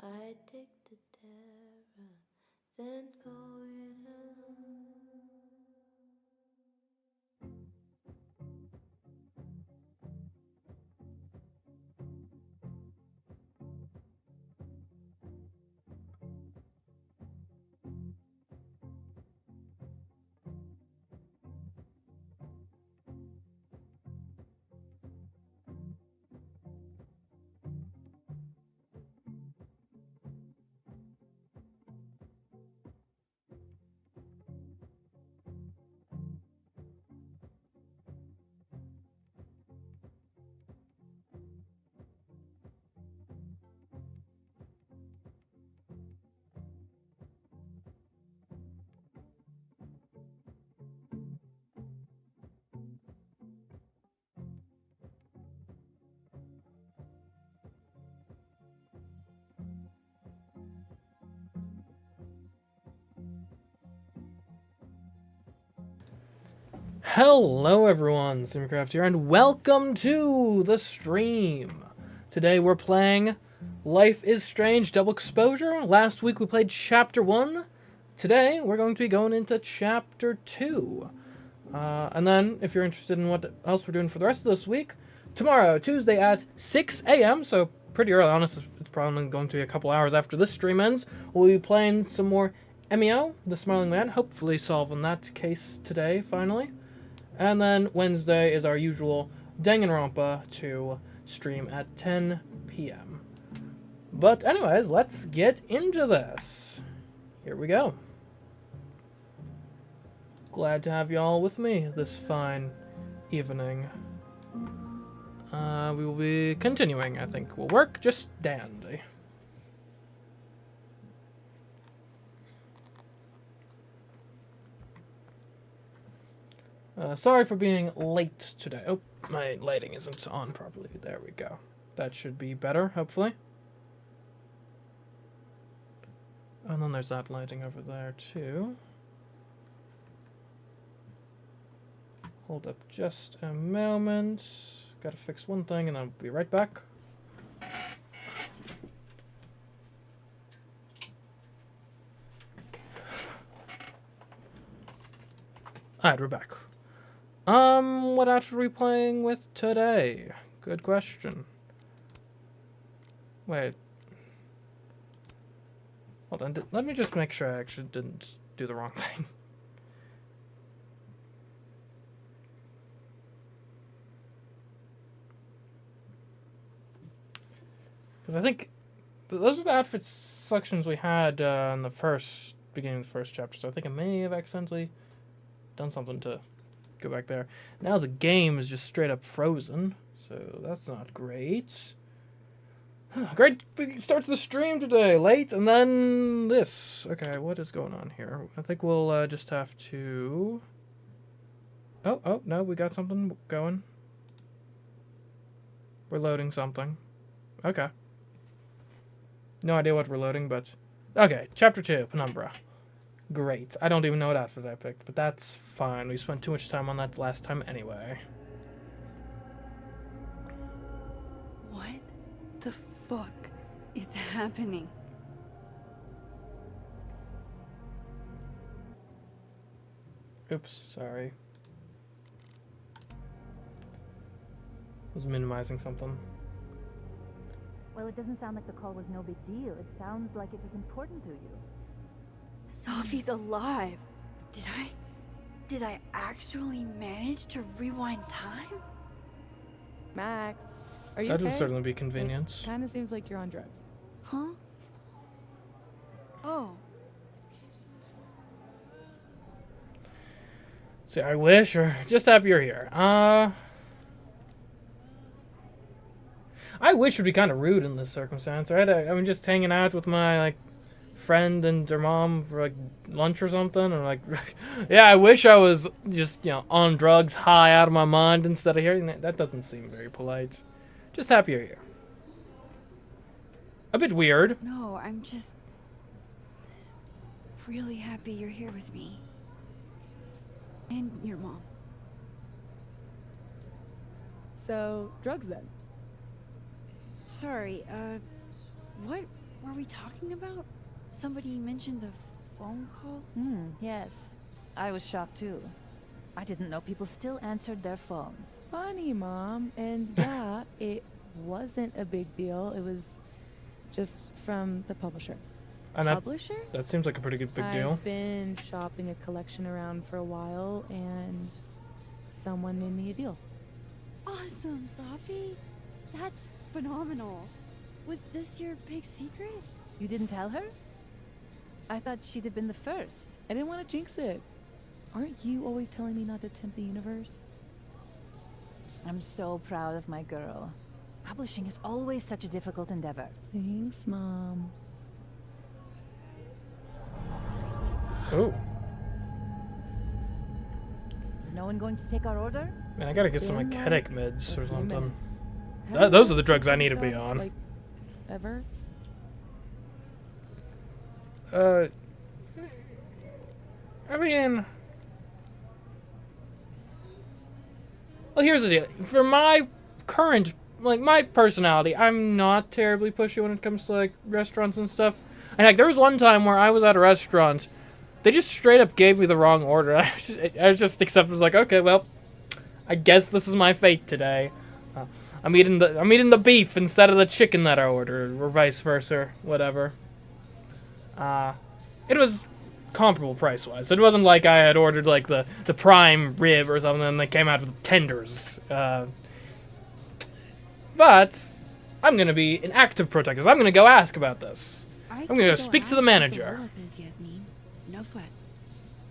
I take the terror, then go it alone. Hello everyone, CMeeCraft here, and welcome to the stream. Today we're playing Life is Strange Double Exposure. Last week we played Chapter 1. Today we're going to be going into Chapter 2. And then, if you're interested in what else we're doing for the rest of this week, tomorrow, Tuesday at 6 a.m., so pretty early, honestly, it's probably going to be a couple hours after this stream ends, we'll be playing some more MEO, The Smiling Man, hopefully solving that case today, finally. And then Wednesday is our usual Danganronpa to stream at 10 p.m. But anyways, let's get into this. Here we go. Glad to have y'all with me this fine evening. We will be continuing, I think will work just dandy. Sorry for being late today. Oh, my lighting isn't on properly. There we go. That should be better, hopefully. And then there's that lighting over there, too. Hold up just a moment. Gotta fix one thing and I'll be right back. Alright, we're back. What outfit are we playing with today? Good question. Wait. Hold on, let me just make sure I actually didn't do the wrong thing. Because I think those are the outfit selections we had in the beginning of the first chapter, so I think I may have accidentally done something to go back there. Now the game is just straight up frozen, so that's not great. Great start to the stream today, late, and then this. Okay, what is going on here? I think we'll just have to... Oh, no, we got something going. We're loading something. Okay. No idea what we're loading, but... Okay, Chapter 2, Penumbra. Great. I don't even know what outfit I picked, but that's fine. We spent too much time on that last time anyway. What the fuck is happening? Oops, sorry. Was minimizing something. Well, it doesn't sound like the call was no big deal. It sounds like it was important to you. Sophie's alive. Did I actually manage to rewind time? Mac, are you That okay? would certainly be convenient. Kind of seems like you're on drugs. Huh? Oh. See, I wish, or just happy you're here. I wish would be kind of rude in this circumstance, right? I'm just hanging out with my, friend and their mom for, lunch or something, and, yeah, I wish I was just, on drugs, high out of my mind instead of hearing that. That doesn't seem very polite. Just happy you're here. A bit weird. No, I'm just really happy you're here with me. And your mom. So, drugs then. Sorry, were we talking about? Somebody mentioned a phone call? Yes. I was shocked too. I didn't know people still answered their phones. Funny, Mom. And yeah, it wasn't a big deal. It was just from the publisher. And that, Publisher? that seems like a pretty good big deal. I've been shopping a collection around for a while, and someone made me a deal. Awesome, Sophie. That's phenomenal. Was this your big secret? You didn't tell her? I thought she'd have been the first. I didn't want to jinx it. Aren't you always telling me not to tempt the universe? I'm so proud of my girl. Publishing is always such a difficult endeavor. Thanks, Mom. Oh. Is no one going to take our order? Man, I gotta get It's some like been headache a meds or few something. minutes. Those Haven't are the I drugs I touched need to be that, on. Like, ever? I mean, well, here's the deal. For my current, like, my personality, I'm not terribly pushy when it comes to, like, restaurants and stuff. And, like, there was one time where I was at a restaurant, they just straight up gave me the wrong order. I just accepted, was like, okay, well, I guess this is my fate today. I'm eating the beef instead of the chicken that I ordered, or vice versa, whatever. It was comparable price-wise. It wasn't like I had ordered like the prime rib or something and they came out with tenders. But I'm gonna be an active protector. I'm gonna go ask about this. I'm gonna go speak to the manager. Yasmin. No sweat.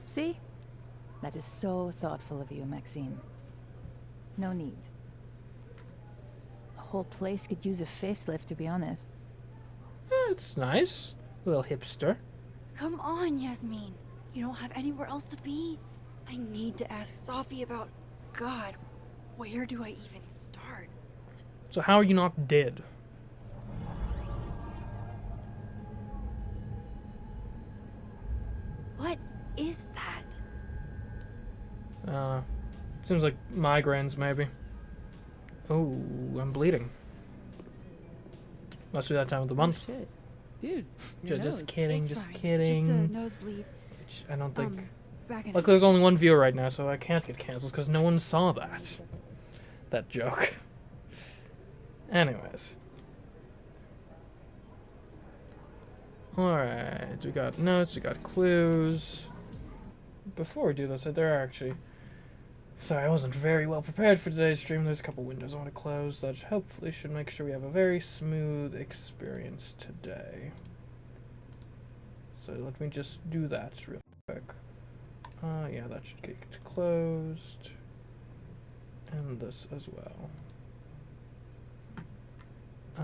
See? That is so thoughtful of you, Maxine. No need. The whole place could use a facelift, to be honest. It's nice, a little hipster. Come on, Yasmin. You don't have anywhere else to be? I need to ask Sophie about... God, where do I even start? So how are you not dead? What is that? Seems like migraines, maybe. Oh, I'm bleeding. Must be that time of the month. Shit. Dude, your Just nose. kidding, It's just fine. kidding. Just a nosebleed. Which I don't think. Back in a Like, there's only one viewer right now, so I can't get canceled because no one saw that. That joke. Anyways. Alright, we got notes, we got clues. Before we do this, there are actually... Sorry, I wasn't very well prepared for today's stream. There's a couple windows I want to close that hopefully should make sure we have a very smooth experience today. So let me just do that real quick. Yeah, that should get closed. And this as well. I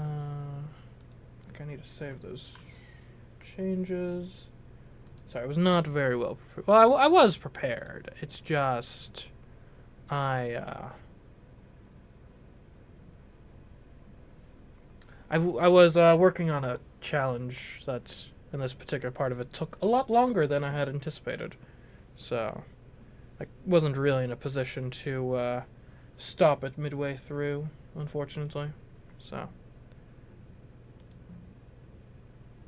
think I need to save those changes. Sorry, I was not very well prepared. Well, I was prepared. It's just... I was working on a challenge that's, in this particular part of it, took a lot longer than I had anticipated. So, I wasn't really in a position to stop it midway through, unfortunately. So,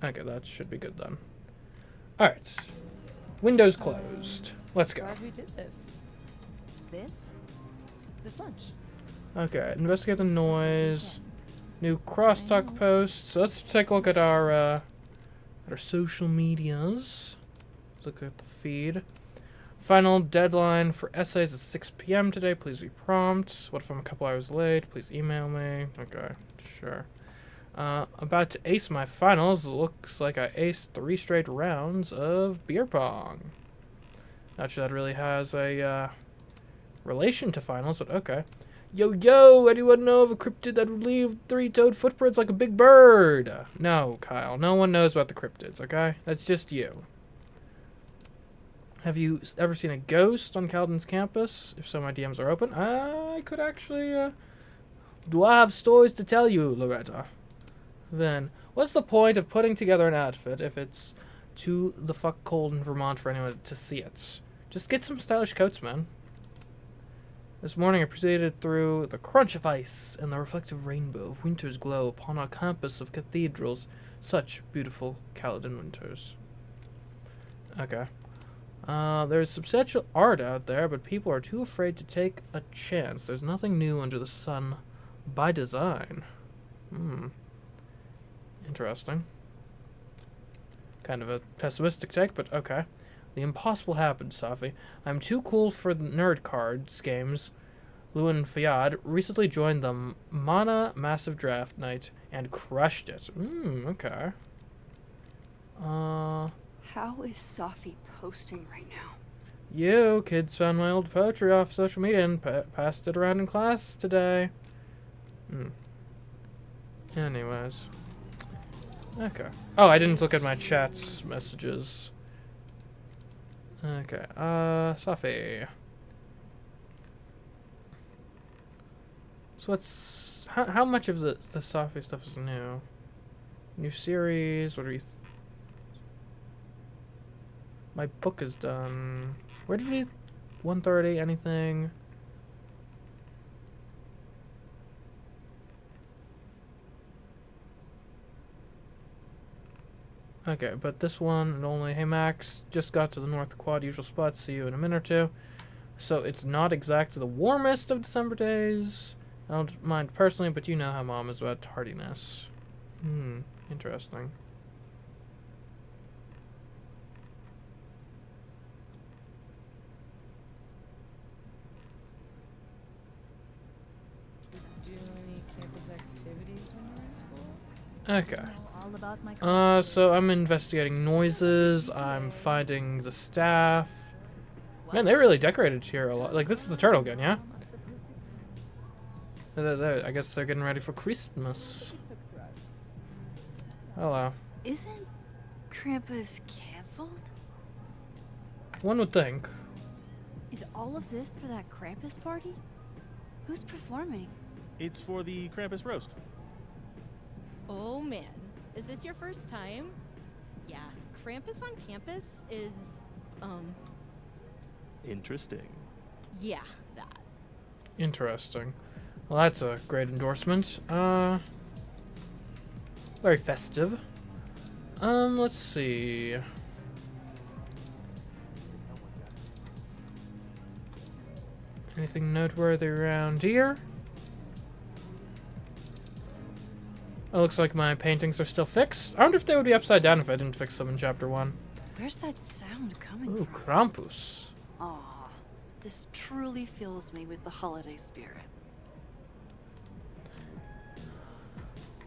okay, that should be good then. Alright, windows closed. Let's go. Glad we did this. This lunch. Okay, investigate the noise. New crosstalk posts. So let's take a look at our social medias. Look at the feed. Final deadline for essays is 6 p.m. today. Please be prompt. What if I'm a couple hours late? Please email me. Okay, sure. About to ace my finals. Looks like I aced 3 straight rounds of beer pong. Not sure that really has a relation to finals, but okay. Yo, anyone know of a cryptid that would leave 3-toed footprints like a big bird? No, Kyle. No one knows about the cryptids, okay? That's just you. Have you ever seen a ghost on Calden's campus? If so, my DMs are open. I could actually, do I have stories to tell you, Loretta? Then, what's the point of putting together an outfit if it's too the fuck cold in Vermont for anyone to see it? Just get some stylish coats, man. This morning I proceeded through the crunch of ice and the reflective rainbow of winter's glow upon our campus of cathedrals. Such beautiful Caledon winters. Okay. There's substantial art out there, but people are too afraid to take a chance. There's nothing new under the sun by design. Interesting. Kind of a pessimistic take, but okay. The impossible happened, Safi. I'm too cool for the nerd cards games. Lewin Fayad recently joined the Mana Massive Draft Night and crushed it. Okay. How is Safi posting right now? You kids found my old poetry off social media and passed it around in class today. Anyways. Okay. Oh, I didn't look at my chat's messages. Okay. Safi. So what's... How much of the Safi stuff is new? New series? What are you... My book is done. Where did we... 1:30? Anything? Okay, but this one and only, hey Max, just got to the North Quad, usual spot, see you in a minute or two. So it's not exactly the warmest of December days. I don't mind personally, but you know how Mom is about tardiness. Interesting. Do any campus activities when you're in school? Okay. All about my So I'm investigating noises, I'm finding the staff. Man, they really decorated here a lot. Like, this is the turtle gun, yeah? I guess they're getting ready for Christmas. Hello. Isn't Krampus canceled? One would think. Is all of this for that Krampus party? Who's performing? It's for the Krampus roast. Oh man, is this your first time? Yeah, Krampus on campus is, Interesting. yeah, that. Interesting. Well, that's a great endorsement. Very festive. Let's see. Anything noteworthy around here? It looks like my paintings are still fixed. I wonder if they would be upside down if I didn't fix them in Chapter 1. Where's that sound coming Ooh, from? Krampus. Aw, this truly fills me with the holiday spirit.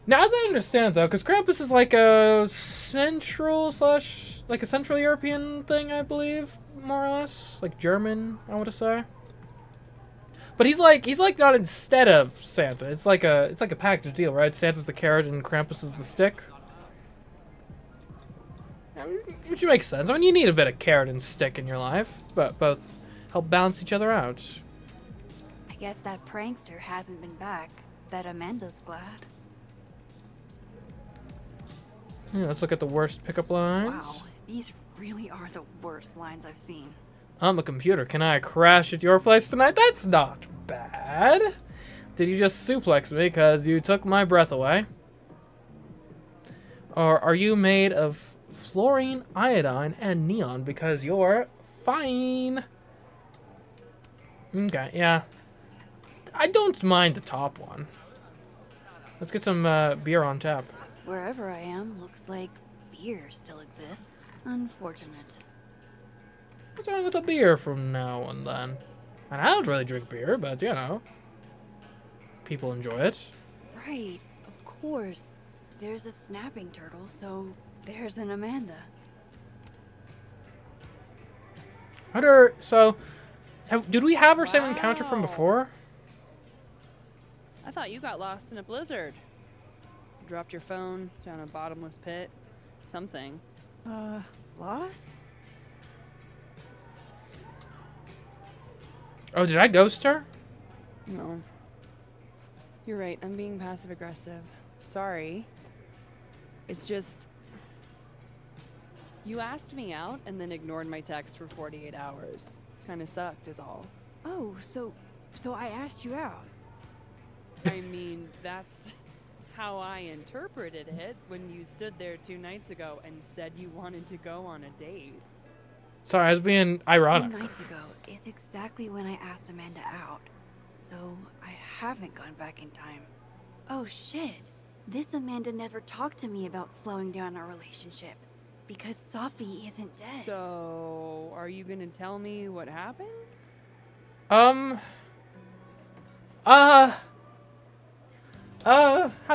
Now, as I understand it, though, because Krampus is like a central European thing, I believe, more or less. Like German, I want to say. But he's like not instead of Santa. It's like a package deal, right? Santa's the carrot and Krampus is the stick. Which makes sense. I mean, you need a bit of carrot and stick in your life, but both help balance each other out. I guess that prankster hasn't been back. Bet Amanda's glad. Yeah, let's look at the worst pickup lines. Wow, these really are the worst lines I've seen. I'm a computer. Can I crash at your place tonight? That's not bad. Did you just suplex me because you took my breath away? Or are you made of fluorine, iodine, and neon because you're fine? Okay, yeah. I don't mind the top one. Let's get some beer on tap. Wherever I am, looks like beer still exists. Unfortunate. What's wrong with a beer from now and then? And I don't really drink beer, but you know, people enjoy it. Right, of course. There's a snapping turtle, so there's an Amanda. Did we have our same encounter from before? I thought you got lost in a blizzard. Dropped your phone down a bottomless pit. Something. Lost? Oh, did I ghost her? No. You're right, I'm being passive aggressive. Sorry. It's just... You asked me out and then ignored my text for 48 hours. Kinda sucked is all. Oh, so So I asked you out. I mean, that's how I interpreted it when you stood there 2 nights ago and said you wanted to go on a date. Sorry, I was being ironic. 2 nights ago is exactly when I asked Amanda out. So I haven't gone back in time. Oh shit. This Amanda never talked to me about slowing down our relationship. Because Sophie isn't dead. So, are you gonna tell me what happened? How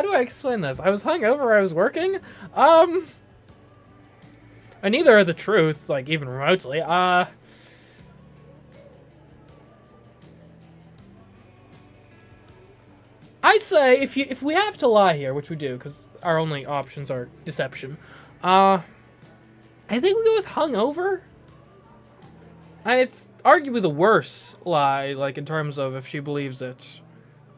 do I explain this? I was hungover, I was working. And neither are the truth, like, even remotely. I say if we have to lie here, which we do, because our only options are deception, I think we go with hungover. And it's arguably the worse lie, like, in terms of if she believes it.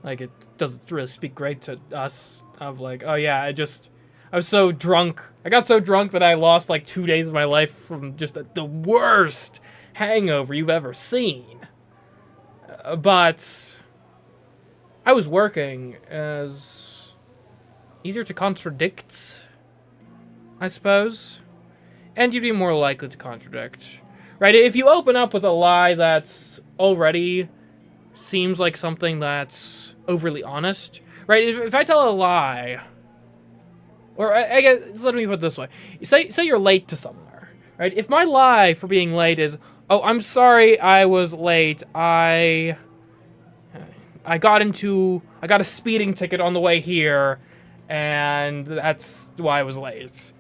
Like, it doesn't really speak great to us of, like, oh yeah, I was so drunk. I got so drunk that I lost, like, 2 days of my life from just the worst hangover you've ever seen. But I was working as easier to contradict, I suppose. And you'd be more likely to contradict. Right? If you open up with a lie that's already seems like something that's overly honest, right? If I tell a lie, or I guess, let me put it this way. Say you're late to somewhere, right? If my lie for being late is, oh, I'm sorry I was late, I got a speeding ticket on the way here, and that's why I was late.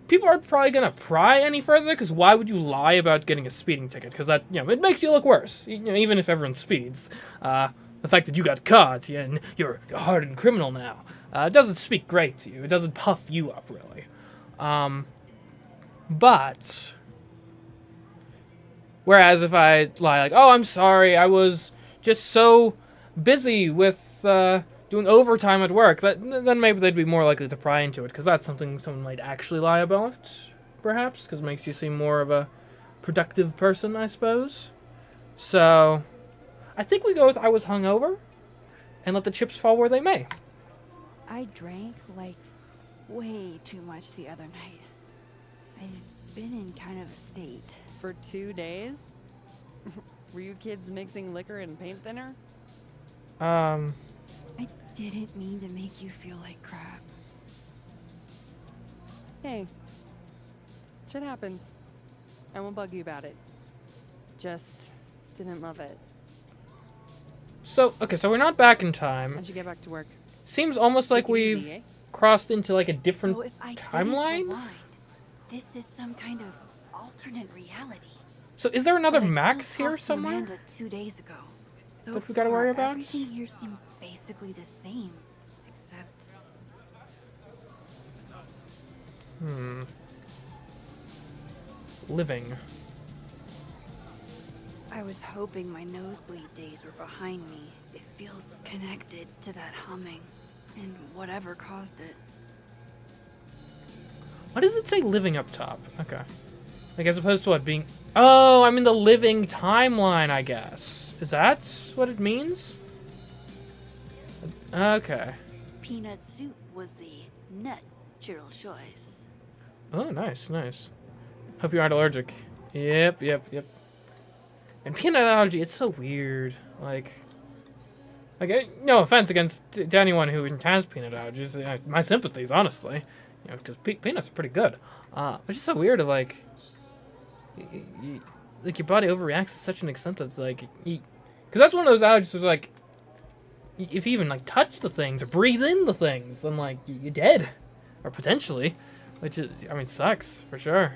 People aren't probably gonna pry any further, because why would you lie about getting a speeding ticket? Because that, it makes you look worse, even if everyone speeds. The fact that you got caught and you're a hardened criminal now, it doesn't speak great to you. It doesn't puff you up, really. But whereas if I lie like, oh, I'm sorry, I was just so busy with doing overtime at work, then maybe they'd be more likely to pry into it, because that's something someone might actually lie about, perhaps, because it makes you seem more of a productive person, I suppose. So I think we go with I was hungover, and let the chips fall where they may. I drank, like, way too much the other night. I've been in kind of a state. For 2 days? Were you kids mixing liquor and paint thinner? I didn't mean to make you feel like crap. Hey, shit happens. I won't bug you about it. Just didn't love it. So, okay, so we're not back in time. How'd you get back to work? Seems almost like Take it easy, we've eh? crossed into, like, a different So if I timeline? didn't rewind, this is some kind of alternate reality. So is there another But I still Max here talked to somewhere? Amanda 2 days ago. So That we gotta worry far, about? Everything here seems basically the same, except Living. I was hoping my nosebleed days were behind me. It feels connected to that humming and whatever caused it. Why does it say living up top? Okay. Like, as opposed to what being... Oh, I'm in the living timeline, I guess. Is that what it means? Okay. Peanut soup was the natural choice. Oh, nice, nice. Hope you aren't allergic. Yep. And peanut allergy, it's so weird. Like, no offense to anyone who has peanut allergies. My sympathies, honestly. Because peanuts are pretty good. It's just so weird to, like... like, your body overreacts to such an extent that's, like... Because that's one of those allergies that's, like... If you even, like, touch the things or breathe in the things, then, like, you're dead. Or potentially. Which is, I mean, sucks, for sure.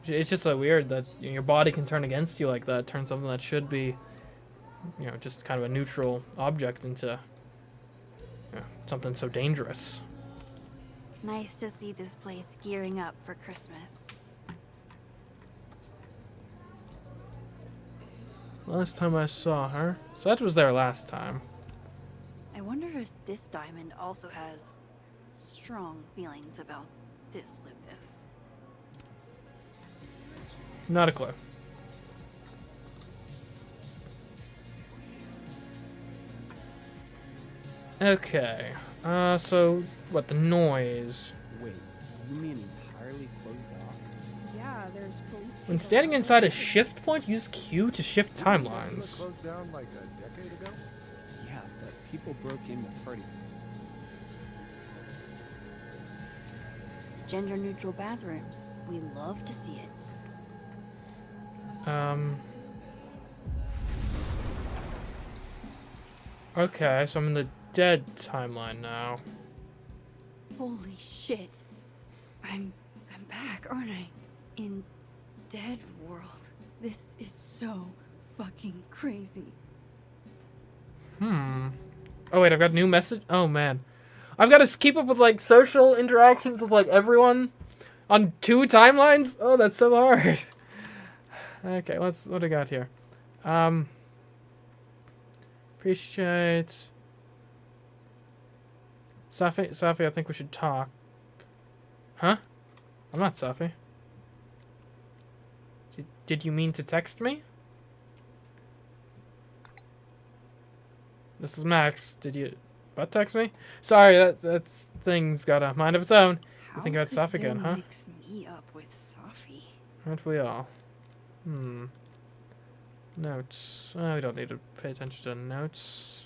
It's just so weird that your body can turn against you like that, turn something that should be, just kind of a neutral object into something so dangerous. Nice to see this place gearing up for Christmas. Last time I saw her. So that was there last time. I wonder if this diamond also has strong feelings about this Lucas. Not a clue. Okay. So what? The noise. Wait, you mean entirely closed off? Yeah, there's police. When takeover standing all inside a over. shift point, use Q to shift timelines. Closed down like a decade ago? Yeah, but people broke in the party. Gender-neutral bathrooms. We love to see it. Okay, so I'm in the dead timeline now. Holy shit. I'm back, aren't I? In Dead World. This is so fucking crazy. Oh wait, I've got a new message. Oh man, I've got to keep up with like social interactions with like everyone on 2 timelines. Oh, that's so hard. Okay, what do I got here? Appreciate. Safi, I think we should talk. Huh? I'm not Safi. Did you mean to text me? This is Max. Did you butt text me? Sorry, that's thing's got a mind of its own. You think about Safi again, huh? Mix me up with Safi. Aren't we all? Notes. Oh, we don't need to pay attention to notes.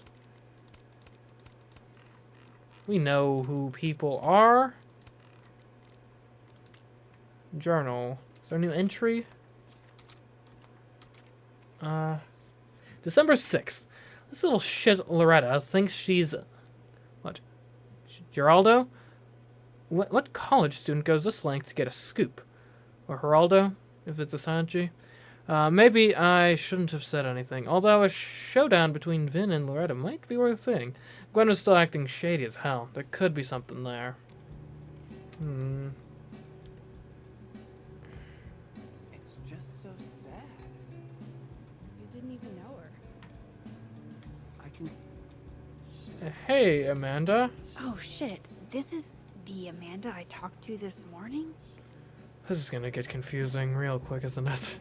We know who people are. Journal. Is there a new entry? December 6th. This little shit Loretta thinks she's... What? Geraldo? What college student goes this length to get a scoop? Or Geraldo, if it's a Sanji? Maybe I shouldn't have said anything, although a showdown between Vin and Loretta might be worth seeing. Gwen was still acting shady as hell. There could be something there. It's just so sad. You didn't even know her. I can. Hey, Amanda. Oh shit. This is the Amanda I talked to this morning? This is gonna get confusing real quick, isn't it?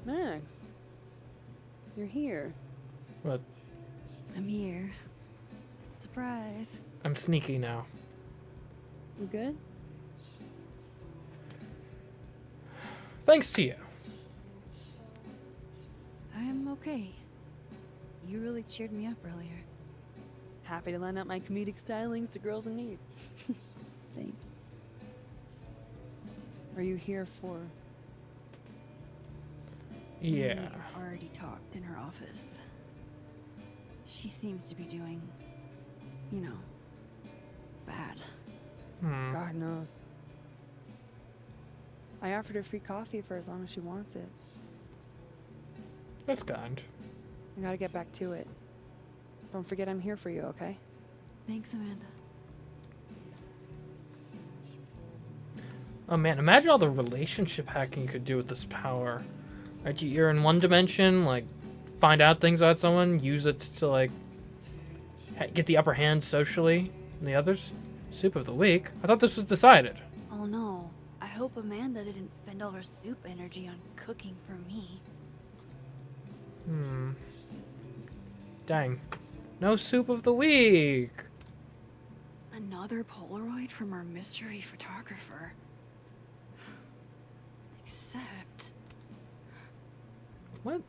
Max, you're here. But I'm here. Surprise. I'm sneaky now. You good? Thanks to you. I'm okay. You really cheered me up earlier. Happy to lend out my comedic stylings to girls in need. Thanks. Are you here for? Yeah. We already talked in her office. She seems to be doing, you know, bad. God knows. I offered her free coffee for as long as she wants it. That's kind. I gotta get back to it. Don't forget I'm here for you, okay? Thanks, Amanda. Oh man, imagine all the relationship hacking you could do with this power. Like, you're in one dimension, like, find out things about someone, use it to, like, get the upper hand socially, and the others? Soup of the week? I thought this was decided. Oh no. I hope Amanda didn't spend all her soup energy on cooking for me. Dang. No soup of the week! Another Polaroid from our mystery photographer. Except... What?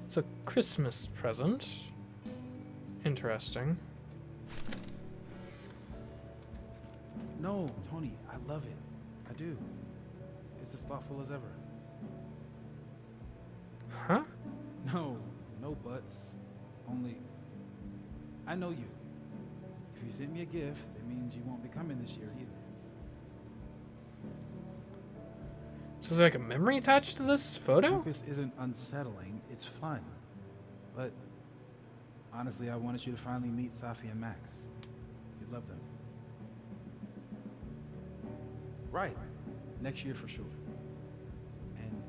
It's a Christmas present. Interesting. No, Tony, I love it. I do. It's as thoughtful as ever. Huh? No buts. Only, I know you. If you send me a gift, it means you won't be coming this year either. So is there like a memory attached to this photo? Campus isn't unsettling, it's fun. But honestly, I wanted you to finally meet Safi and Max. You'd love them. Right. Next year for sure. And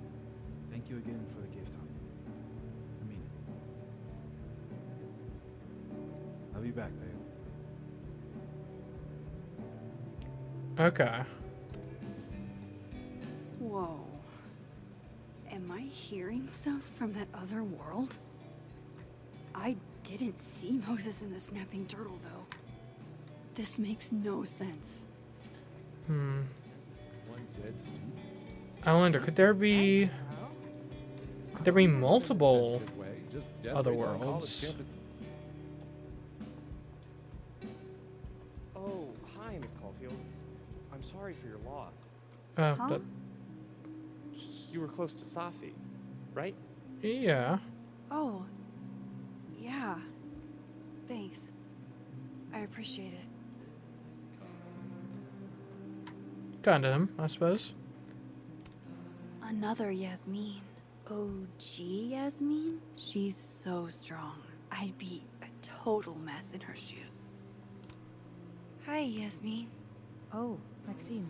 thank you again for the gift, Tony. I mean it. I'll be back, babe. Okay. Whoa. Am I hearing stuff from that other world? I didn't see Moses and the snapping turtle, though. This makes no sense. Hmm. One dead student. I wonder, could there be multiple Sensitive way, just death other rates on college worlds? campus. Oh, hi, Miss Caulfield. I'm sorry for your loss. Oh, but You were close to Safi, right? yeah. Oh, yeah. Thanks. I appreciate it. Kinda him, I suppose. Another Yasmin. OG Yasmin? She's so strong. I'd be a total mess in her shoes. Hi, Yasmin. Oh, Maxine.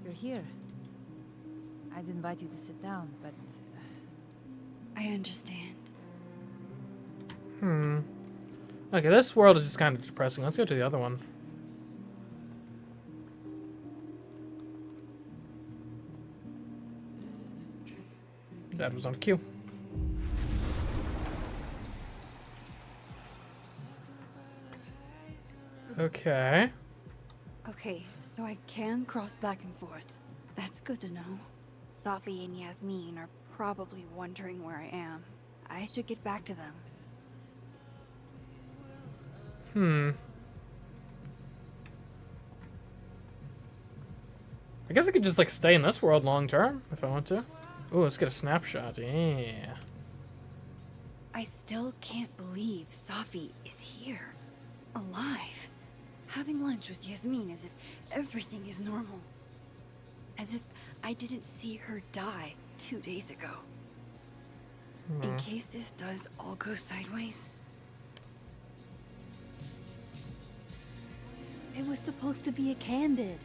You're here. I'd invite you to sit down, but I understand. Okay, this world is just kind of depressing. Let's go to the other one. That was on cue. Okay. Okay, so I can cross back and forth. That's good to know. Safi and Yasmin are probably wondering where I am. I should get back to them. I guess I could just like stay in this world long term if I want to. Ooh, let's get a snapshot. Yeah. I still can't believe Safi is here. Alive. Having lunch with Yasmin as if everything is normal. As if I didn't see her die 2 days ago. In case this does all go sideways. It was supposed to be a candid.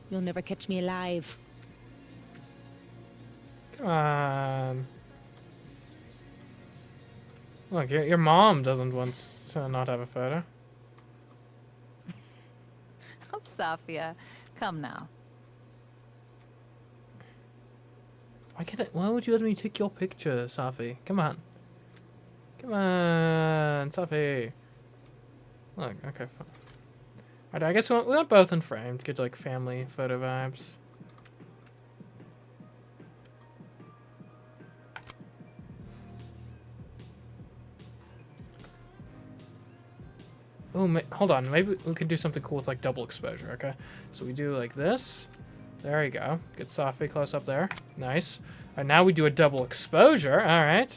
You'll never catch me alive. Come on. Look, your mom doesn't want to not have a photo. oh, Safia, come now. Why would you let me take your picture, Safi? Come on. Come on, Safi. Look, okay, fine. Alright, I guess we want both in frame to get like family photo vibes. Oh, hold on. Maybe we could do something cool with like double exposure. Okay, so we do like this. There you go. Get Safi close up there. Nice. And now we do a double exposure. All right.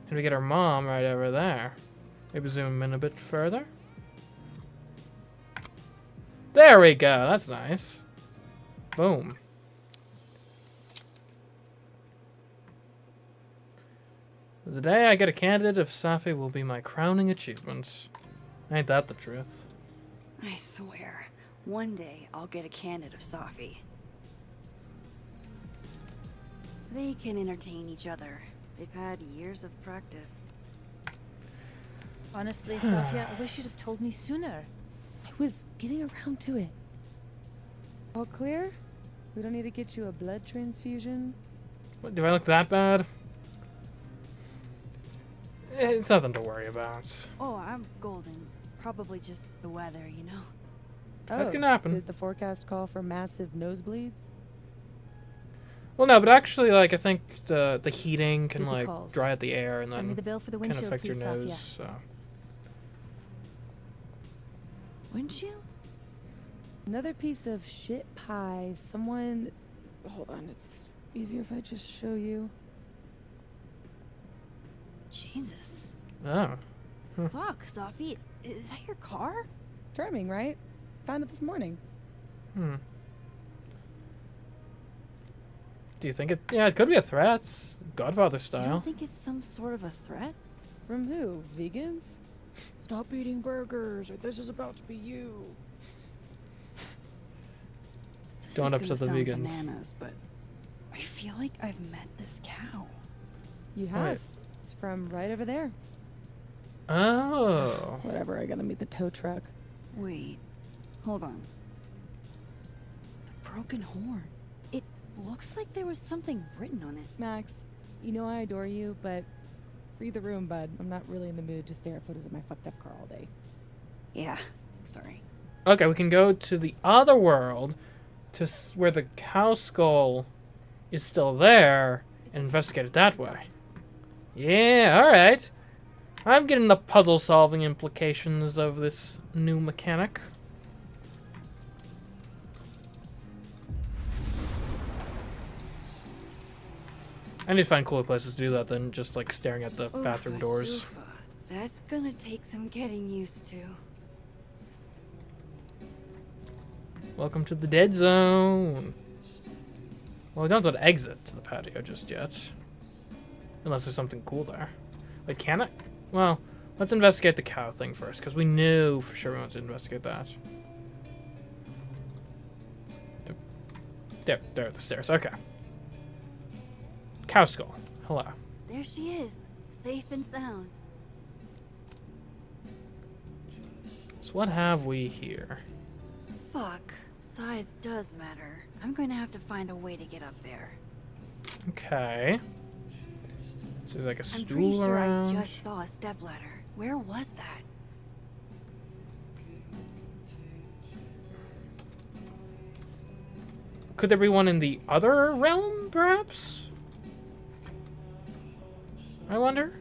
And we get our mom right over there. Maybe zoom in a bit further. There we go. That's nice. Boom. The day I get a candidate of Safi will be my crowning achievement. Ain't that the truth? I swear, one day I'll get a candid of Safi. They can entertain each other. They've had years of practice. Honestly, Safia, I wish you'd have told me sooner. I was getting around to it. All clear? We don't need to get you a blood transfusion? What, do I look that bad? It's nothing to worry about. Oh, I'm golden. Probably just the weather, you know? That can happen. Did the forecast call for massive nosebleeds? Well, no, but actually, like, I think the heating can, Duty like, calls. dry out the air and Send me then the bill for the can windshield, affect your please, nose, Safia. so... Windshield? Another piece of shit pie. Someone... Hold on, it's easier if I just show you. Jesus. Oh. Fuck, Safi. Is that your car? Charming, right? Found it this morning. Do you think it... Yeah, it could be a threat. Godfather You style. don't think it's some sort of a threat? From who? Vegans? Stop eating burgers, or this is about to be you. This Don't is upset the gonna sound vegans. bananas, but I feel like I've met this cow. You Oh, have. wait. It's from right over there. Oh. Whatever, I gotta meet the tow truck. Wait, hold on. The broken horn. Looks like there was something written on it. Max, you know I adore you, but read the room, bud. I'm not really in the mood to stare at photos of my fucked up car all day. Yeah, sorry. Okay, we can go to the other world, to where the cow skull is still there, and investigate it that way. Yeah, alright. I'm getting the puzzle-solving implications of this new mechanic. I need to find cooler places to do that than just, like, staring at the bathroom doors. Oofa. That's gonna take some getting used to. Welcome to the dead zone. Well, we don't have to exit to the patio just yet. Unless there's something cool there. Wait, can I? Well, let's investigate the cow thing first, because we knew for sure we wanted to investigate that. There are the stairs. Okay. Cow skull. Hello. There she is, safe and sound. So what have we here? Fuck, size does matter. I'm going to have to find a way to get up there. Okay. So there's like a I'm pretty stool sure around. I just saw a stepladder. Where was that? Could there be one in the other realm, perhaps? I wonder.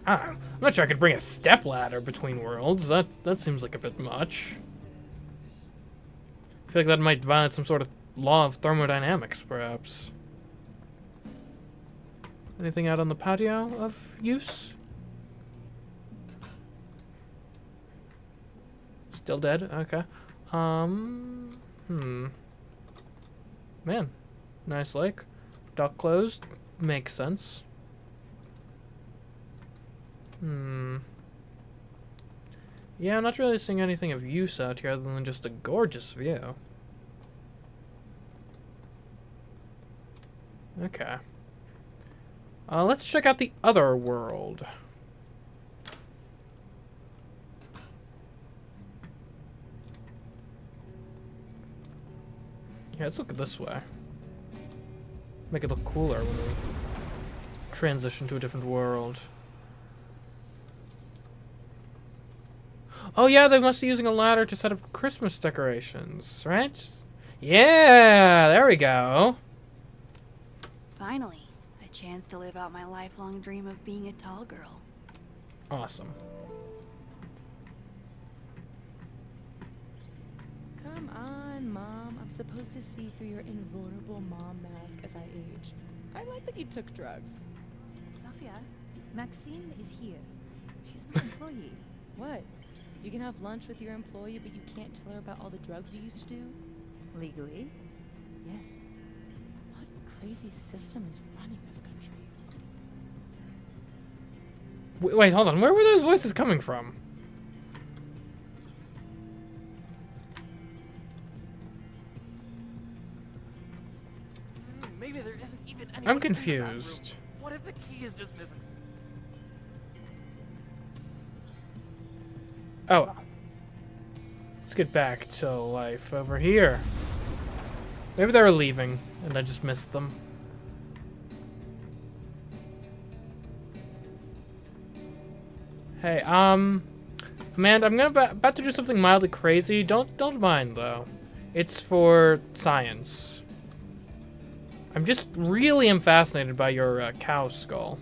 I don't know. I'm not sure I could bring a stepladder between worlds. That seems like a bit much. I feel like that might violate some sort of law of thermodynamics, perhaps. Anything out on the patio of use? Still dead? Okay. Man. Nice lake. Dock closed. Makes sense. Yeah, I'm not really seeing anything of use out here other than just a gorgeous view. Okay. Let's check out the other world. Yeah, let's look this way. Make it look cooler when we transition to a different world. Oh yeah, they must be using a ladder to set up Christmas decorations, right? Yeah, there we go. Finally, a chance to live out my lifelong dream of being a tall girl. Awesome. Come on, Mom. I'm supposed to see through your invulnerable mom mask as I age. I like that you took drugs. Safia, Maxine is here. She's my employee. What? You can have lunch with your employee, but you can't tell her about all the drugs you used to do? Legally? Yes. What crazy system is running this country? Wait, hold on. Where were those voices coming from? Maybe there isn't even anyone I'm in the confused. bathroom. What if the key is just missing? Oh. Let's get back to life over here. Maybe they were leaving, and I just missed them. Hey, Amanda, I'm about to do something mildly crazy. Don't mind though. It's for science. I'm just really am fascinated by your cow skull.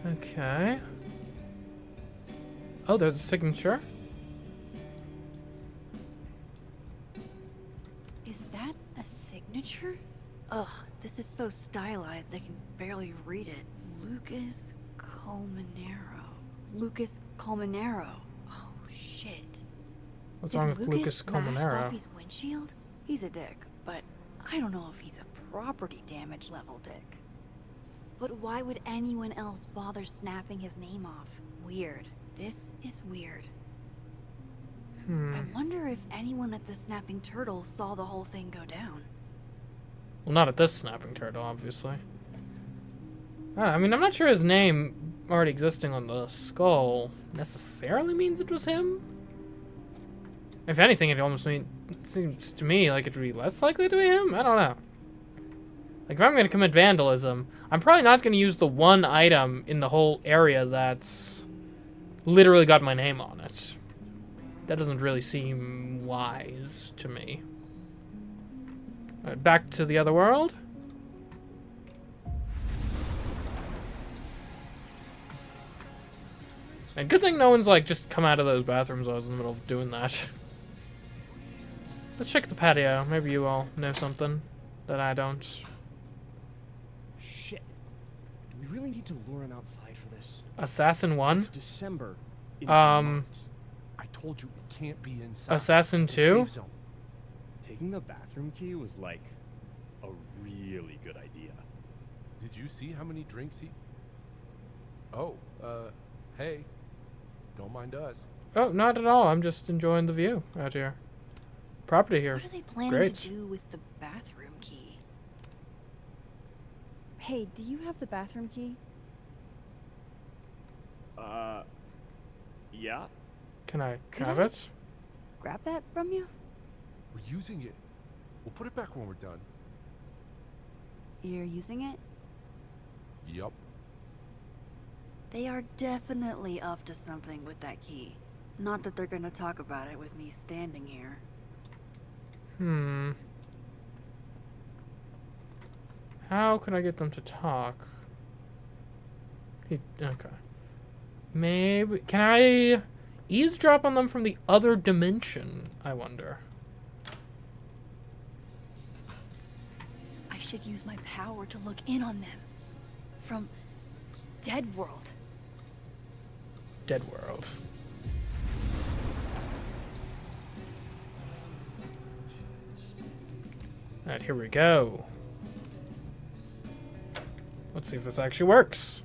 Okay. Oh, there's a signature. Is that a signature? Ugh, this is so stylized I can barely read it. Lucas Colmenero. Lucas Colmenero. Oh, shit. What's Did wrong with Lucas smash Colmenero? Sophie's windshield? He's a dick, but I don't know if he's a property damage level dick. But why would anyone else bother snapping his name off? Weird. This is weird. I wonder if anyone at the Snapping Turtle saw the whole thing go down. Well, not at this snapping turtle, obviously. I mean, I'm not sure his name already existing on the skull necessarily means it was him. If anything, it almost seems to me like it would be less likely to be him. I don't know. Like, if I'm going to commit vandalism, I'm probably not going to use the one item in the whole area that's literally got my name on it. That doesn't really seem wise to me. Alright, back to the other world. And good thing no one's, like, just come out of those bathrooms while I was in the middle of doing that. Let's check the patio. Maybe you all know something that I don't. Shit. Do we really need to lure him outside for this? Assassin 1? It's December. In Um, Vermont. I told you it can't be inside. Assassin The 2? safe zone. Taking the bathroom key was like a really good idea. Did you see how many drinks he... Oh, hey. Don't mind us. Oh, not at all. I'm just enjoying the view out here. Property here. What are they planning Great. to do with the bathroom key? Hey, do you have the bathroom key? Yeah. Can I Could have I? it? Grab that from you? We're using it. We'll put it back when we're done. You're using it? Yup. They are definitely up to something with that key. Not that they're gonna talk about it with me standing here. How could I get them to talk? Okay. Maybe... Can I eavesdrop on them from the other dimension, I wonder? I should use my power to look in on them. From Dead World. Dead world. Alright, here we go. Let's see if this actually works.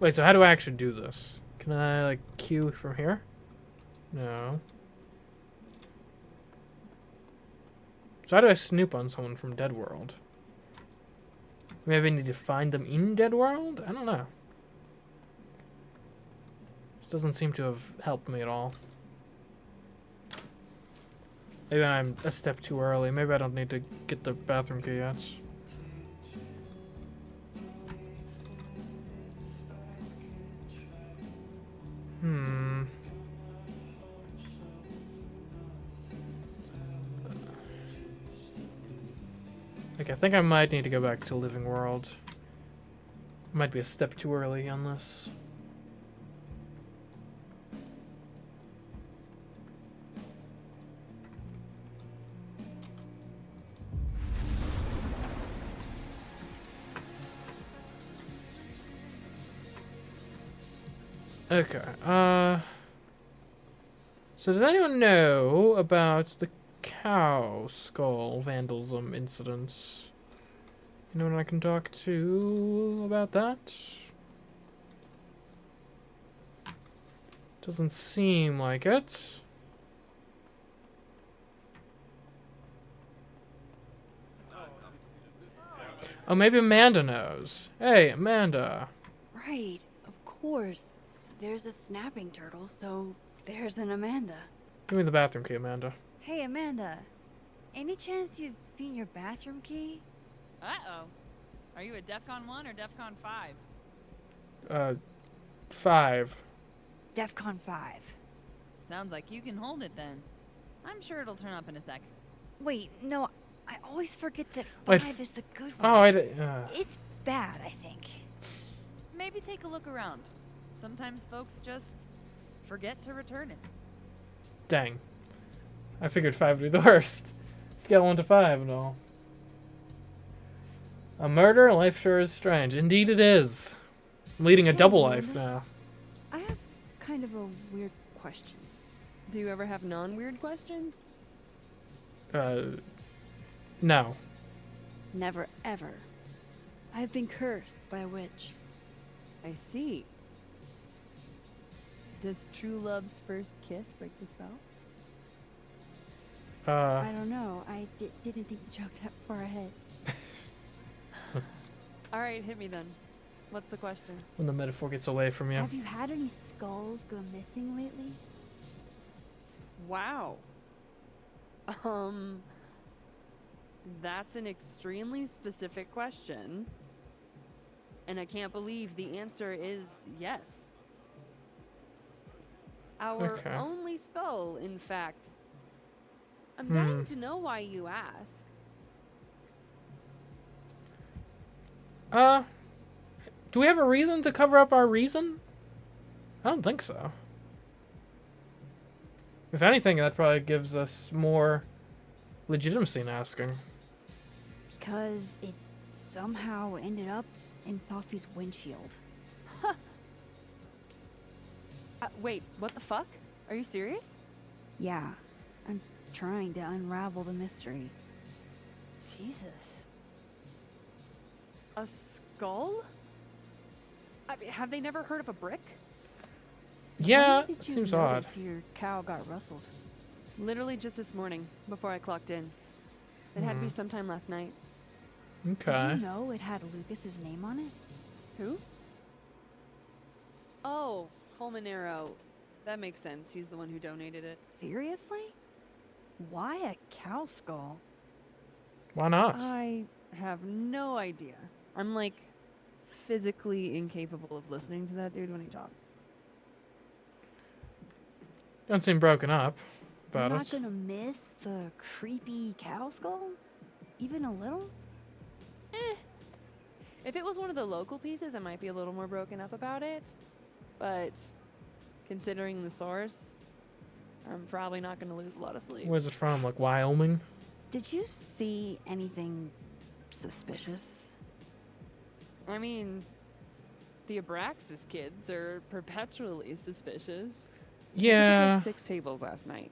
Wait, so how do I actually do this? Can I, like, queue from here? No. So how do I snoop on someone from Dead World? Maybe I need to find them in Dead World? I don't know. This doesn't seem to have helped me at all. Maybe I'm a step too early. Maybe I don't need to get the bathroom key yet. Okay, I think I might need to go back to Living World. Might be a step too early on this. Okay, so does anyone know about the cow skull vandalism incidents? Anyone I can talk to about that? Doesn't seem like it. Oh, maybe Amanda knows. Hey, Amanda. Right, of course. There's a snapping turtle, so there's an Amanda. Give me the bathroom key, Amanda. Hey, Amanda. Any chance you've seen your bathroom key? Uh-oh. Are you a DEFCON 1 or DEFCON 5? 5. DEFCON 5. Sounds like you can hold it then. I'm sure it'll turn up in a sec. Wait, no, I always forget that Wait, 5 is the good Oh, one. it's It's bad, I think. Maybe take a look around. Sometimes folks just forget to return it. Dang. I figured 5 would be the worst. Scale 1 to 5 and all. A murder? Life sure is strange. Indeed it is. I'm leading a Hey, double life Amanda. now. I have kind of a weird question. Do you ever have non-weird questions? No. Never, ever. I've been cursed by a witch. I see. Does true love's first kiss break the spell? I don't know. I didn't think the joke that far ahead. All right, hit me then. What's the question? when the metaphor gets away from you. Have you had any skulls go missing lately? Wow. That's an extremely specific question. And I can't believe the answer is yes. Our Okay. only skull, in fact. I'm dying to know why you ask. Do we have a reason to cover up our reason? I don't think so. If anything, that probably gives us more legitimacy in asking. Because it somehow ended up in Sophie's windshield. Wait, what the fuck? Are you serious? Yeah, I'm trying to unravel the mystery. Jesus. A skull? I mean, have they never heard of a brick? Yeah, When did it you seems odd. notice your cow got rustled? Literally just this morning, before I clocked in. It had to be sometime last night. Okay. Did you know it had Lucas's name on it? Who? Oh, Colmenero. That makes sense. He's the one who donated it. Seriously? Why a cow skull? Why not? I have no idea. I'm like physically incapable of listening to that dude when he talks. Don't seem broken up You're about not it. gonna miss the creepy cow skull? Even a little? If it was one of the local pieces, I might be a little more broken up about it. But considering the source, I'm probably not going to lose a lot of sleep. Where's it from? Like Wyoming? Did you see anything suspicious? I mean, the Abraxas kids are perpetually suspicious. They took up, Yeah. like 6 tables last night.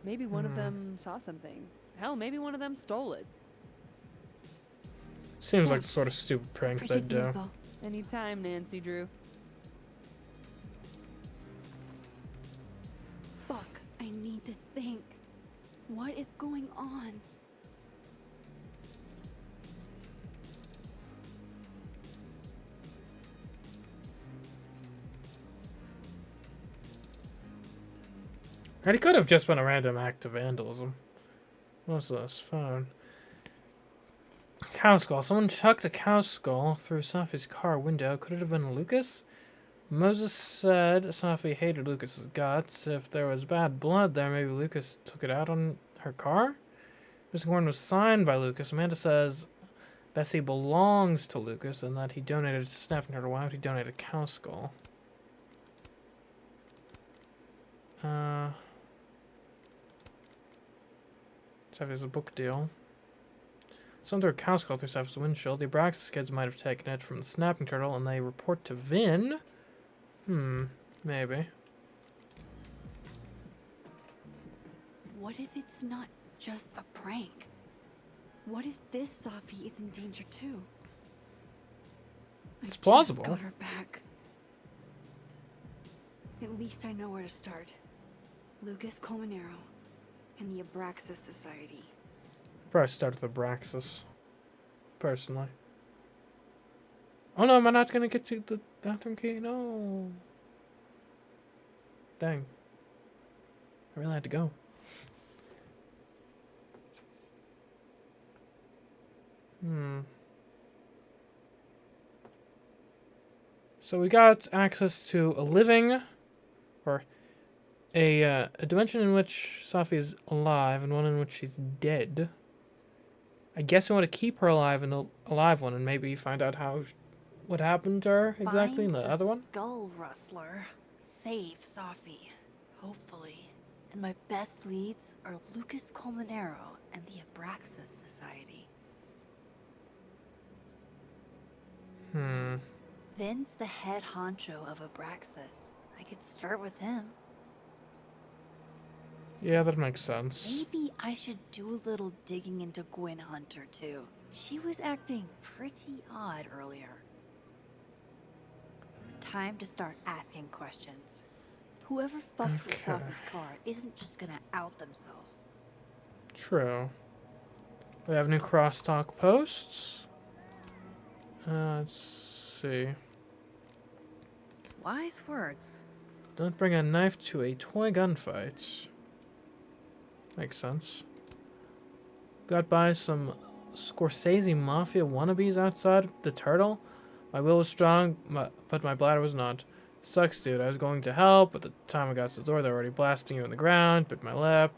Maybe one of them saw something. Hell, maybe one of them stole it. Seems like the sort of stupid prank Appreciate they'd the do. info. Anytime, Nancy Drew. Fuck, I need to think. What is going on? And it could have just been a random act of vandalism. What's this? Phone. Cow skull. Someone chucked a cow skull through Safi's car window. Could it have been Lucas? Moses said Safi hated Lucas's guts. If there was bad blood there, maybe Lucas took it out on her car? Missing Horn was signed by Lucas. Amanda says Bessie belongs to Lucas and that he donated it to Snapping Turtle. Why would he donate a cow skull? Safi's a book deal. Someone threw a cow skull through Safi's windshield. The Abraxas kids might have taken it from the Snapping Turtle, and they report to Vin. Maybe. What if it's not just a prank? What if this Safi is in danger too? It's I plausible. Just got her back. At least I know where to start. Lucas Colmenero and the Abraxas Society. Probably start with Abraxas. Personally. Oh no, am I not gonna get to the bathroom key? No. Dang. I really had to go. So we got access to a living, or a dimension in which Safi is alive and one in which she's dead. I guess we want to keep her alive in the alive one and maybe find out what happened to her exactly in Find the other one. Skull Rustler. Save Safi. Hopefully. And my best leads are Lucas Colmenero and the Abraxas Society. Vin's the head honcho of Abraxas. I could start with him. Yeah, that makes sense. Maybe I should do a little digging into Gwyn Hunter too. She was acting pretty odd earlier. Time to start asking questions. Whoever fucked with Okay. Sophie's car isn't just gonna out themselves. True. We have new crosstalk posts. Let's see. Wise words. Don't bring a knife to a toy gunfight. Makes sense. Got by some Scorsese Mafia wannabes outside the Turtle. My will was strong, but my bladder was not. Sucks, dude. I was going to help, but the time I got to the door, they were already blasting you in the ground. Bit my lip.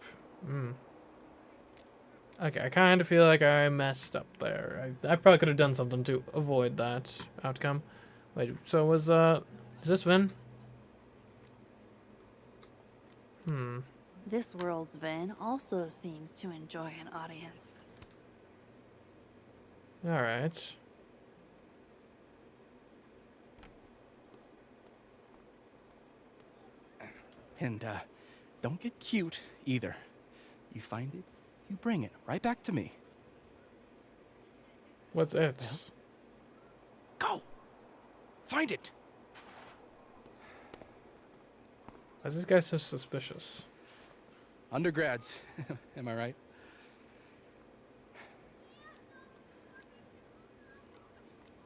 Okay, I kind of feel like I messed up there. I probably could have done something to avoid that outcome. Wait, so is this Vin? This world's Vin also seems to enjoy an audience. Alright. And, don't get cute, either. You find it, you bring it right back to me. What's it? Go! Find it! Why is this guy so suspicious? Undergrads, am I right?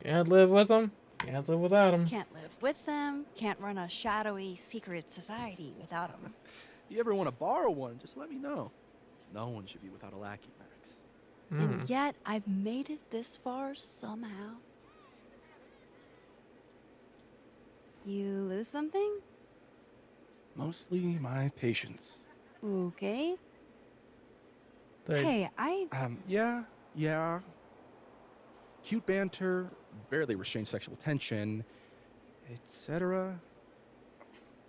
Can't live with him. Can't live without him. Can't live with them, can't run a shadowy secret society without them. You ever want to borrow one, just let me know. No one should be without a lackey, Max. And yet, I've made it this far somehow. You lose something? Mostly my patience. Okay. They- Hey, Yeah. Cute banter, barely restrained sexual tension, etc.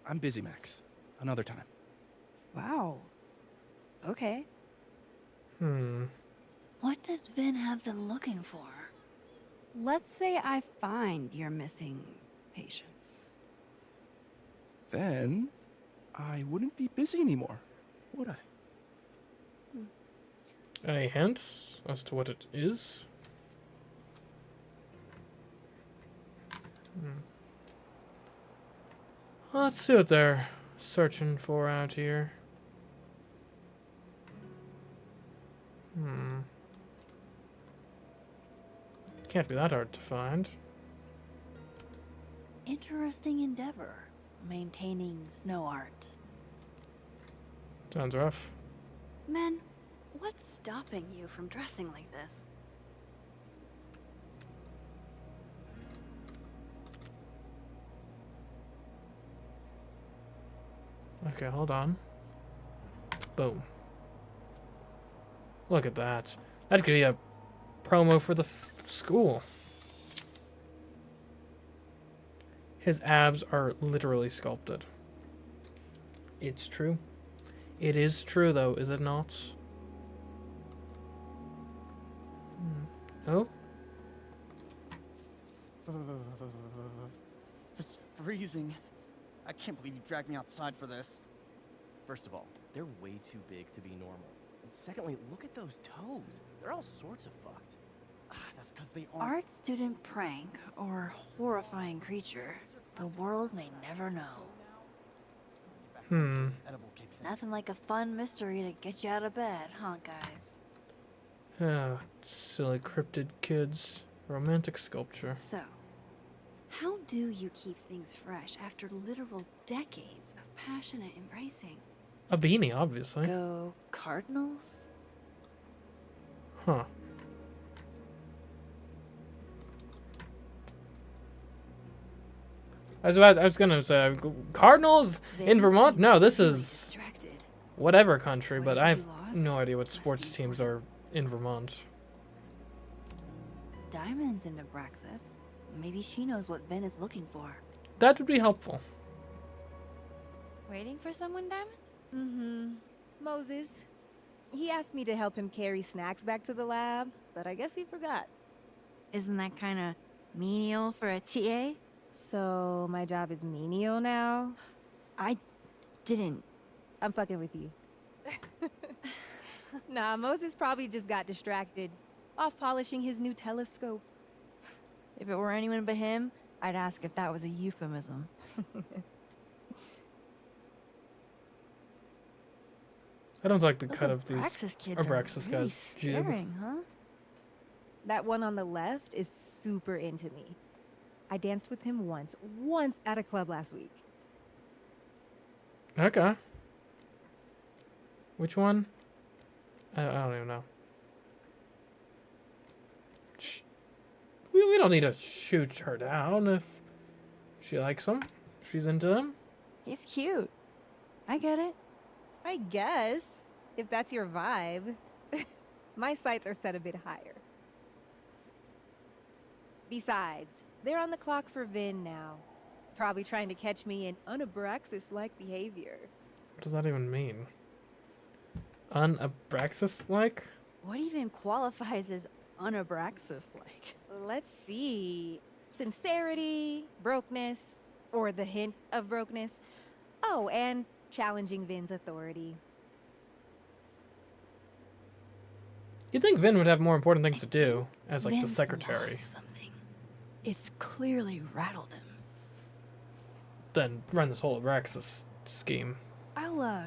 I'm busy, Max. Another time. Wow. Okay. What does Vin have them looking for? Let's say I find you're missing patience. Then I wouldn't be busy anymore, would I? Any hints as to what it is? Let's see what they're searching for out here. Can't be that hard to find. Interesting endeavor, maintaining snow art. Sounds rough. Men, what's stopping you from dressing like this? Okay, hold on. Boom. Look at that. That could be a promo for the school. His abs are literally sculpted. It's true. It is true, though, is it not? Oh? It's freezing. I can't believe you dragged me outside for this. First of all, they're way too big to be normal. And secondly, look at those toes. They're all sorts of fucked. That's because they aren't. Art student prank or horrifying creature. The world may never know. Edible kicks in. Nothing like a fun mystery to get you out of bed, huh, guys? Ah, silly cryptid kids. Romantic sculpture. So, how do you keep things fresh after literal decades of passionate embracing? A beanie, obviously. Go Cardinals? Huh. I was gonna say Cardinals in Vermont. No, this is whatever country, but I have no idea what sports teams are in Vermont. Diamond's in Nebraxis. Maybe she knows what Vin is looking for. That would be helpful. Waiting for someone, Diamond? Mm-hmm. Moses. He asked me to help him carry snacks back to the lab, but I guess he forgot. Isn't that kind of menial for a TA? So, my job is menial now? I didn't. I'm fucking with you. Nah, Moses probably just got distracted. Off polishing his new telescope. If it were anyone but him, I'd ask if that was a euphemism. I don't like the Those cut of these Abraxas kids Abraxas are really guys. Jib. staring, huh? That one on the left is super into me. I danced with him once at a club last week. Okay. Which one? I don't even know. We don't need to shoot her down if she likes him. If she's into them. He's cute. I get it. I guess, if that's your vibe. My sights are set a bit higher. Besides, they're on the clock for Vin now. Probably trying to catch me in unabraxas-like behavior. What does that even mean? Unabraxas-like? What even qualifies as unabraxas-like? Let's see. Sincerity, brokenness, or the hint of brokenness. Oh, and challenging Vin's authority. You'd think Vin would have more important things to do as like the Vin's secretary lost something. It's clearly rattled him. than run this whole Abraxas scheme. I'll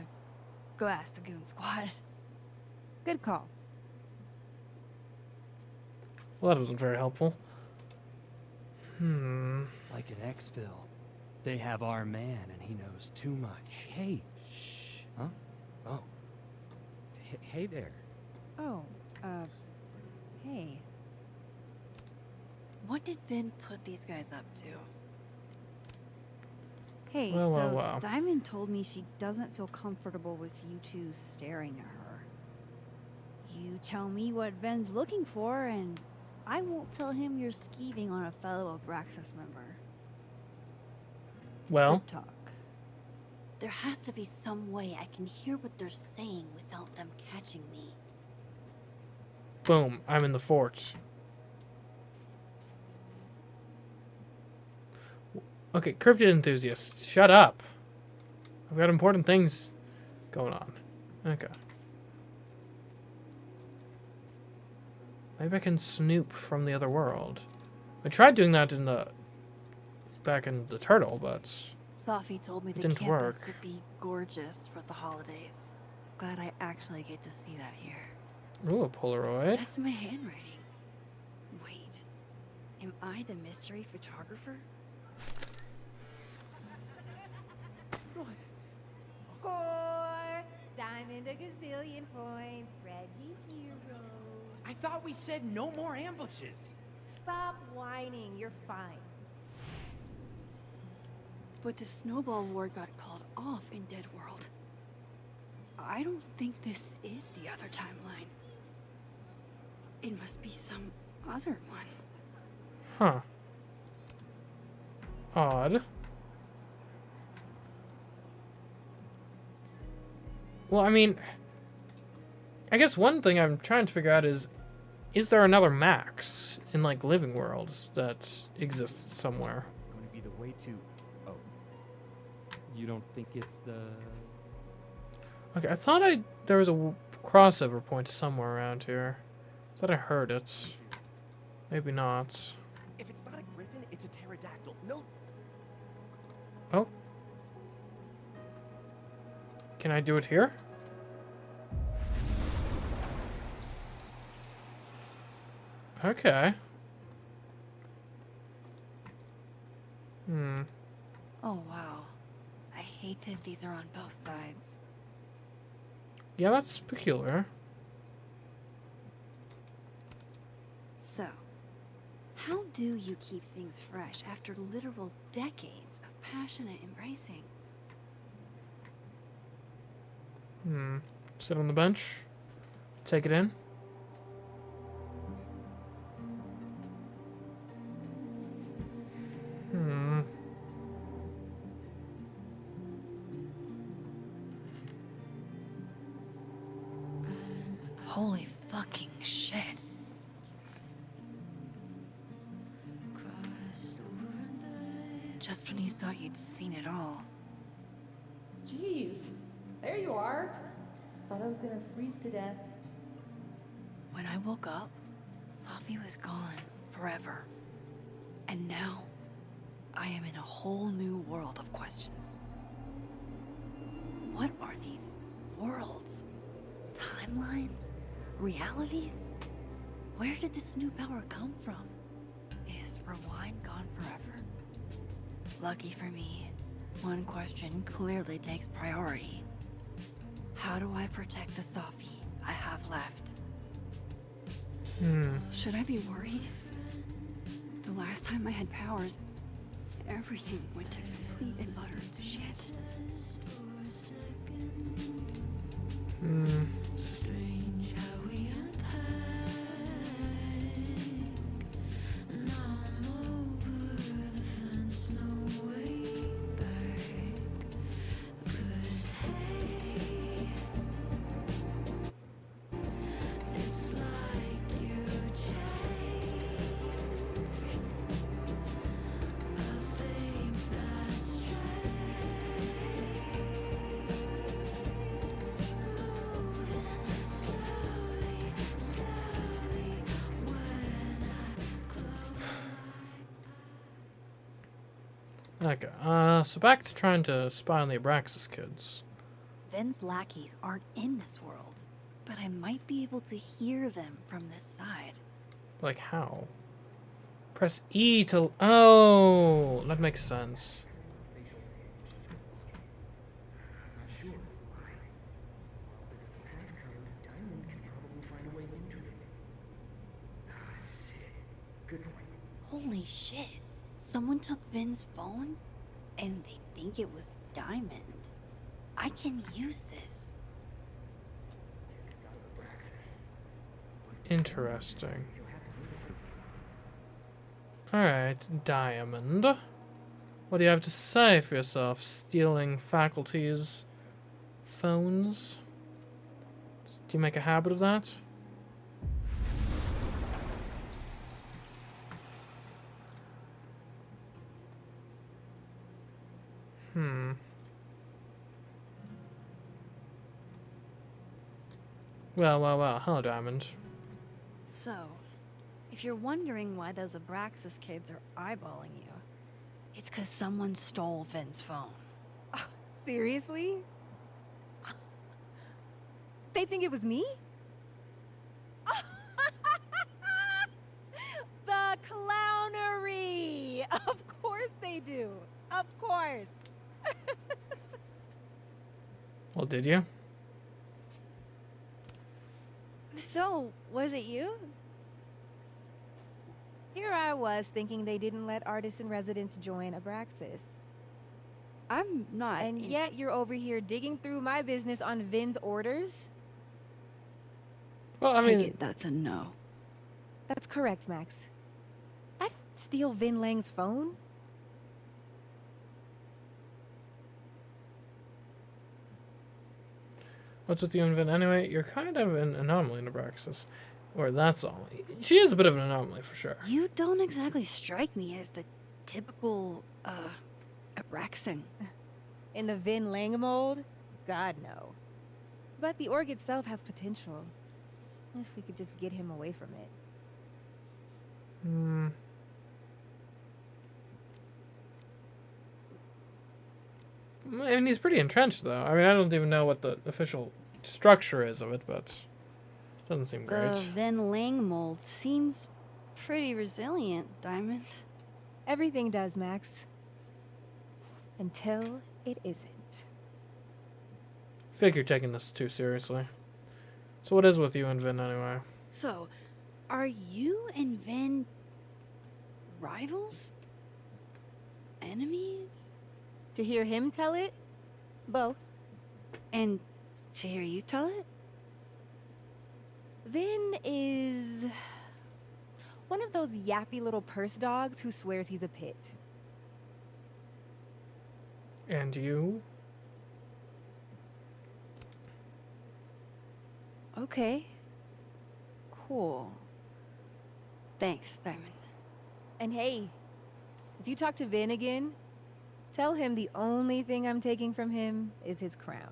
go ask the goon squad. Good call. Well, that wasn't very helpful. Like an exfil. They have our man and he knows too much. Hey. Shh. Huh? Oh. Hey there. Oh, hey. What did Vin put these guys up to? Hey, Well, so well. Diamond told me she doesn't feel comfortable with you two staring at her. You tell me what Ven's looking for, and I won't tell him you're skeeving on a fellow Abraxas member. Well, Good talk. There has to be some way I can hear what they're saying without them catching me. boom, I'm in the fort. Okay, cryptid enthusiast, shut up. I've got important things going on. Okay. Maybe I can snoop from the other world. I tried doing that back in the turtle, but Sophie told me it the didn't campus work. would be gorgeous for the holidays. Glad I actually get to see that here. Ooh, a Polaroid. That's my handwriting. Wait, am I the mystery photographer? Score! Diamond a gazillion points. Reggie hero. I thought we said no more ambushes. Stop whining. You're fine. But the snowball war got called off in Dead World. I don't think this is the other timeline. It must be some other one. Huh. Odd. Well, I mean, I guess one thing I'm trying to figure out is there another Max in, like, Living Worlds that exists somewhere? Going to be the way to... Oh. You don't think it's the... Okay, I thought there was a crossover point somewhere around here. I thought I heard it. Maybe not. If it's not a griffin, it's a pterodactyl. No. Oh. Can I do it here? Okay. Oh wow. I hate that these are on both sides. Yeah, that's peculiar. So, how do you keep things fresh after literal decades of passionate embracing? Sit on the bench. Take it in. Holy fucking shit. Just when you thought you'd seen it all. Jeez, there you are. Thought I was gonna freeze to death. When I woke up, Sophie was gone forever. And now, I am in a whole new world of questions. What are these worlds? Timelines? Realities? Where did this new power come from? Is Rewind gone forever? Lucky for me, one question clearly takes priority. How do I protect the Sophy I have left? Should I be worried? The last time I had powers, everything went to complete and utter shit. Okay, so back to trying to spy on the Abraxas kids. Vin's lackeys aren't in this world, but I might be able to hear them from this side. Like how? Press E to... Oh! That makes sense. Holy shit. Someone took Vin's phone, and they think it was Diamond. I can use this. Interesting. Alright, Diamond. What do you have to say for yourself? Stealing faculties, phones? Do you make a habit of that? Well. Hello, Diamond. So, if you're wondering why those Abraxas kids are eyeballing you, it's because someone stole Vin's phone. Seriously? They think it was me? The clownery! Of course they do. Of course. Well, did you? So, was it you? Here I was thinking they didn't let artists in residence join Abraxas. I'm not. And yet you're over here digging through my business on Vin's orders? Well, I Take mean... it, that's a no. That's correct, Max. I'd steal Vin Lang's phone? What's with you and Vin anyway? You're kind of an anomaly in Abraxas. Or that's all. She is a bit of an anomaly, for sure. You don't exactly strike me as the typical, Abraxan. In the Vin Lang mold? God, no. But the org itself has potential. If we could just get him away from it. I mean, he's pretty entrenched, though. I mean, I don't even know what the official structure is of it, but it doesn't seem great. The Vin Lang mold seems pretty resilient, Diamond. Everything does, Max. Until it isn't. I feel like you're taking this too seriously. So what is with you and Vin, anyway? So, are you and Vin rivals? Enemies? To hear him tell it? Both. And to hear you tell it? Vin is one of those yappy little purse dogs who swears he's a pit. And you? Okay. Cool. Thanks, Diamond. And hey, if you talk to Vin again, tell him the only thing I'm taking from him is his crown.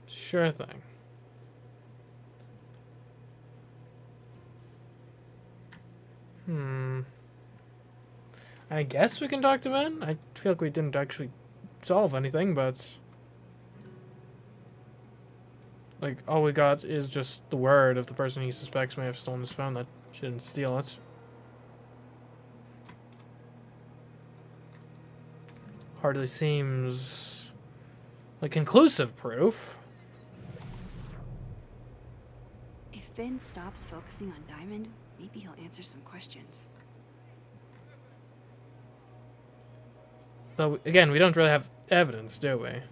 Sure thing. I guess we can talk to Vin. I feel like we didn't actually solve anything, but... Like, all we got is just the word of the person he suspects may have stolen his phone, that she didn't steal it. Hardly seems like conclusive proof. If Finn stops focusing on Diamond, maybe he'll answer some questions. Though, again, we don't really have evidence, do we?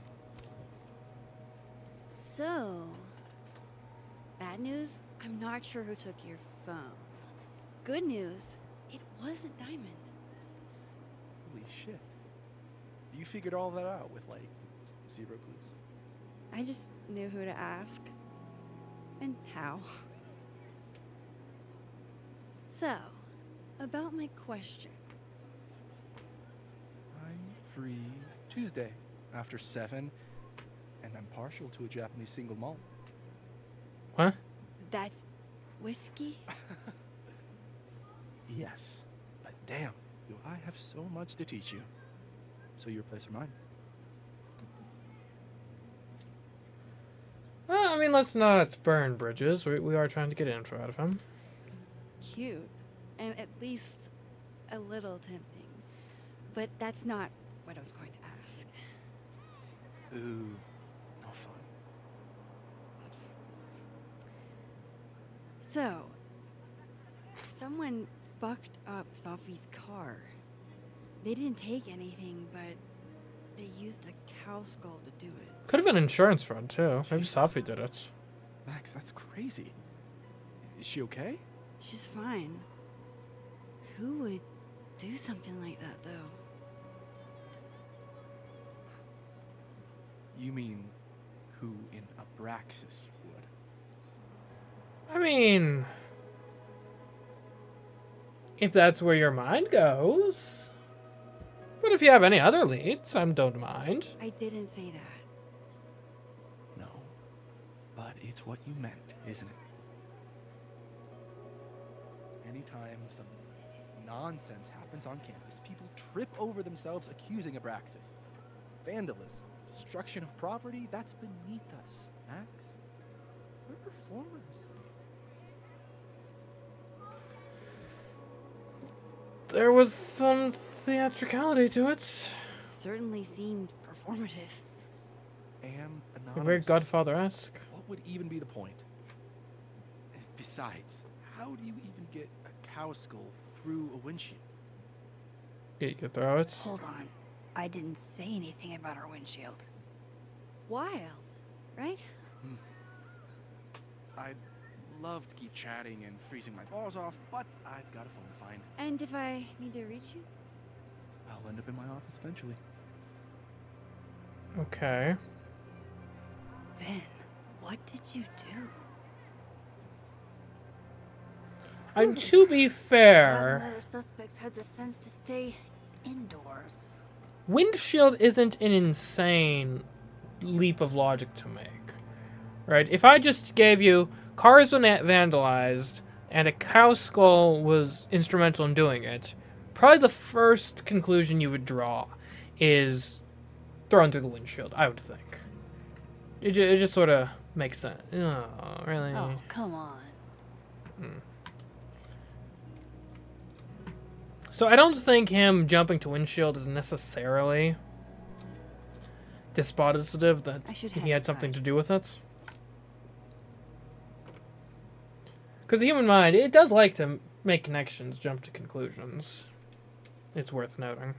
So, bad news, I'm not sure who took your phone. Good news, it wasn't Diamond. Holy shit. You figured all that out with, like, 0 clues? I just knew who to ask. And how. So, about my question. I'm free Tuesday after 7, and I'm partial to a Japanese single malt. What? That's whiskey? Yes, but damn, do I have so much to teach you. So your place or mine? Well, I mean, let's not burn bridges. We are trying to get info out of him. Cute. And at least a little tempting. But that's not what I was going to ask. Ooh, no fun. So, someone fucked up Sophie's car. They didn't take anything, but they used a cow skull to do it. Could have been insurance fraud, too. Maybe Sophie did it. Max, that's crazy. Is she okay? She's fine. Who would do something like that, though? You mean who in Abraxas would? I mean, if that's where your mind goes. But if you have any other leads, I don't mind. I didn't say that. No, but it's what you meant, isn't it? Anytime some nonsense happens on campus, people trip over themselves accusing Abraxas. Vandalism, destruction of property, that's beneath us, Max. We're performers. There was some theatricality to it. It certainly seemed performative. And Very anonymous. Godfather-esque. What would even be the point? Besides, how do you even get a cow skull through a windshield? You could throw it. Hold on. I didn't say anything about our windshield. Wild, right? I'd love to keep chatting and freezing my balls off, but I've got a phone to find. And if I need to reach you? I'll end up in my office eventually. Okay. Ben, what did you do? And to be fair, Other suspects had the sense to stay indoors. windshield isn't an insane leap of logic to make. Right? If I just gave you cars were vandalized and a cow skull was instrumental in doing it, probably the first conclusion you would draw is thrown through the windshield, I would think. It just sort of makes sense. Oh, really? Oh, come on. So I don't think him jumping to windshield is necessarily dispositive that he had something to do with it. Because the human mind, it does like to make connections, jump to conclusions. It's worth noting.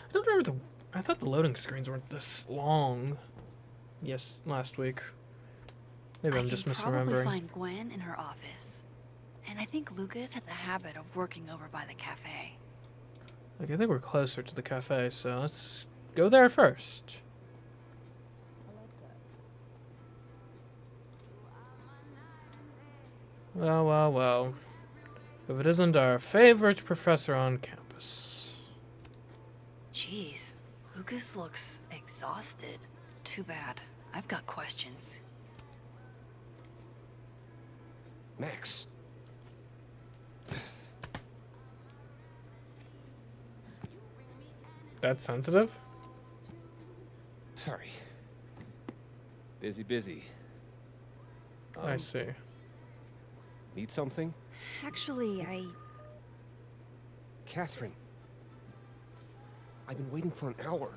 I don't remember I thought the loading screens weren't this long. Yes, last week. Maybe I'm just Probably misremembering. find Gwen in her office. And I think Lucas has a habit of working over by the cafe. Like, I think we're closer to the cafe, so let's go there first. Well, well, well. If it isn't our favorite professor on campus. Jeez, Lucas looks exhausted. Too bad. I've got questions. Max. That's sensitive? Sorry. Busy. I see. Need something? Actually, Catherine. I've been waiting for an hour.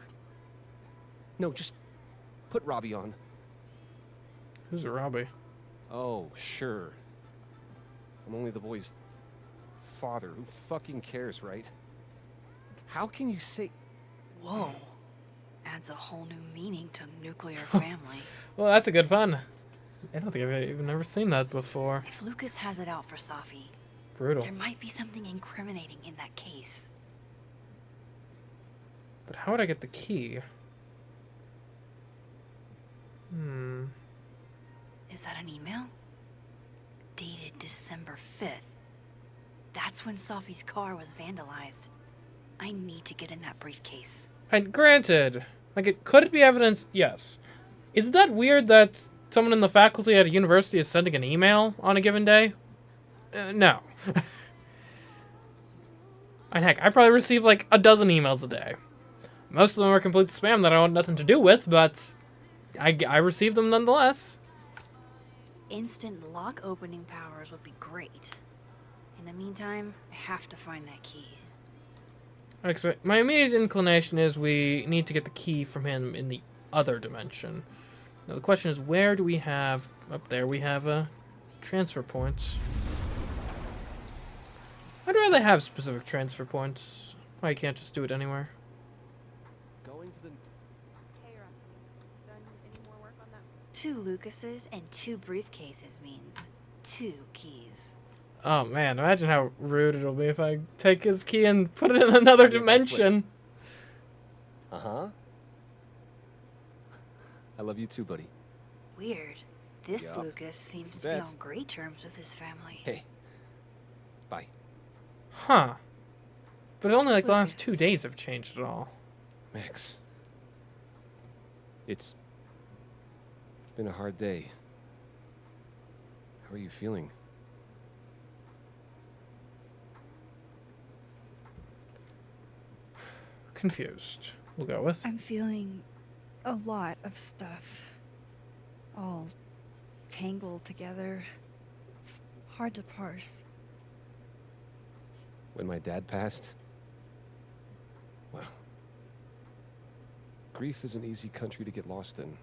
No, just put Robbie on. Who's Robbie? Oh, sure. I'm only the boy's father. Who fucking cares, right? How can you say... Whoa. Adds a whole new meaning to nuclear family. Well, that's a good pun. I don't think I've even ever seen that before. If Lucas has it out for Safi, Brutal. there might be something incriminating in that case. But how would I get the key? Is that an email? Dated December 5th. That's when Safi's car was vandalized. I need to get in that briefcase. And granted, like, could it be evidence? Yes. Isn't that weird that someone in the faculty at a university is sending an email on a given day? No. And heck, I probably receive like a dozen emails a day. Most of them are complete spam that I want nothing to do with, but I receive them nonetheless. Instant lock opening powers would be great. In the meantime, I have to find that key. Actually, my immediate inclination is we need to get the key from him in the other dimension. Now the question is, where do we have... Up there we have transfer points. I'd rather have specific transfer points. Why you can't just do it anywhere? Going to the... Two Lucases and two briefcases means 2 keys. Oh man, imagine how rude it'll be if I take his key and put it in another dimension. Uh-huh. I love you too, buddy. Weird. This Yup. Lucas seems to Bet. be on great terms with his family. Hey. Bye. Huh. But only like the last 2 days have changed it all. Max. It's been a hard day. How are you feeling? Confused. We'll go with. I'm feeling a lot of stuff. All tangled together. It's hard to parse. When my dad passed, well, grief is an easy country to get lost in.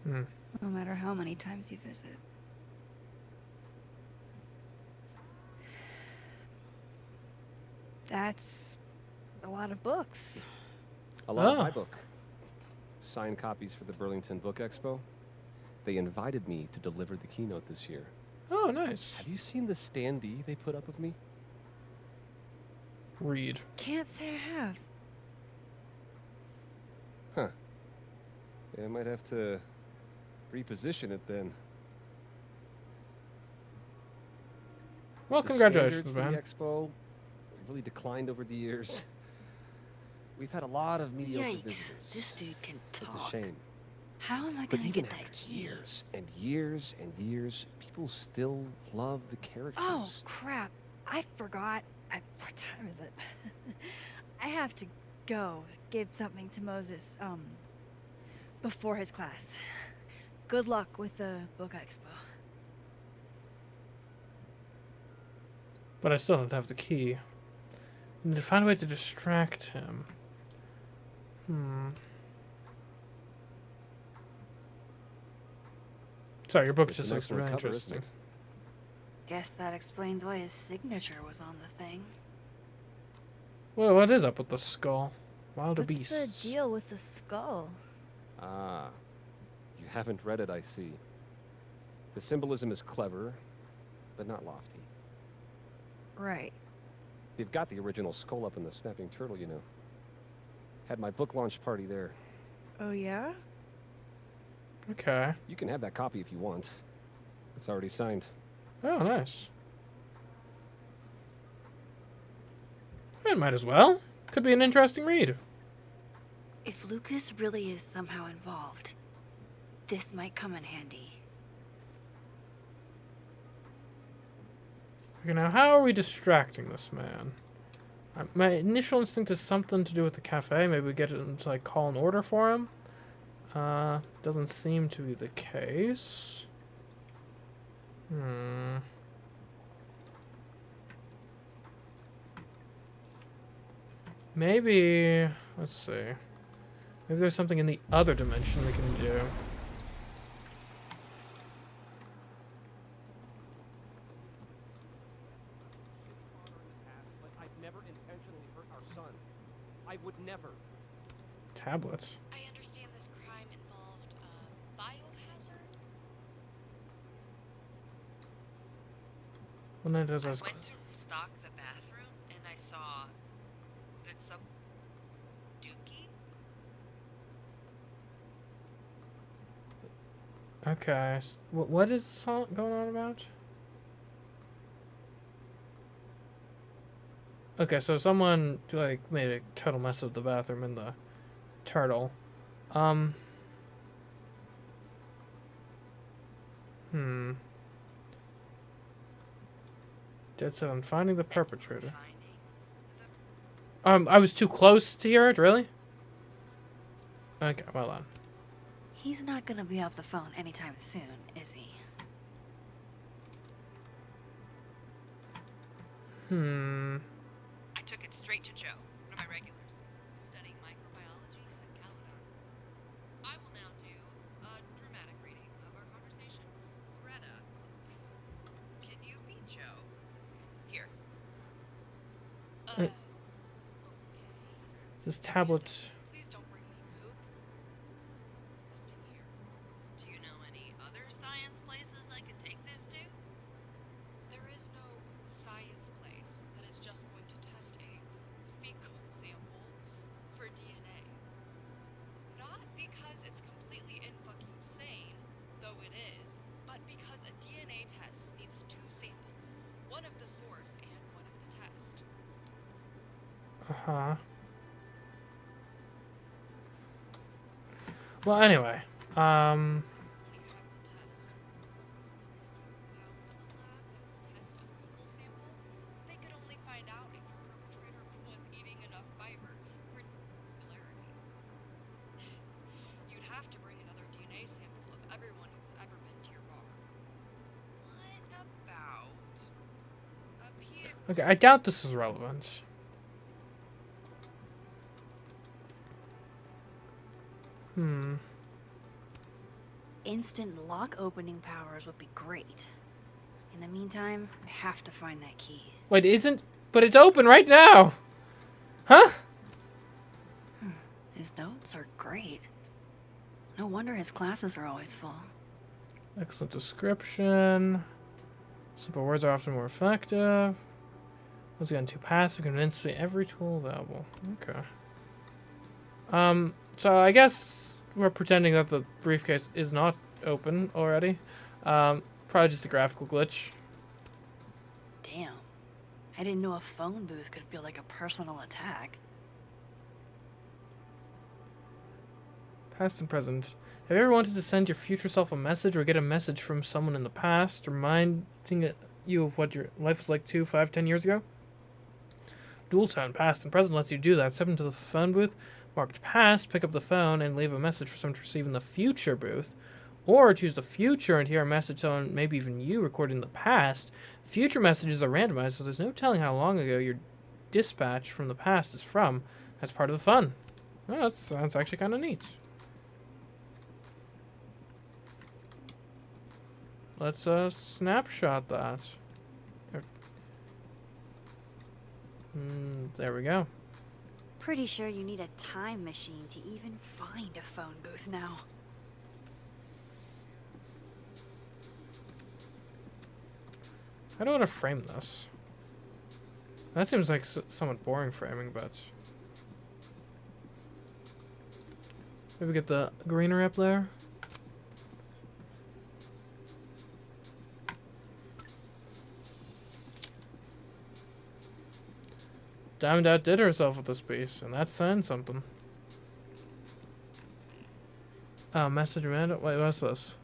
No matter how many times you visit. That's a lot of books. A lot of my book. Signed copies for the Burlington Book Expo. They invited me to deliver the keynote this year. Oh, nice. Have you seen the standee they put up of me? Read. Can't say I have. Huh. Yeah, I might have to reposition it then. Well, The congratulations, standards for man. the expo really declined over the years. We've had a lot of mediocre Yikes. visitors. This dude can talk. It's a shame. How am I But gonna even get after that key? years and years and years, people still love the characters. Oh, crap. I forgot. What time is it? I have to go give something to Moses, before his class. Good luck with the book expo. But I still don't have the key. I need to find a way to distract him. Sorry, your book It's just a looks nice really cover, isn't interesting. it? Guess that explains why his signature was on the thing. Well, what is up with the skull? Wilder What's beasts. the deal with the skull? Ah, you haven't read it, I see. The symbolism is clever, but not lofty. Right. They've got the original skull up in the Snapping Turtle, you know. Had my book launch party there. Oh, yeah? Okay. You can have that copy if you want. It's already signed. Oh, nice. It might as well. Could be an interesting read. If Lucas really is somehow involved, this might come in handy. Okay, now how are we distracting this man? My initial instinct is something to do with the cafe. Maybe we get him to like call an order for him. Doesn't seem to be the case. Maybe, let's see. Maybe there's something in the other dimension we can do. But I've never intentionally hurt our son. I would never. Tablets. I understand this crime involved a biohazard. Well, that does I us. went to restock the bathroom and I saw that some dookie. Okay. What is this all going on about? Okay, so someone like made a total mess of the bathroom and the turtle. Dead set on finding the perpetrator. I was too close to hear it, really? Okay, well done. He's not gonna be off the phone anytime soon, is he? I took it straight to Joe, one of my regulars, who's studying microbiology at Caledon. I will now do a dramatic reading of our conversation. Greta, can you meet Joe? Here. This tablet. Please don't bring me poop. Just in here. Do you know any other science places I could take this to? There is no science place that is just going to test a fecal sample for DNA. Not because it's completely in-fucking sane, though it is, but because a DNA test needs two samples, one of the source and one of the test. Uh-huh. Well, anyway, They could only find out if your perpetrator was eating enough fiber for popularity. You'd have to bring another DNA sample of everyone who's ever been to your bar. What about a P.A. okay, I doubt this is relevant. Instant lock opening powers would be great. In the meantime, I have to find that key. Wait, but it's open right now! Huh? His notes are great. No wonder his classes are always full. Excellent description. Simple words are often more effective. Once again, too passive, convincing every tool available. Okay. So I guess we're pretending that the briefcase is not open already. Probably just a graphical glitch. Damn. I didn't know a phone booth could feel like a personal attack. Past and present. Have you ever wanted to send your future self a message or get a message from someone in the past, reminding you of what your life was like 2, 5, 10 years ago? Dual tone, past and present lets you do that. Step into the phone booth, marked past, pick up the phone, and leave a message for someone to receive in the future booth. Or choose the future and hear a message someone, maybe even you, recorded in the past. Future messages are randomized, so there's no telling how long ago your dispatch from the past is from. That's part of the fun. Well, that sounds actually kind of neat. Let's snapshot that. There we go. Pretty sure you need a time machine to even find a phone booth now. How do I want to frame this? That seems like somewhat boring framing, but maybe get the greenery up there. Diamond outdid herself with this piece, and that's saying something. Oh, message Amanda. Wait, what's this?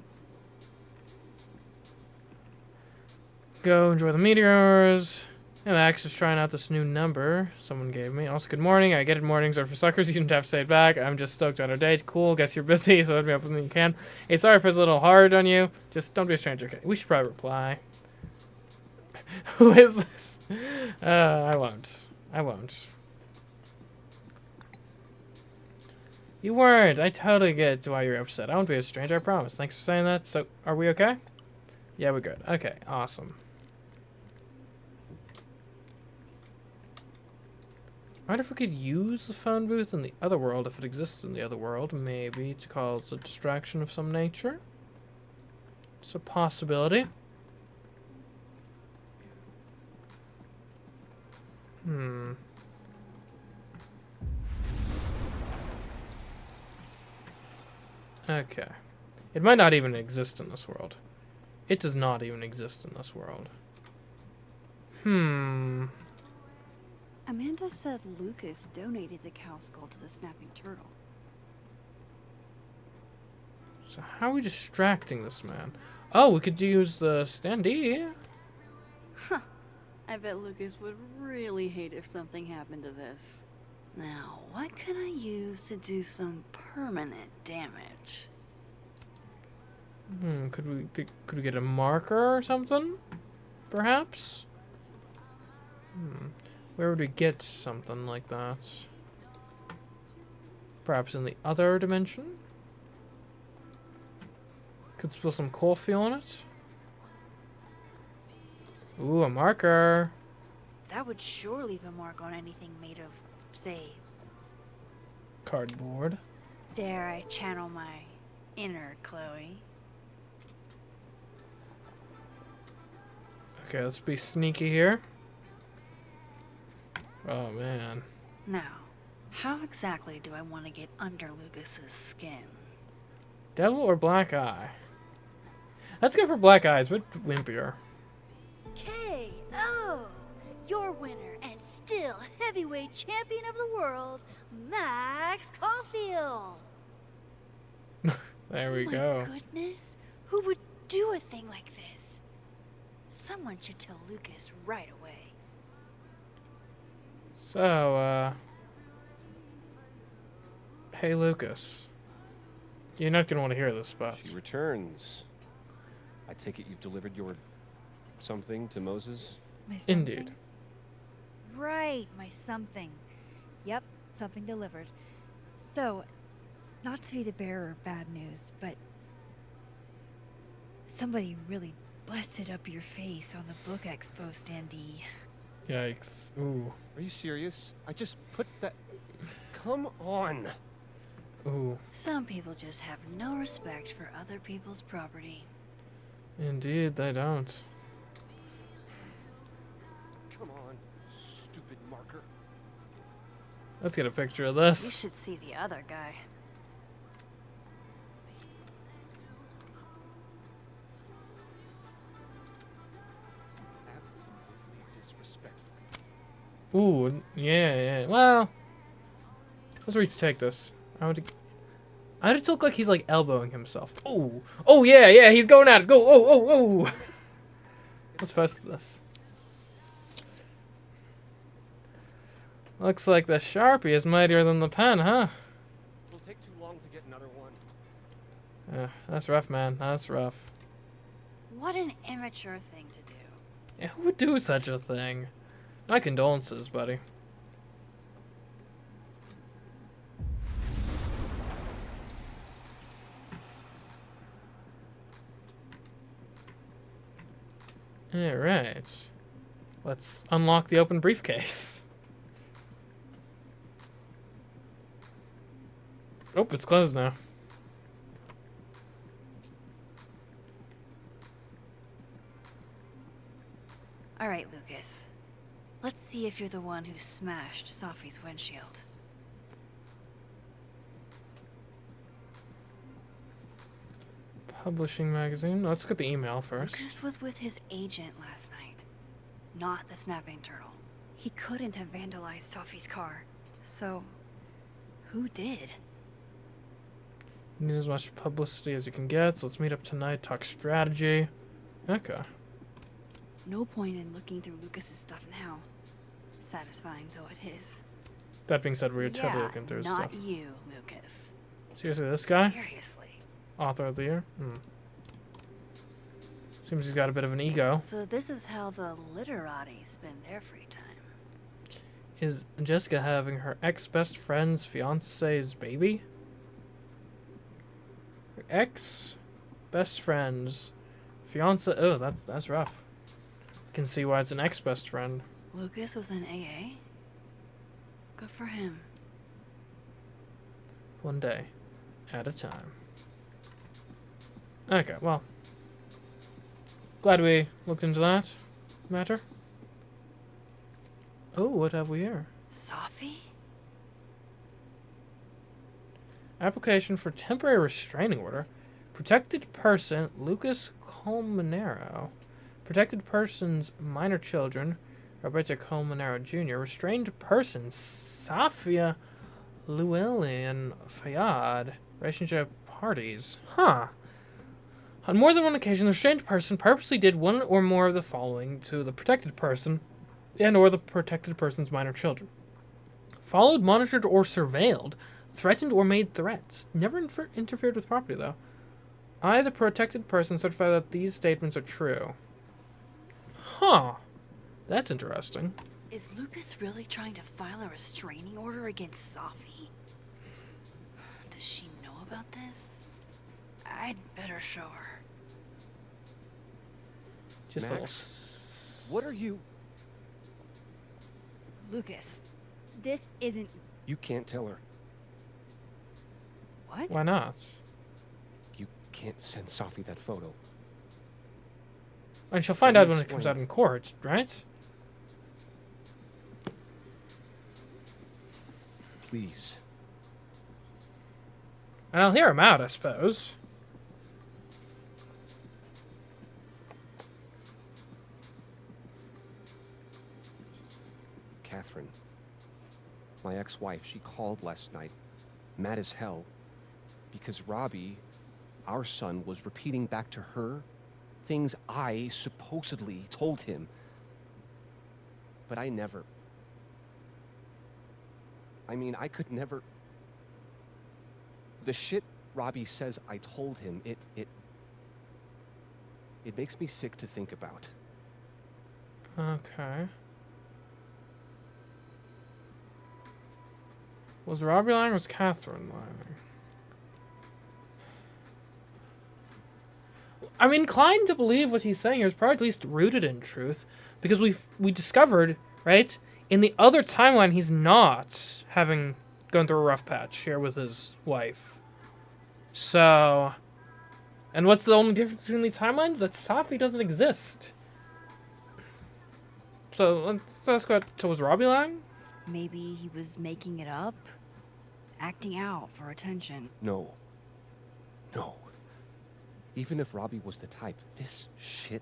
Go enjoy the meteors. And Max is trying out this new number someone gave me. Also, good morning. I get it, mornings are for suckers. You don't have to say it back. I'm just stoked on our date. Cool. Guess you're busy, so hit me up when you can. Hey, sorry if it's a little hard on you. Just don't be a stranger. Okay. We should probably reply. Who is this? I won't. I won't. You weren't. I totally get why you're upset. I won't be a stranger, I promise. Thanks for saying that. So, are we okay? Yeah, we're good. Okay, awesome. I wonder if we could use the phone booth in the other world, if it exists in the other world, maybe to cause a distraction of some nature. It's a possibility. Okay. It might not even exist in this world. It does not even exist in this world. Amanda said Lucas donated the cow skull to the snapping turtle. So how are we distracting this man? Oh, we could use the standee. Huh. I bet Lucas would really hate if something happened to this. Now, what can I use to do some permanent damage? Could we get a marker or something? Perhaps? Where would we get something like that? Perhaps in the other dimension? Could spill some coffee on it? Ooh, a marker. That would sure leave a mark on anything made of, say... cardboard. Dare I channel my inner Chloe? Okay, let's be sneaky here. Oh, man. Now, how exactly do I want to get under Lucas's skin? Devil or black eye? Let's go for black eyes, but wimpier. K.O. Your winner and still heavyweight champion of the world, Max Caulfield. There we Oh go. my goodness, who would do a thing like this? Someone should tell Lucas right away. So, hey, Lucas. You're not going to want to hear this, but... She returns. I take it you've delivered your something to Moses? My something? Indeed. Right, my something. Yep, something delivered. So, not to be the bearer of bad news, but somebody really busted up your face on the book expo standee. Yikes. Ooh. Are you serious? I just put that... Come on. Ooh. Some people just have no respect for other people's property. Indeed, they don't. Come on, stupid marker. Let's get a picture of You this. should see the other guy. Ooh, yeah. Well, let's reach to take this. I want to look like he's like elbowing himself. Ooh. Oh yeah, he's going at it. Go. Oh. Let's post this. Looks like the Sharpie is mightier than the pen, huh? It'll take too long to get another one. That's rough, man. That's rough. What an immature thing to do. Yeah, who would do such a thing? My condolences, buddy. Alright. Let's unlock the open briefcase. Oh, it's closed now. All right, Lucas. Let's see if you're the one who smashed Sophie's windshield. Publishing magazine. Let's get the email first. Lucas was with his agent last night, not the snapping turtle. He couldn't have vandalized Sophie's car. So, who did? Need as much publicity as you can get, so let's meet up tonight, talk strategy. Okay. No point in looking through Lucas's stuff now. Satisfying though it is. That being said, we're totally Yeah, looking through his not stuff. you, Lucas. Seriously, this guy? Seriously. Author of the year? Seems he's got a bit of an ego. So this is how the literati spend their free time. Is Jessica having her ex-best friend's fiance's baby? Her ex-best friend's fiance... Oh, that's rough. Can see why it's an ex-best friend. Lucas was in AA? Good for him. One day at a time. Okay, well. Glad we looked into that matter. Oh, what have we here? Safi? Application for temporary restraining order. Protected person, Lucas Colmenero. Protected persons, minor children, Roberto Colmenero Jr. Restrained person, Safia Llewellyn Fayad. Relationship parties. Huh. On more than one occasion, the restrained person purposely did one or more of the following to the protected person and or the protected person's minor children. Followed, monitored, or surveilled, threatened or made threats. Never interfered with property, though. I, the protected person, certify that these statements are true. Huh. That's interesting. Is Lucas really trying to file a restraining order against Safi? Does she know about this? I'd better show her. Just Max, what are you... Lucas, this isn't... You can't tell her. What? Why not? You can't send Safi that photo. And she'll find out when it comes out in court, right? Please. And I'll hear him out, I suppose. Catherine, my ex-wife, she called last night, mad as hell, because Robbie, our son, was repeating back to her things I supposedly told him. But I never. I mean, I could never. The shit Robbie says I told him, it makes me sick to think about. Okay. Was Robbie lying or was Catherine lying? I'm inclined to believe what he's saying here is probably at least rooted in truth, because we discovered, right, in the other timeline he's not having gone through a rough patch here with his wife. So, and what's the only difference between these timelines? That Safi doesn't exist. So let's go to, was Robbie lying? Maybe he was making it up? Acting out for attention. No. No. Even if Robbie was the type, this shit,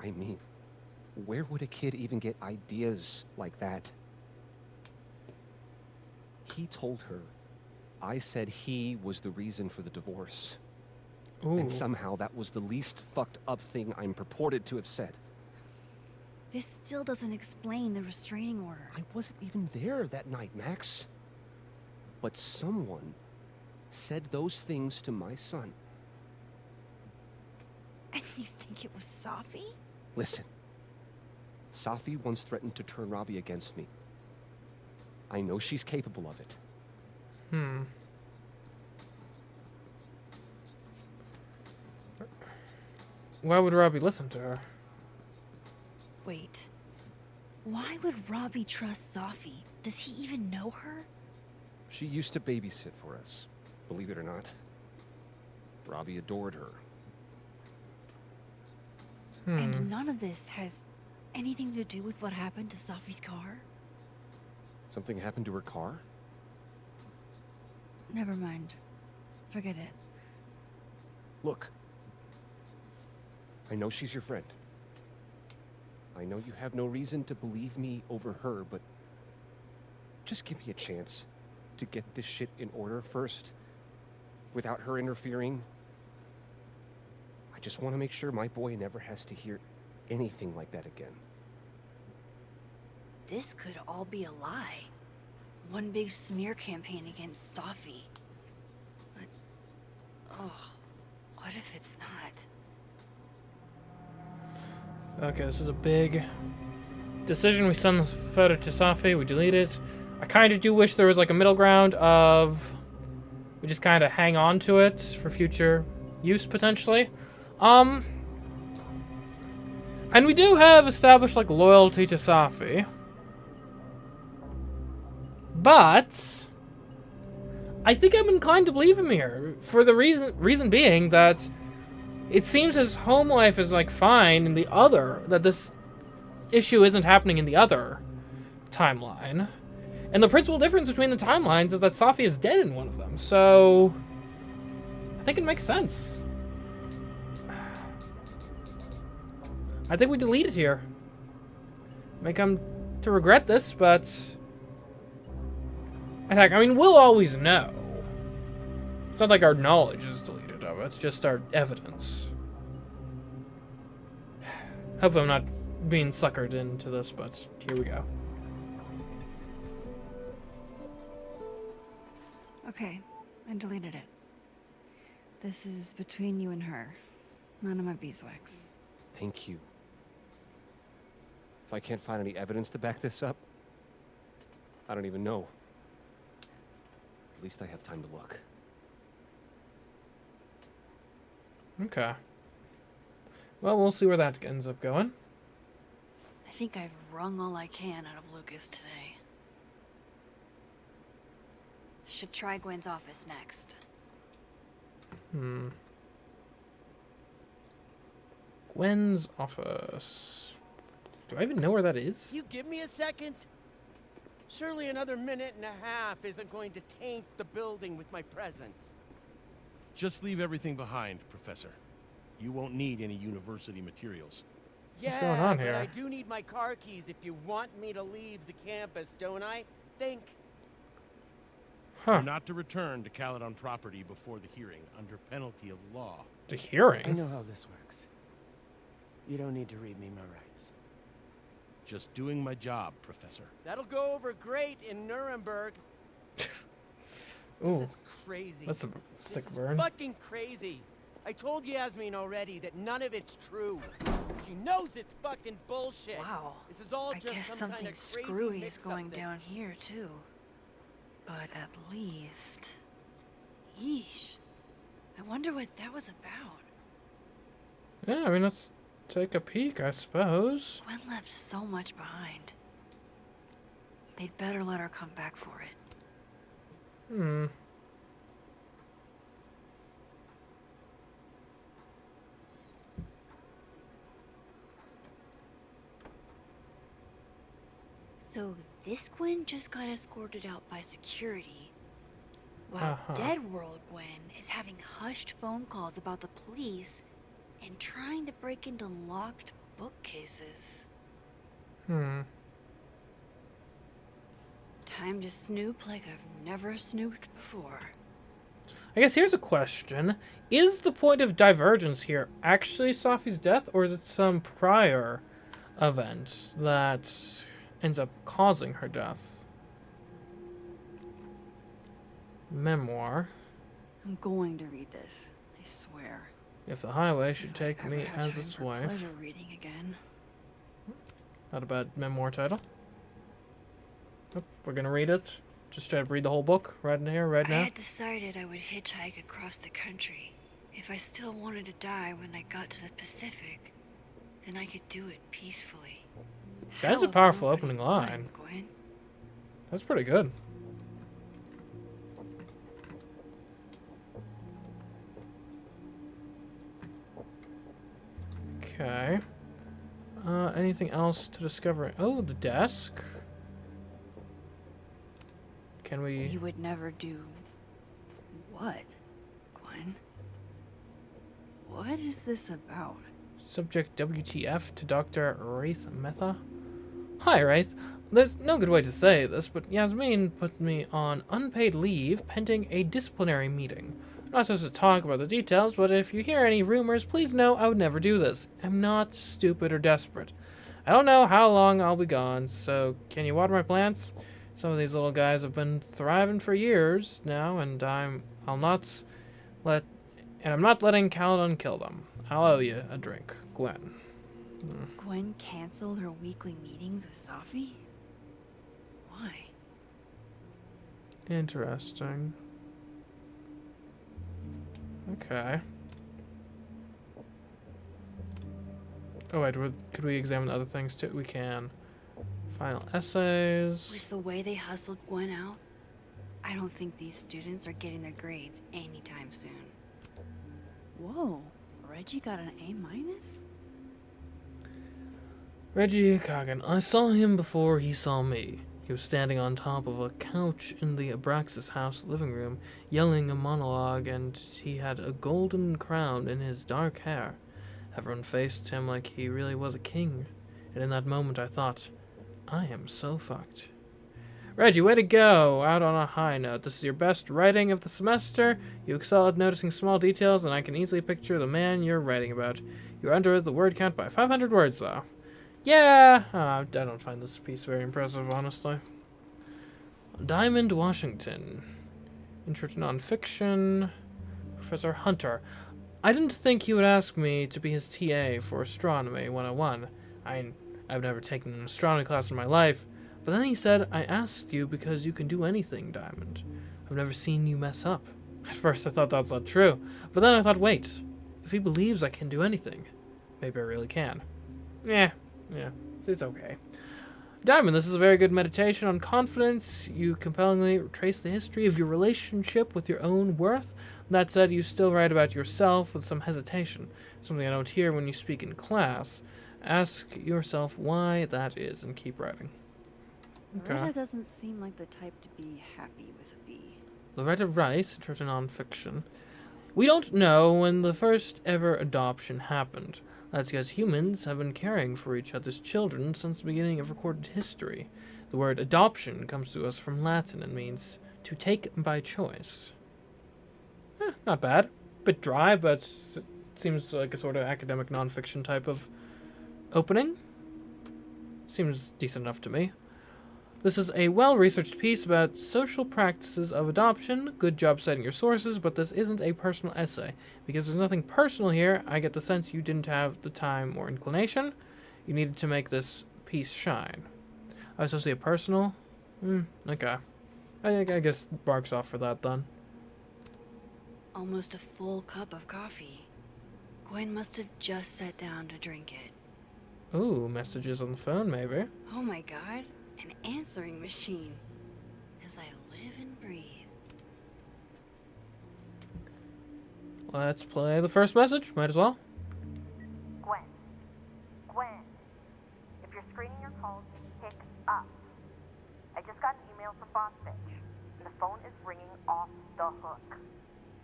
I mean, where would a kid even get ideas like that? He told her I said he was the reason for the divorce. Ooh. And somehow that was the least fucked up thing I'm purported to have said. This still doesn't explain the restraining order. I wasn't even there that night, Max. But someone said those things to my son. And you think it was Safi? Listen, Safi once threatened to turn Robbie against me. I know she's capable of it. Why would Robbie listen to her? Wait. Why would Robbie trust Safi? Does he even know her? She used to babysit for us, believe it or not. Robbie adored her. And none of this has anything to do with what happened to Safi's car? Something happened to her car? Never mind. Forget it. Look. I know she's your friend. I know you have no reason to believe me over her, but just give me a chance to get this shit in order first. without her interfering. I just want to make sure my boy never has to hear anything like that again. This could all be a lie. One big smear campaign against Sophie. But, oh, what if it's not? Okay, this is a big decision. We send this photo to Sophie, we delete it. I kind of do wish there was like a middle ground of we just kind of hang on to it for future use potentially. And we do have established like loyalty to Sophie. But I think I'm inclined to believe him here for the reason being that it seems his home life is like fine in the other, that this issue isn't happening in the other timeline. And the principal difference between the timelines is that Sophie is dead in one of them. So I think it makes sense. I think we delete it here. May come to regret this, but heck, I mean, we'll always know. It's not like our knowledge is deleted of it, it's just our evidence. Hopefully I'm not being suckered into this, but here we go. Okay, I deleted it. This is between you and her. None of my beeswax. Thank you. If I can't find any evidence to back this up, I don't even know. At least I have time to look. Okay. Well, we'll see where that ends up going. I think I've wrung all I can out of Lucas today. Should try Gwen's office next. Gwen's office. Do I even know where that is? You give me a second? Surely another minute and a half isn't going to taint the building with my presence. Just leave everything behind, Professor. You won't need any university materials. Yeah, What's going on but here? I do need my car keys if you want me to leave the campus, don't I? Think. You're not to return to Caledon property before the hearing, under penalty of law. The hearing? I know how this works. You don't need to read me my rights. Just doing my job, Professor. That'll go over great in Nuremberg. Ooh, This is crazy. that's a sick This burn. is fucking crazy. I told Yasmin already that none of it's true. She knows it's fucking bullshit. Wow. This is all I just guess some something kind of crazy screwy is mix-up going thing. down here, too. But at least... Yeesh. I wonder what that was about. Yeah, I mean, let's take a peek, I suppose. Gwen left so much behind. They'd better let her come back for it. So this Gwen just got escorted out by security, while Dead World Gwen is having hushed phone calls about the police and trying to break into locked bookcases. Time to snoop like I've never snooped before. I guess here's a question. Is the point of divergence here actually Sophie's death, or is it some prior event that ends up causing her death? Memoir. I'm going to read this, I swear. If the highway should take Ever me have as time its for wife. pleasure reading again. Not a bad memoir title. Nope, we're gonna read it. Just try to read the whole book right in here, right I now. had decided I would hitchhike across the country. If I still wanted to die when I got to the Pacific, then I could do it peacefully. That's a powerful opening line. Gwen. That's pretty good. Okay. Anything else to discover? Oh, the desk. Can we... You would never do... what, Gwen? What is this about? Subject WTF to Dr. Wraith Metha? Hi, Wraith. There's no good way to say this, but Yasmin put me on unpaid leave pending a disciplinary meeting. I'm not supposed to talk about the details, but if you hear any rumors, please know I would never do this. I'm not stupid or desperate. I don't know how long I'll be gone, so can you water my plants? Some of these little guys have been thriving for years now, and I'm not letting Caledon kill them. I'll owe you a drink, Gwen. Gwen canceled her weekly meetings with Safi? Why? Interesting. Okay. Oh wait, could we examine other things too? We can. Final essays. With the way they hustled Gwen out, I don't think these students are getting their grades anytime soon. Whoa, Reggie got an A-? Reggie Coggin. I saw him before he saw me. He was standing on top of a couch in the Abraxas house living room, yelling a monologue, and he had a golden crown in his dark hair. Everyone faced him like he really was a king, and in that moment I thought, I am so fucked. Reggie, way to go! Out on a high note. This is your best writing of the semester. You excel at noticing small details, and I can easily picture the man you're writing about. You're under the word count by 500 words, though. Yeah! I don't find this piece very impressive, honestly. Diamond Washington. Intro to Nonfiction. Professor Hunter. I didn't think he would ask me to be his TA for Astronomy 101. I've never taken an astronomy class in my life, but then he said, I asked you because you can do anything, Diamond. I've never seen you mess up. At first I thought that's not true, but then I thought, wait, if he believes I can do anything, maybe I really can. Yeah, it's okay. Diamond, this is a very good meditation on confidence. You compellingly trace the history of your relationship with your own worth. That said, you still write about yourself with some hesitation, something I don't hear when you speak in class. Ask yourself why that is and keep writing. Okay. Loretta doesn't seem like the type to be happy with a B. Loretta Rice, Intro to Nonfiction. We don't know when the first ever adoption happened. That's because humans have been caring for each other's children since the beginning of recorded history. The word adoption comes to us from Latin and means to take by choice. Not bad. Bit dry, but seems like a sort of academic nonfiction type of opening. Seems decent enough to me. This is a well-researched piece about social practices of adoption. Good job citing your sources, but this isn't a personal essay. Because there's nothing personal here, I get the sense you didn't have the time or inclination. You needed to make this piece shine. I was supposed to say personal? Okay. I guess barks off for that then. Almost a full cup of coffee. Gwen must have just sat down to drink it. Ooh, messages on the phone maybe. Oh my god. An answering machine. As I live and breathe. Let's play the first message. Might as well. Gwen. If you're screening your calls, pick up. I just got an email from Boss Bitch. The phone is ringing off the hook.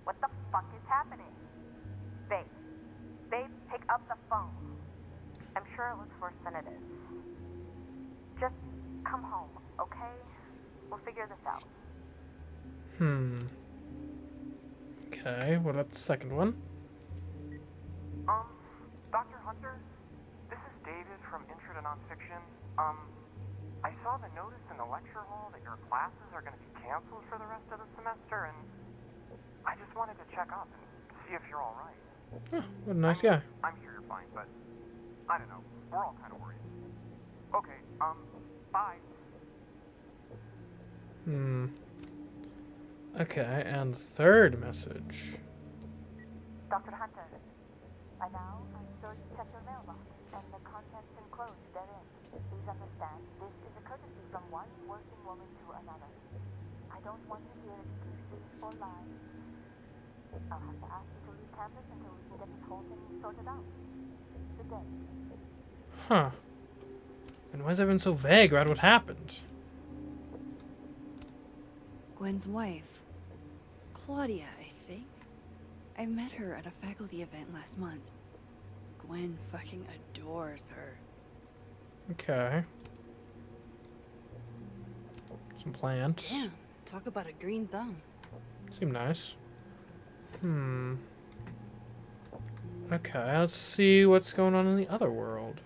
What the fuck is happening? Babe, pick up the phone. I'm sure it looks worse than it is. Just come home, okay? We'll figure this out. Okay, what about the second one? Dr. Hunter, this is David from Intro to Nonfiction. I saw the notice in the lecture hall that your classes are going to be canceled for the rest of the semester, and I just wanted to check up and see if you're all right. What a nice guy. I'm sure you're fine, but I don't know. We're all kind of worried. Okay, bye. Okay, and third message. Dr. Hunter, by now I'm sure you checked your mailbox, and the contents enclosed therein. Please understand, this is a courtesy from one working woman to another. I don't want to hear excuses or lies. I'll have to ask you to leave campus until we can get this whole thing sorted out. Good day. Huh. And why is everyone so vague about what happened? Gwen's wife. Claudia, I think. I met her at a faculty event last month. Gwen fucking adores her. Okay. Some plants. Damn, talk about a green thumb. Seem nice. Okay, let's see what's going on in the other world.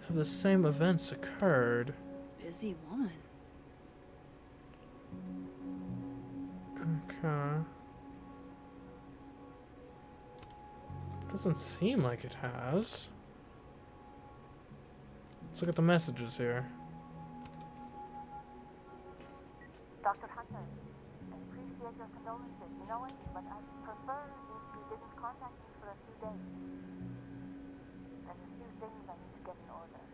Have the same events occurred? Busy woman. Okay. Doesn't seem like it has. Let's look at the messages here. Dr. Hunter, I appreciate your condolences, you know it, but I'd prefer if you didn't contact me for a few days. There's a few things I need to get in order.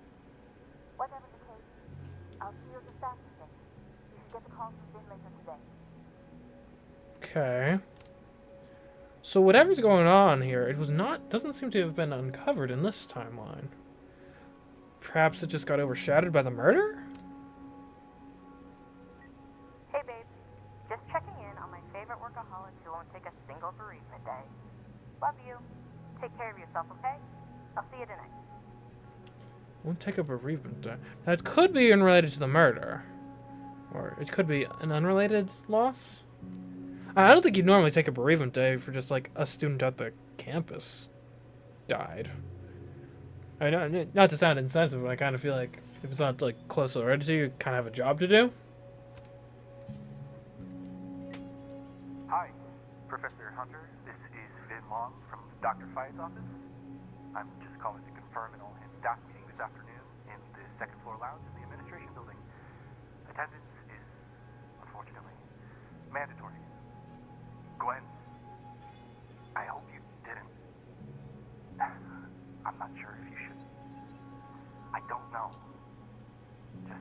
Whatever the case, I'll see you this afternoon. You should get the call from Vin later today. Okay. So whatever's going on here, doesn't seem to have been uncovered in this timeline. Perhaps it just got overshadowed by the murder? Hey babe, just checking in on my favorite workaholic who won't take a single bereavement day. Love you. Take care of yourself, okay? I'll see you tonight. Won't take a bereavement day. That could be unrelated to the murder. Or it could be an unrelated loss. I don't think you'd normally take a bereavement day for just like a student at the campus died. I know, not to sound insensitive, but I kind of feel like if it's not like close related to you, you kind of have a job to do. Hi, Professor Hunter. This is Vin Long from Dr. Fye's office. I'm just calling to confirm an all-hands staff meeting this afternoon in the second floor lounge in the administration building. Attendance is, unfortunately, mandatory. Gwen, I hope you didn't. I'm not sure if you should. I don't know. Just,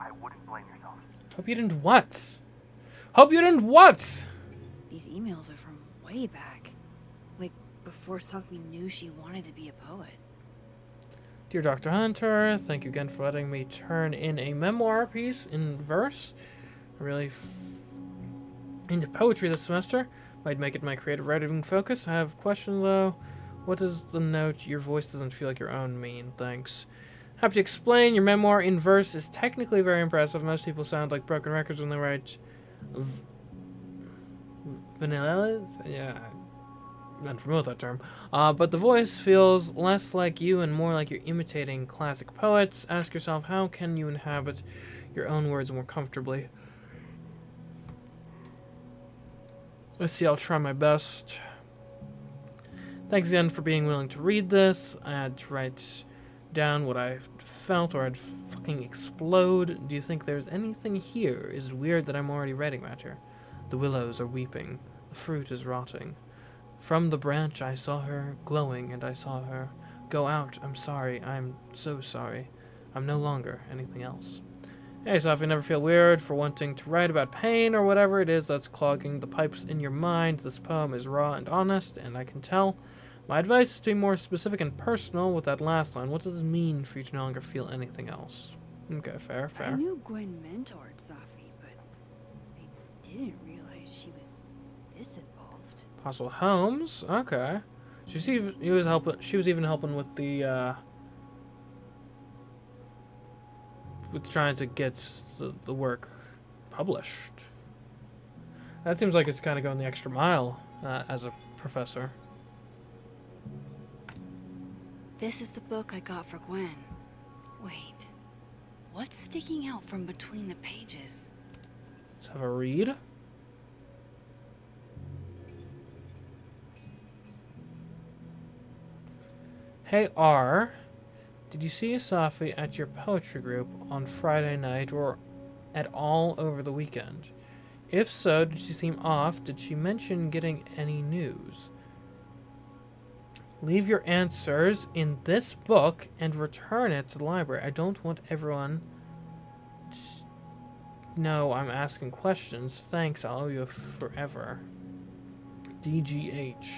I wouldn't blame yourself. Hope you didn't what? Hope you didn't what? These emails are from way back. Like, before Sophie knew she wanted to be a poet. Dear Dr. Hunter, thank you again for letting me turn in a memoir piece in verse. I really into poetry this semester. Might make it my creative writing focus. I have a question though. What does the note, your voice doesn't feel like your own, mean? Thanks. Happy to explain. Your memoir in verse is technically very impressive. Most people sound like broken records when they write vanillas. Yeah, I'm unfamiliar with that term. But the voice feels less like you and more like you're imitating classic poets. Ask yourself, how can you inhabit your own words more comfortably? Let's see, I'll try my best. Thanks again for being willing to read this. I had to write down what I felt or I'd fucking explode. Do you think there's anything here? Is it weird that I'm already writing matter? The willows are weeping. The fruit is rotting. From the branch I saw her glowing and I saw her go out. I'm sorry. I'm so sorry. I'm no longer anything else. Hey, so if you never feel weird for wanting to write about pain or whatever it is that's clogging the pipes in your mind, this poem is raw and honest, and I can tell. My advice is to be more specific and personal with that last line. What does it mean for you to no longer feel anything else? Okay, fair. I knew Gwen mentored Sophie, but I didn't realize she was this involved. Possible Holmes? Okay. She was even helping with the with trying to get the work published. That seems like it's kind of going the extra mile as a professor. This is the book I got for Gwen. Wait, what's sticking out from between the pages? Let's have a read. Hey R, did you see Sophie at your poetry group on Friday night or at all over the weekend? If so, did she seem off? Did she mention getting any news? Leave your answers in this book and return it to the library. I don't want everyone to know I'm asking questions. Thanks, I'll owe you forever. DGH.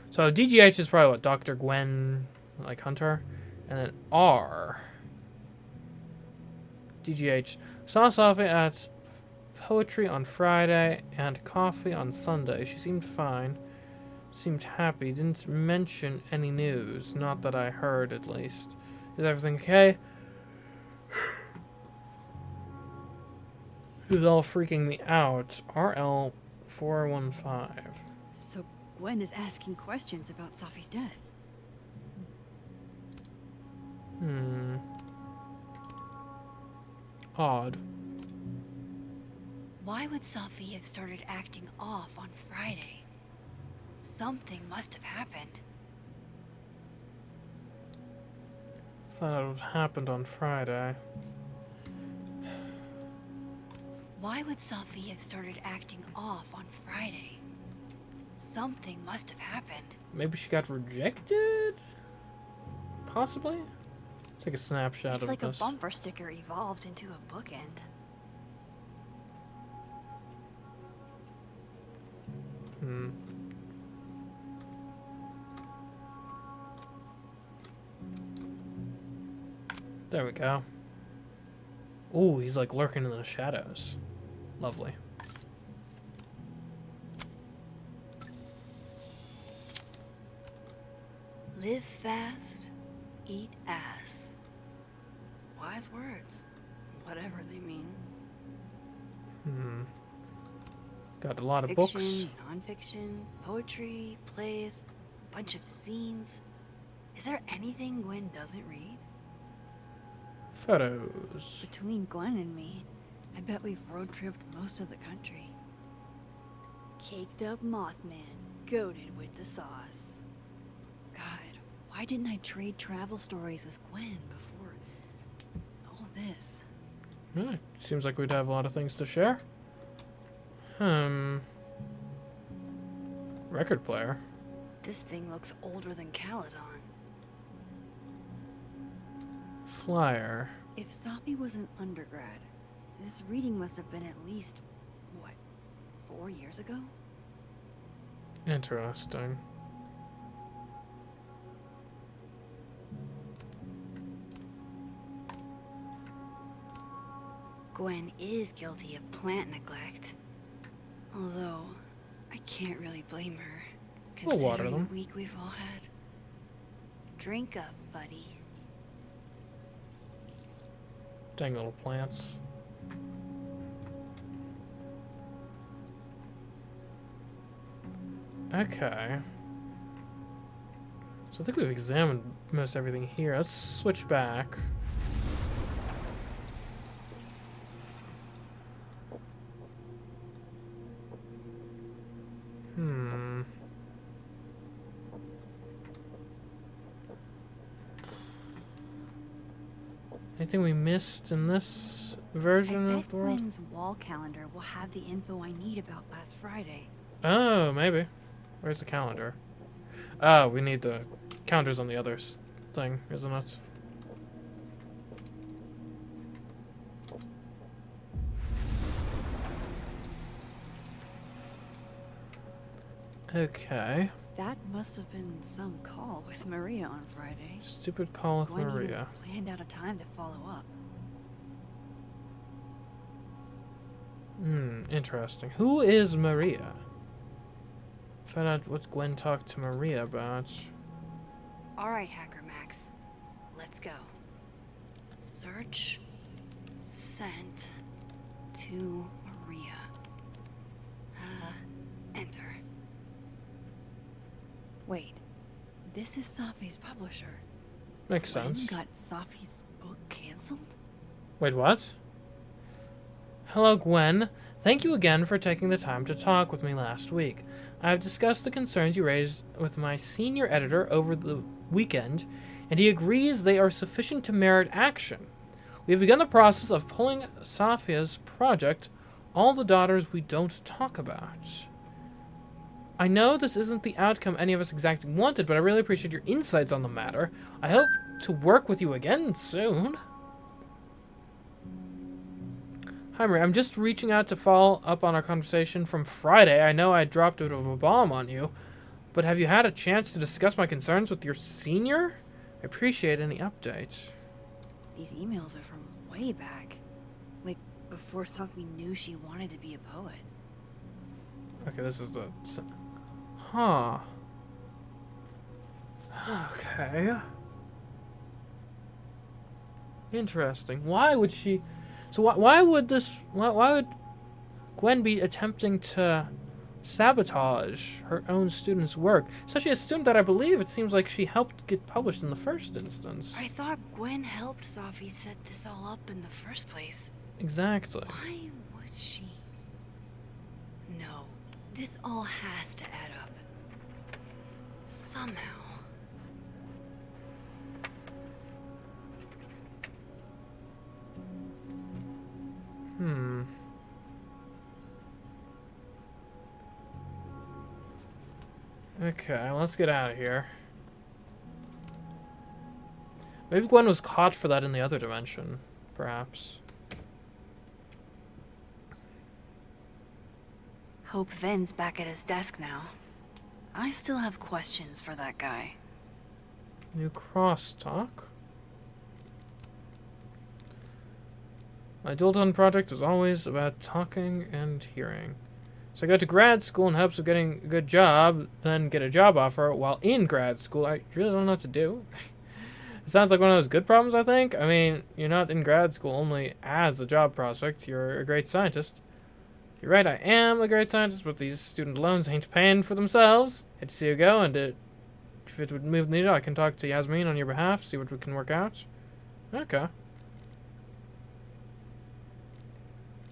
So DGH is probably what, Dr. Gwen, like Hunter? And then R. DGH. Saw Sophie at poetry on Friday and coffee on Sunday. She seemed fine. Seemed happy. Didn't mention any news. Not that I heard, at least. Is everything okay? This is all freaking me out. RL415. So Gwen is asking questions about Safi's death. Odd. Why would Safi have started acting off on Friday? Something must have happened. Find out what happened on Friday. Why would Safi have started acting off on Friday? Something must have happened. Maybe she got rejected? Possibly? Take a snapshot It's of like this. a bumper sticker evolved into a bookend. There we go. Ooh, he's like lurking in the shadows. Lovely. Live fast, eat ass. Wise words, whatever they mean. Got a lot of Fiction, books. non-fiction, poetry, plays, bunch of scenes. Is there anything Gwen doesn't read? Photos. Between Gwen and me, I bet we've road-tripped most of the country. Caked up Mothman, goated with the sauce. God, why didn't I trade travel stories with Gwen before all this? Yeah, seems like we'd have a lot of things to share. Record player. This thing looks older than Caledon. Flyer. If Safi was an undergrad, this reading must have been at least, what, 4 years ago? Interesting. Gwen is guilty of plant neglect. Although, I can't really blame her, We'll water considering them. the week we've all had. Drink up, buddy. Dang little plants. Okay. So I think we've examined most everything here. Let's switch back. Anything we missed in this version I of bet the world? Gwen's wall calendar will have the info I need about last Friday. Oh, maybe. Where's the calendar? Oh, we need the counters on the other thing, isn't it? Okay. That must have been some call with Maria on Friday. Stupid call with Gwen Maria. even planned out a time to follow up. Interesting. Who is Maria? Find out what Gwen talked to Maria about. Alright, Hacker Max. Let's go. Search. Sent. To Maria. Enter. Wait. This is Safi's publisher. Makes Gwen sense. got Safi's book canceled? Wait, what? Hello, Gwen. Thank you again for taking the time to talk with me last week. I have discussed the concerns you raised with my senior editor over the weekend, and he agrees they are sufficient to merit action. We have begun the process of pulling Safia's project, All the Daughters We Don't Talk About. I know this isn't the outcome any of us exactly wanted, but I really appreciate your insights on the matter. I hope to work with you again soon. Hi, Maria. I'm just reaching out to follow up on our conversation from Friday. I know I dropped a bit of a bomb on you, but have you had a chance to discuss my concerns with your senior? I appreciate any updates. These emails are from way back. Like, before Safi knew she wanted to be a poet. Okay, this is the... Huh. Okay. Interesting. Why would she... So why would this... Why would Gwen be attempting to sabotage her own student's work? Especially a student that I believe it seems like she helped get published in the first instance. I thought Gwen helped Safi set this all up in the first place. Exactly. Why would she? No, this all has to add up. Somehow. Okay, let's get out of here. Maybe Gwen was caught for that in the other dimension, perhaps. Hope Ven's back at his desk now. I still have questions for that guy. New crosstalk. My dual-tone project is always about talking and hearing. So I go to grad school in hopes of getting a good job, then get a job offer while in grad school. I really don't know what to do. It sounds like one of those good problems, I think. I mean, you're not in grad school only as a job prospect. You're a great scientist. You're right, I am a great scientist, but these student loans ain't paying for themselves. Hate to see you go, and if it would move the needle, I can talk to Yasmin on your behalf, see what we can work out. Okay.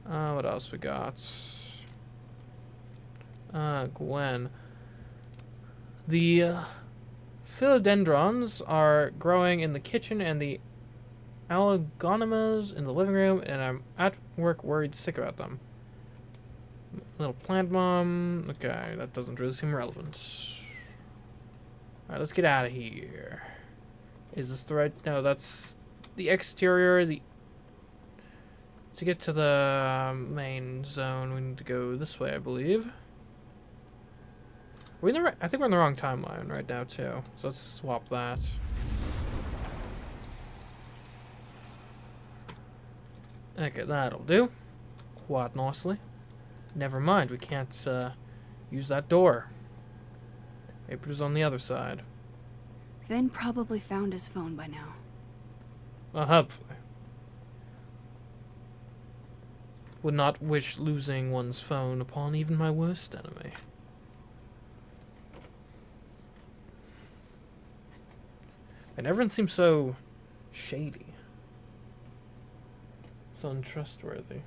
What else we got? Gwen. The philodendrons are growing in the kitchen and the allegonomas in the living room, and I'm at work worried sick about them. Little plant mom. Okay, that doesn't really seem relevant. Alright, let's get out of here. Is this the right... No, that's the exterior. To get to the main zone, we need to go this way, I believe. We're in the right... I think we're in the wrong timeline right now, too. So let's swap that. Okay, that'll do. Quite nicely. Never mind, we can't use that door. Maybe it was on the other side. Ven probably found his phone by now. Well, hopefully. Would not wish losing one's phone upon even my worst enemy. And everyone seems so shady. So untrustworthy.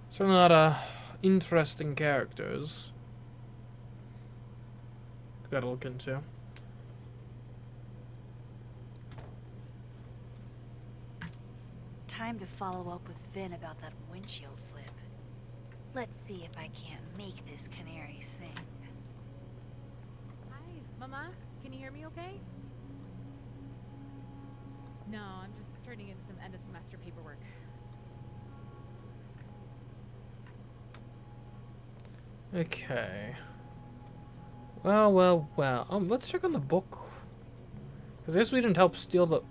Certainly a lot of interesting characters. Gotta look into. Time to follow up with Ven about that windshield slip. Let's see if I can't make this canary sing. Hi, Mama. Can you hear me okay? No, I'm just turning in some end-of-semester paperwork. Okay. Well. Let's check on the book. Because I guess we didn't help steal the...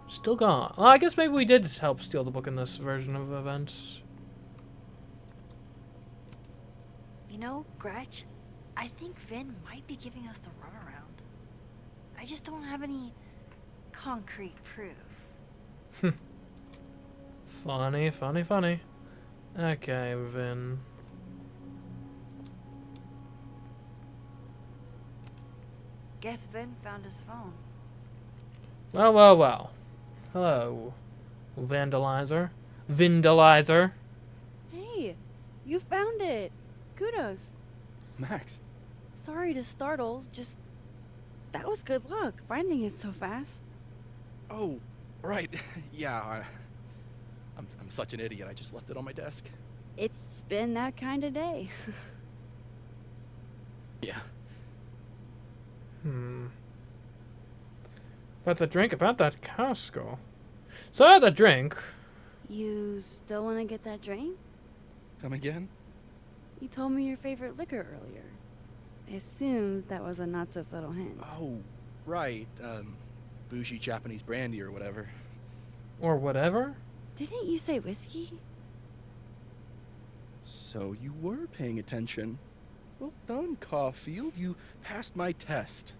Still gone. Well, I guess maybe we did help steal the book in this version of events. You know, Gretch, I think Ven might be giving us the runaround. I just don't have any concrete proof. Funny. Okay, Ven. Guess Ven found his phone. Well. Hello, Vandalizer. Vindalizer. Hey, you found it. Kudos. Max. Sorry to startle, just... That was good luck, finding it so fast. Oh, right. Yeah, I'm such an idiot. I just left it on my desk. It's been that kind of day. Yeah. About that cow skull. So I had the drink. You still want to get that drink? Come again? You told me your favorite liquor earlier. I assumed that was a not-so-subtle hint. Oh, right. Bougie Japanese brandy or whatever. Or whatever? Didn't you say whiskey? So you were paying attention. Well done, Caulfield. You passed my test.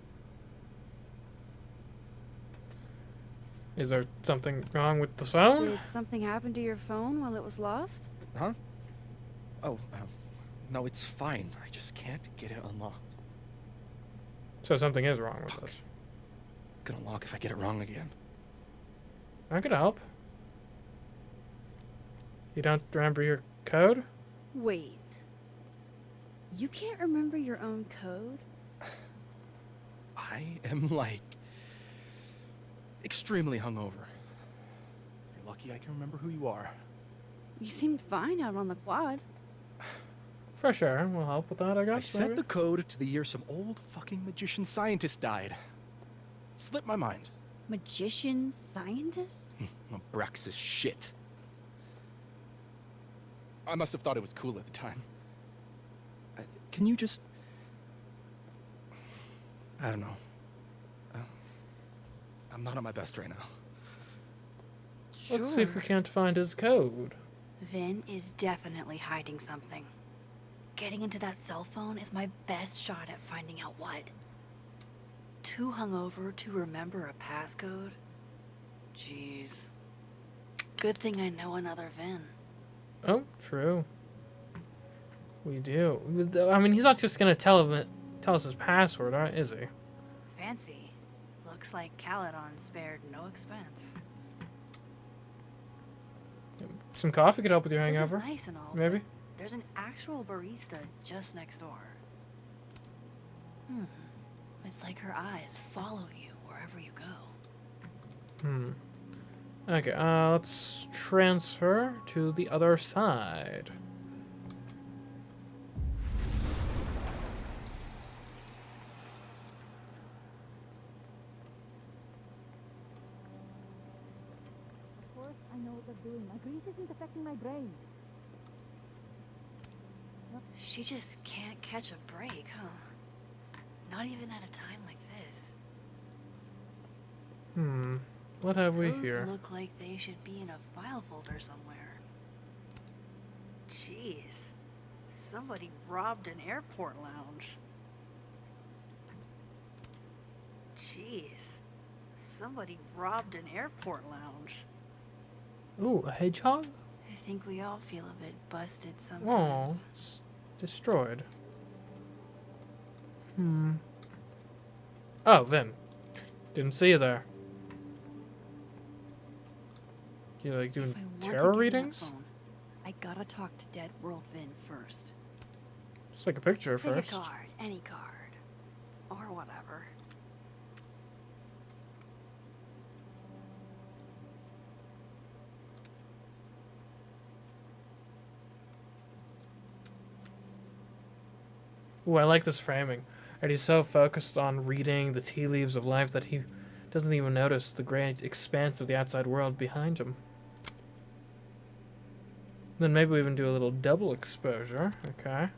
Is there something wrong with the phone? Did something happen to your phone while it was lost? Huh? Oh, no, it's fine. I just can't get it unlocked. So something is wrong with this. It's gonna lock if I get it wrong again. I could help. You don't remember your code? Wait. You can't remember your own code? I am, like, extremely hungover. You're lucky I can remember who you are. You seemed fine out on the quad. Fresh air will help with that, I guess. I set the code to the year some old fucking magician scientist died. Slipped my mind. Magician scientist? Abraxas shit. I must have thought it was cool at the time. Can you just... I don't know. I'm not at my best right now. Sure. Let's see if we can't find his code. Vin is definitely hiding something. Getting into that cell phone is my best shot at finding out what. Too hungover to remember a passcode? Jeez. Good thing I know another Vin. Oh, true. We do. I mean, he's not just gonna tell us his password, is he? Fancy. Looks like Caledon spared no expense. Some coffee could help with your This hangover. is nice and all, maybe. but there's an actual barista just next door. It's like her eyes follow you wherever you go. Okay, let's transfer to the other side. Of course, I know what they're doing. My grief isn't affecting my brain. She just can't catch a break, huh? Not even at a time like this. What have we Those here? look like they should be in a file folder somewhere. Jeez. Somebody robbed an airport lounge. Jeez. Somebody robbed an airport lounge. Ooh, a hedgehog? I think we all feel a bit busted Oh, sometimes. it's destroyed. Oh, Vin. Didn't see you there. You like doing If I want to tarot get on that readings? phone, I gotta talk to Dead World Vin first. Just like a picture Pick first. a card, any card, or whatever. Ooh, I like this framing. And he's so focused on reading the tea leaves of life that he doesn't even notice the great expanse of the outside world behind him. Then maybe we even do a little double exposure. Okay.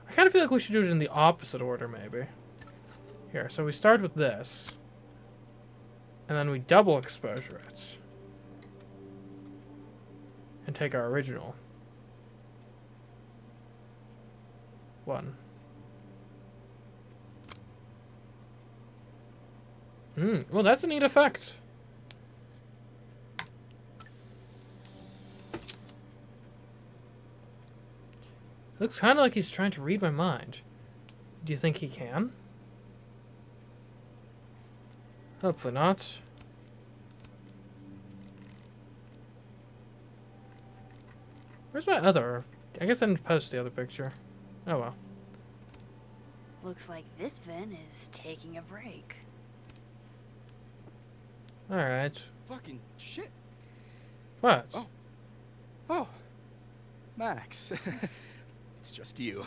I kind of feel like we should do it in the opposite order, maybe. Here, so we start with this. And then we double exposure it. And take our original one. Well, that's a neat effect. Looks kind of like he's trying to read my mind. Do you think he can? Hopefully not. Where's my other? I guess I didn't post the other picture. Oh well. Looks like this Vin is taking a break. Alright. Fucking shit. What? Oh. Max. It's just you.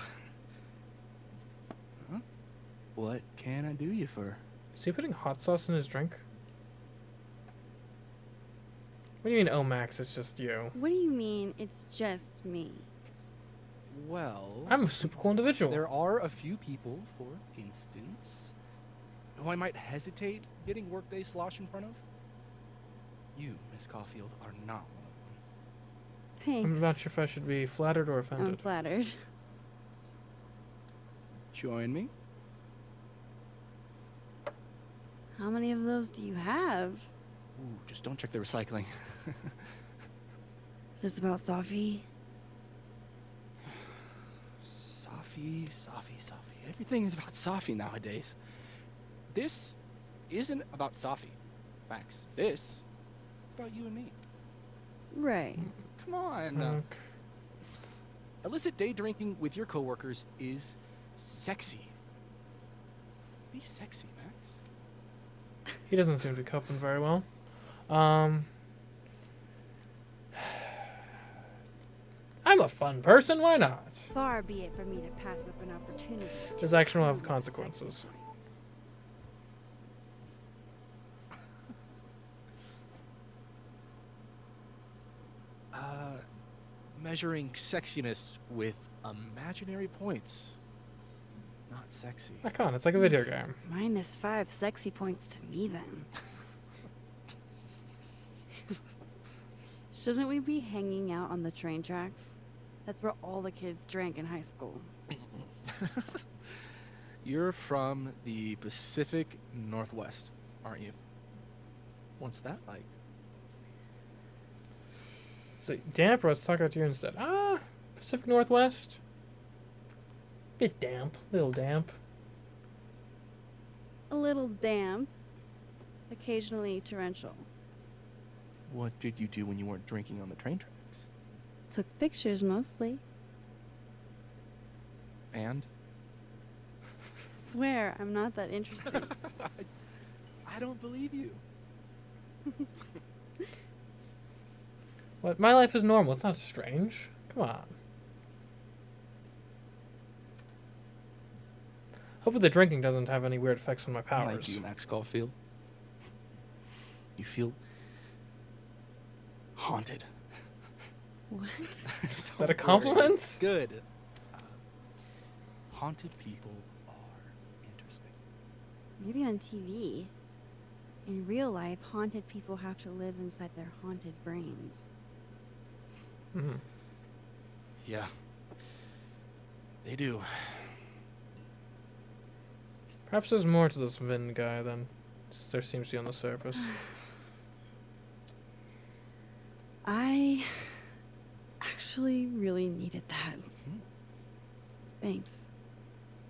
Huh? What can I do you for? Is he putting hot sauce in his drink? What do you mean, oh Max, it's just you? What do you mean, it's just me? Well, I'm a super cool individual. there are a few people, for instance, who I might hesitate getting workday slosh in front of. You, Miss Caulfield, are not one of them. Thanks. I'm not sure if I should be flattered or offended. I'm flattered. Join me. How many of those do you have? Ooh, just don't check the recycling. Is this about Safi? Safi. Everything is about Safi nowadays. This isn't about Safi, Max. This is about you and me. Right. Come on. Illicit day drinking with your coworkers is sexy. Be sexy, Max. He doesn't seem to be coping very well. I'm a fun person, why not? Far be it for me to pass up an opportunity. This action will have consequences. Measuring sexiness with imaginary points. Not sexy. I can't, it's like a video game. -5 sexy points to me then. Shouldn't we be hanging out on the train tracks? That's where all the kids drank in high school. You're from the Pacific Northwest, aren't you? What's that like? So, damp, or let's talk about you instead. Pacific Northwest. Bit damp, little damp. A little damp. Occasionally torrential. What did you do when you weren't drinking on the train tracks? Took pictures mostly. And? Swear, I'm not that interested. I don't believe you. What? My life is normal. It's not strange. Come on. Hopefully the drinking doesn't have any weird effects on my powers. Like you, Max Caulfield. You feel haunted. What? Is that a compliment? Good. Haunted people are interesting. Maybe on TV. In real life, haunted people have to live inside their haunted brains. Mm-hmm. Yeah. They do. Perhaps there's more to this Vin guy than there seems to be on the surface. I actually really needed that. Thanks.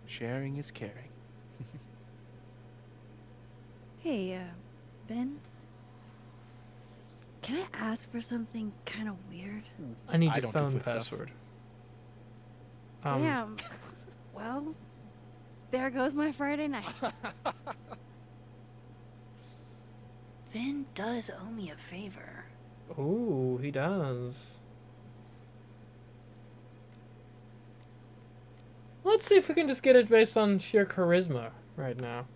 Sharing is caring. Hey, Ben? Can I ask for something kind of weird? I need your phone password. Damn. Well, there goes my Friday night. Vin does owe me a favor. Ooh, he does. Let's see if we can just get it based on sheer charisma right now.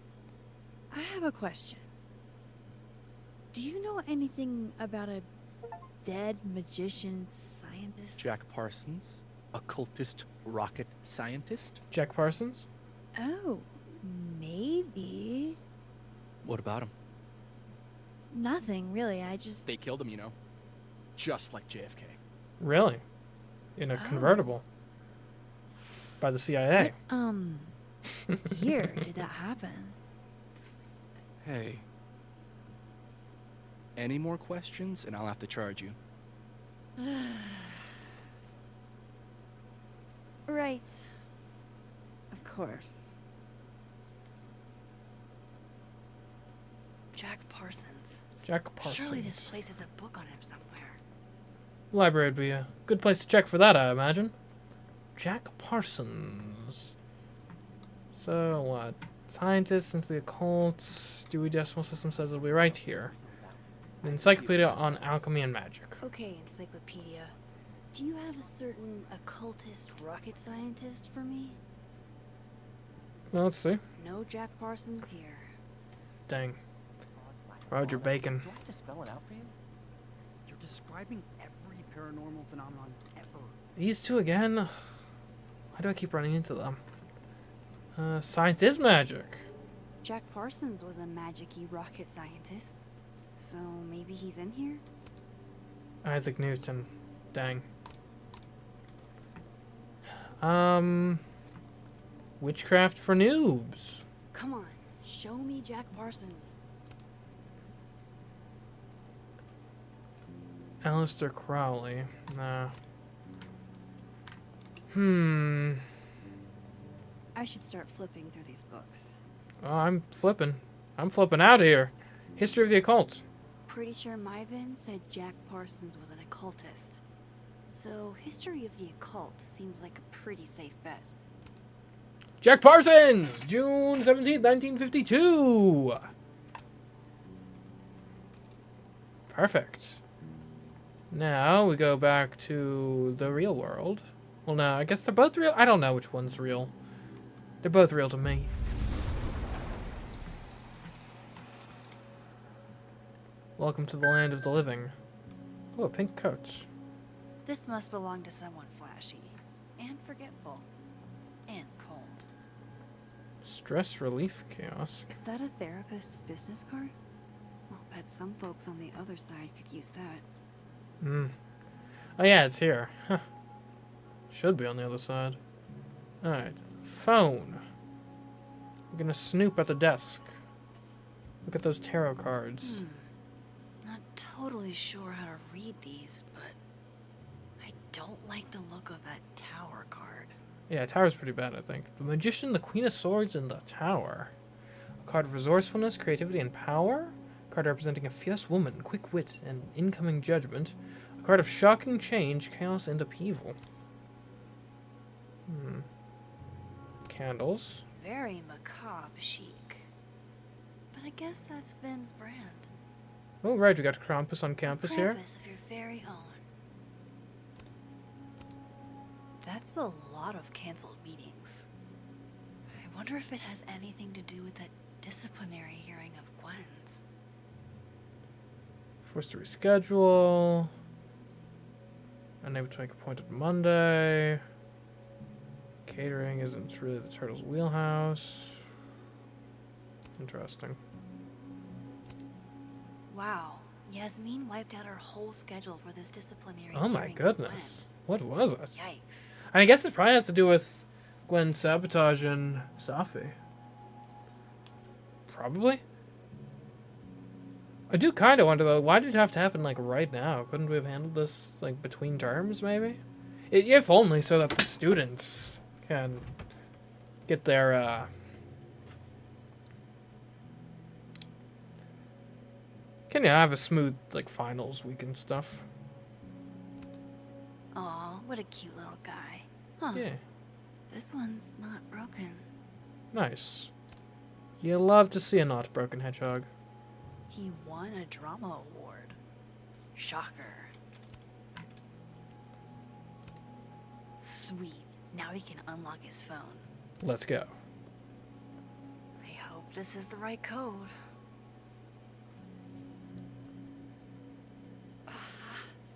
I have a question. Do you know anything about a dead magician scientist? Jack Parsons, occultist rocket scientist. Jack Parsons? Oh, maybe. What about him? Nothing, really. I just... They killed him, you know. Just like JFK. Really? In a convertible? By the CIA? What, year did that happen? Hey. Any more questions and I'll have to charge you. Right. Of course. Jack Parsons. Jack Parsons. Surely this place has a book on him somewhere. Library would be a good place to check for that, I imagine. Jack Parsons. So what? Scientist into the occult. Dewey Decimal System says it'll be right here. An encyclopedia on alchemy and magic. Okay, encyclopedia. Do you have a certain occultist rocket scientist for me? Well, let's see. No Jack Parsons here. Dang. Roger Bacon. Do I have to spell it out for you? You're describing every paranormal phenomenon ever. These two again? Why do I keep running into them? Science is magic. Jack Parsons was a magic-y rocket scientist. So maybe he's in here? Isaac Newton. Dang. Witchcraft for noobs. Come on, show me Jack Parsons. Aleister Crowley. Nah. I should start flipping through these books. Oh, I'm flipping. I'm flipping out here. History of the occult. Pretty sure Myvin said Jack Parsons was an occultist. So, history of the occult seems like a pretty safe bet. Jack Parsons! June 17th, 1952! Perfect. Now we go back to the real world. Well, no, I guess they're both real. I don't know which one's real. They're both real to me. Welcome to the land of the living. Oh, a pink coat. This must belong to someone flashy, and forgetful, and cold. Stress relief chaos. Is that a therapist's business card? I'll bet some folks on the other side could use that. Oh yeah, it's here. Huh. Should be on the other side. Alright. Phone. I'm gonna snoop at the desk. Look at those tarot cards. Not totally sure how to read these, but I don't like the look of that tower card. Yeah, tower's pretty bad, I think. The Magician, the Queen of Swords, and the Tower. A card of resourcefulness, creativity, and power. A card representing a fierce woman, quick wit, and incoming judgment. A card of shocking change, chaos, and upheaval. Candles. Very macabre chic. But I guess that's Ben's brand. Oh, right, we got Krampus on campus here. Krampus of your very own. That's a lot of canceled meetings. I wonder if it has anything to do with that disciplinary hearing of Gwen's. Forced to reschedule. Unable to make appointed Monday. Catering isn't really the Turtle's wheelhouse. Interesting. Wow, Yasmin wiped out her whole schedule for this disciplinary Oh my hearing of goodness. What was it? Yikes. And I guess it probably has to do with Gwen sabotaging Safi. Probably. I do kind of wonder though, why did it have to happen like right now? Couldn't we have handled this like between terms maybe? If only so that the students can get their can you have a smooth like finals week and stuff? Aw, what a cute little guy. Huh. Yeah. This one's not broken. Nice. You love to see a not broken hedgehog. He won a drama award. Shocker. Sweet. Now he can unlock his phone. Let's go. I hope this is the right code.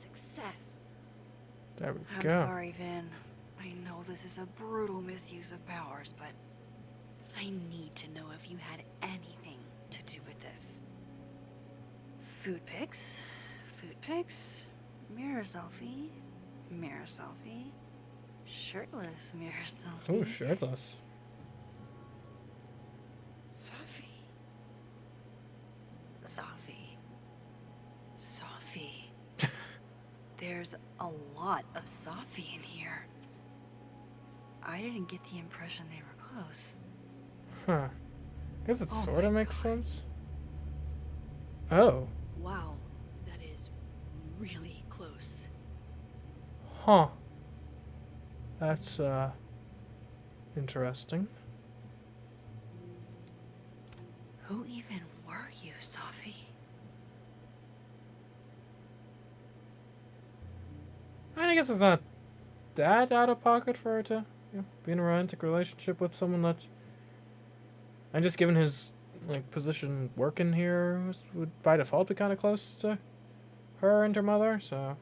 Success. There we I'm go. sorry, Vin. I know this is a brutal misuse of powers, but I need to know if you had anything to do with this. Food pics, mirror selfie, shirtless mirror selfie. Oh, shirtless. Safi. There's a lot of Safi in here. I didn't get the impression they were close. Huh. Guess it Oh sort of makes sense. Oh. Wow, that is really close. Huh. That's, interesting. Who even were you, Safi? I guess it's not that out of pocket for her to, be in a romantic relationship with someone that, and just given his, like, position working here, would by default be kind of close to her and her mother, so,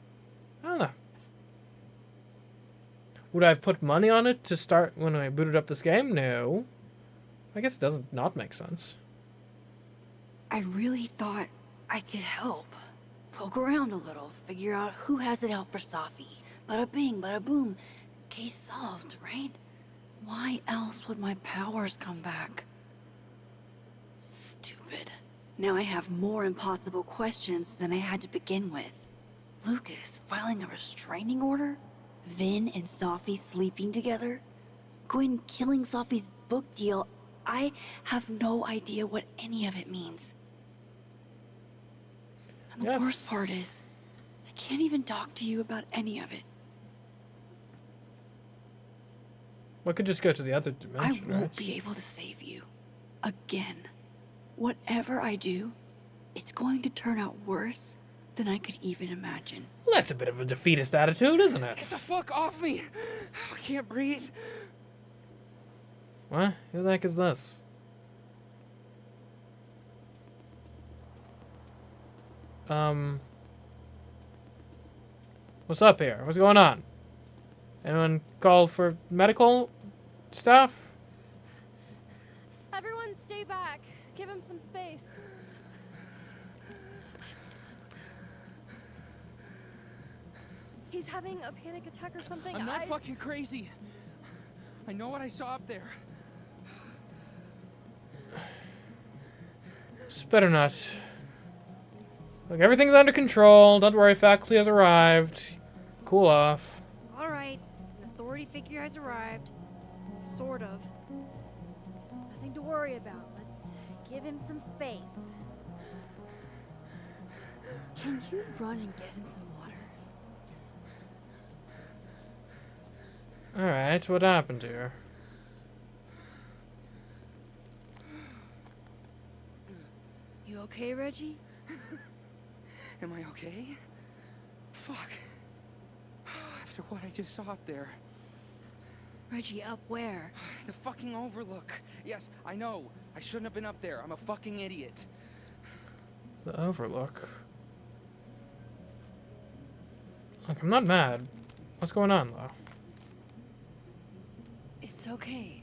I don't know. Would I have put money on it to start when I booted up this game? No. I guess it doesn't not make sense. I really thought I could help. Poke around a little, figure out who has it out for Safi. Bada bing, bada boom. Case solved, right? Why else would my powers come back? Stupid. Now I have more impossible questions than I had to begin with. Lucas filing a restraining order? Vin and Safi sleeping together? Gwen killing Safi's book deal? I have no idea what any of it means. And the worst part is, I can't even talk to you about any of it. We could just go to the other dimension, I won't right? be able to save you. Again. Whatever I do, it's going to turn out worse than I could even imagine. Well, that's a bit of a defeatist attitude, isn't it? Get the fuck off me! I can't breathe. What? Who the heck is this? What's up here? What's going on? Anyone call for medical stuff? Everyone stay back. Give him some space. He's having a panic attack or something. I'm not fucking crazy. I know what I saw up there. Just better not. Look, everything's under control. Don't worry, faculty has arrived. Cool off. All right, an authority figure has arrived. Sort of. Nothing to worry about. Let's give him some space. Can you run and get him some water? Alright, what happened here? You okay, Reggie? Am I okay? Fuck. After what I just saw up there. Reggie, up where? The fucking overlook. Yes, I know. I shouldn't have been up there. I'm a fucking idiot. The overlook. Look, I'm not mad. What's going on, though? It's okay.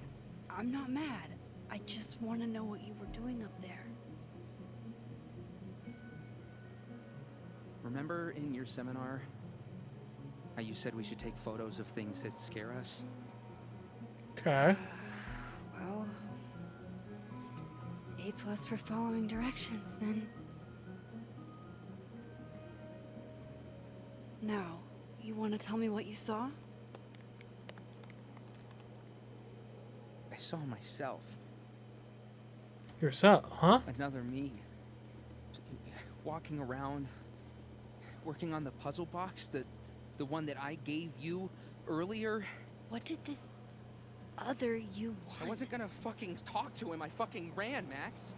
I'm not mad. I just want to know what you were doing up there. Remember in your seminar how you said we should take photos of things that scare us? Okay. Well, A+ for following directions, then. Now, you want to tell me what you saw? I saw myself. Yourself, huh? Another me. Walking around, working on the puzzle box, the one that I gave you earlier. What did this other you want? I wasn't gonna fucking talk to him. I fucking ran, Max.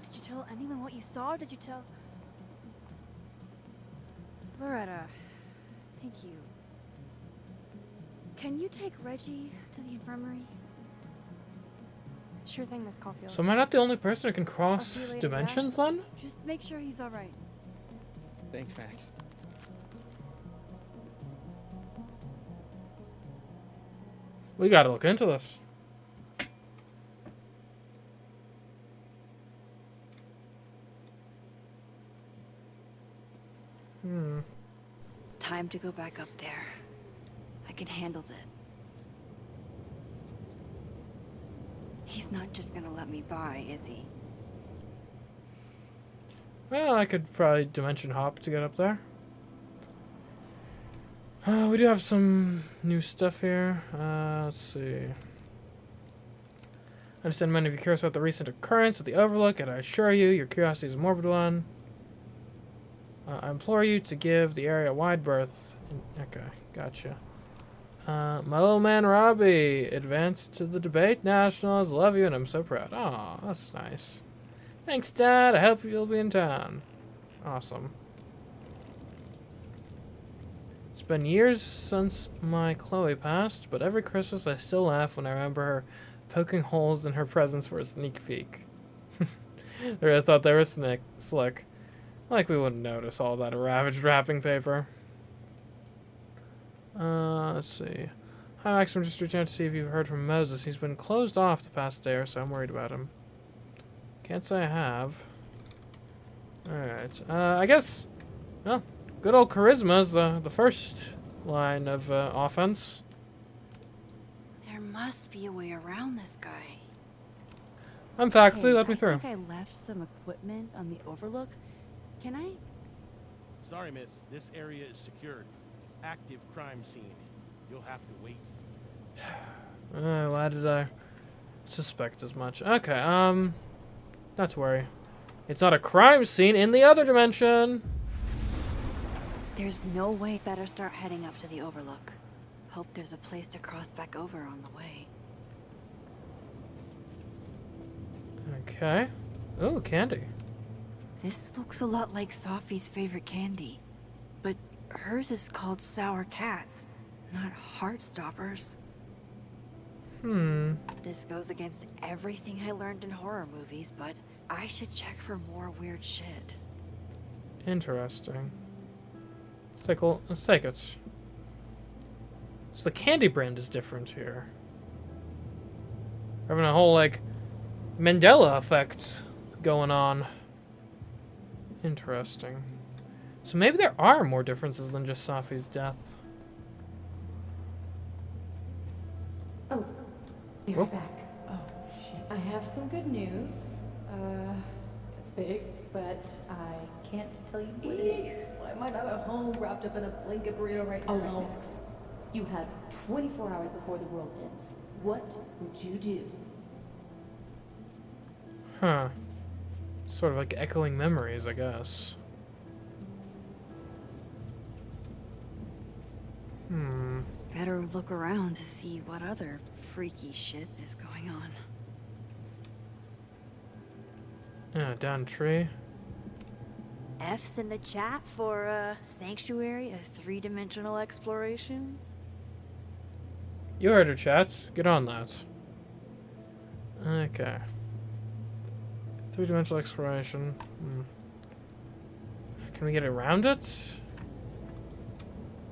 Did you tell anyone what you saw? Did you tell... Loretta, thank you. Can you take Reggie to the infirmary? Sure thing, Miss Caulfield. So am I not the only person who can I'll cross see you later, dimensions, yeah? then? Just make sure he's all right. Thanks, Max. We gotta look into this. Time to go back up there. I can handle this. He's not just gonna let me by, is he? Well, I could probably dimension hop to get up there. We do have some new stuff here. Let's see. I understand many of you are curious about the recent occurrence of the Overlook, and I assure you, your curiosity is a morbid one. I implore you to give the area a wide berth. Okay, gotcha. My little man Robbie advanced to the debate nationals. Love you, and I'm so proud. Aw, that's nice. Thanks, Dad. I hope you'll be in town. Awesome. It's been years since my Chloe passed, but every Christmas I still laugh when I remember her poking holes in her presents for a sneak peek. I really thought they were slick. Like we wouldn't notice all that ravaged wrapping paper. Let's see. Hi, Max. I'm just reaching out to see if you've heard from Moses. He's been closed off the past day or so. I'm worried about him. Can't say I have. Alright. I guess... Well, good old charisma is the first line of offense. There must be a way around this guy. I'm faculty. Hey, Let me through. I think I left some equipment on the overlook. Can I? Sorry, miss. This area is secured. Active crime scene. You'll have to wait. Why did I suspect as much? Okay, not to worry. It's not a crime scene in the other dimension. There's no way. Better start heading up to the overlook. Hope there's a place to cross back over on the way. Okay. Oh, candy. This looks a lot like Sophie's favorite candy. But hers is called Sour Cats, not Heartstoppers. This goes against everything I learned in horror movies, but I should check for more weird shit. Interesting. Let's take it. So the candy brand is different here. We're having a whole, like, Mandela effect going on. Interesting. So maybe there are more differences than just Sophie's death. Oh, be right back. Oh, shit. I have some good news. It's big, but I can't tell you what it is. Why am I not at home wrapped up in a blanket burrito right now? All right, Max. You have 24 hours before the world ends. What would you do? Huh. Sort of like echoing memories, I guess. Better look around to see what other freaky shit is going on. Yeah, down a tree. F's in the chat for Sanctuary, a 3-dimensional exploration. You heard her, chats. Get on that. Okay. 3-dimensional exploration. Can we get around it?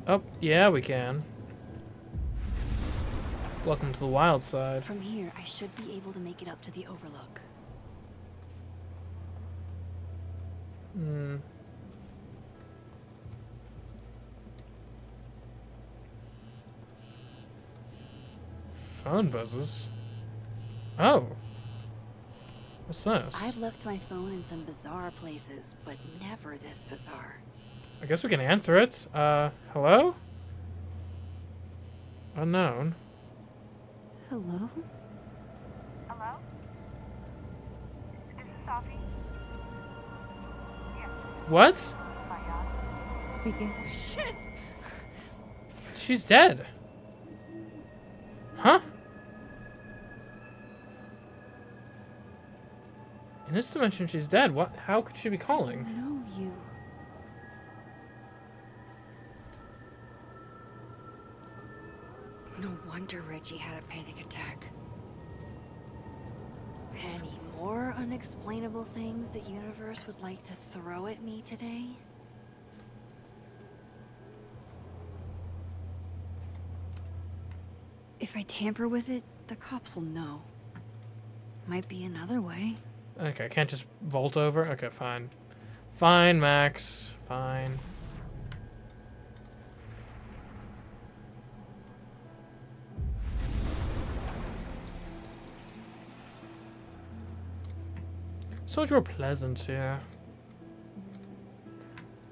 Oh, yeah, we can. Welcome to the wild side. From here, I should be able to make it up to the overlook. Phone buzzes. Oh. What's this? I've left my phone in some bizarre places, but never this bizarre. I guess we can answer it. Hello? Unknown. Hello? Hello? Is this Sophie? Yes. What? Speaking. Shit! She's dead. Huh? In this dimension, she's dead. What? How could she be calling? No, you. No wonder Reggie had a panic attack. Any more unexplainable things the universe would like to throw at me today? If I tamper with it, the cops will know. Might be another way. Okay, I can't just vault over? Okay, fine. Fine, Max. Fine. So much more pleasant here.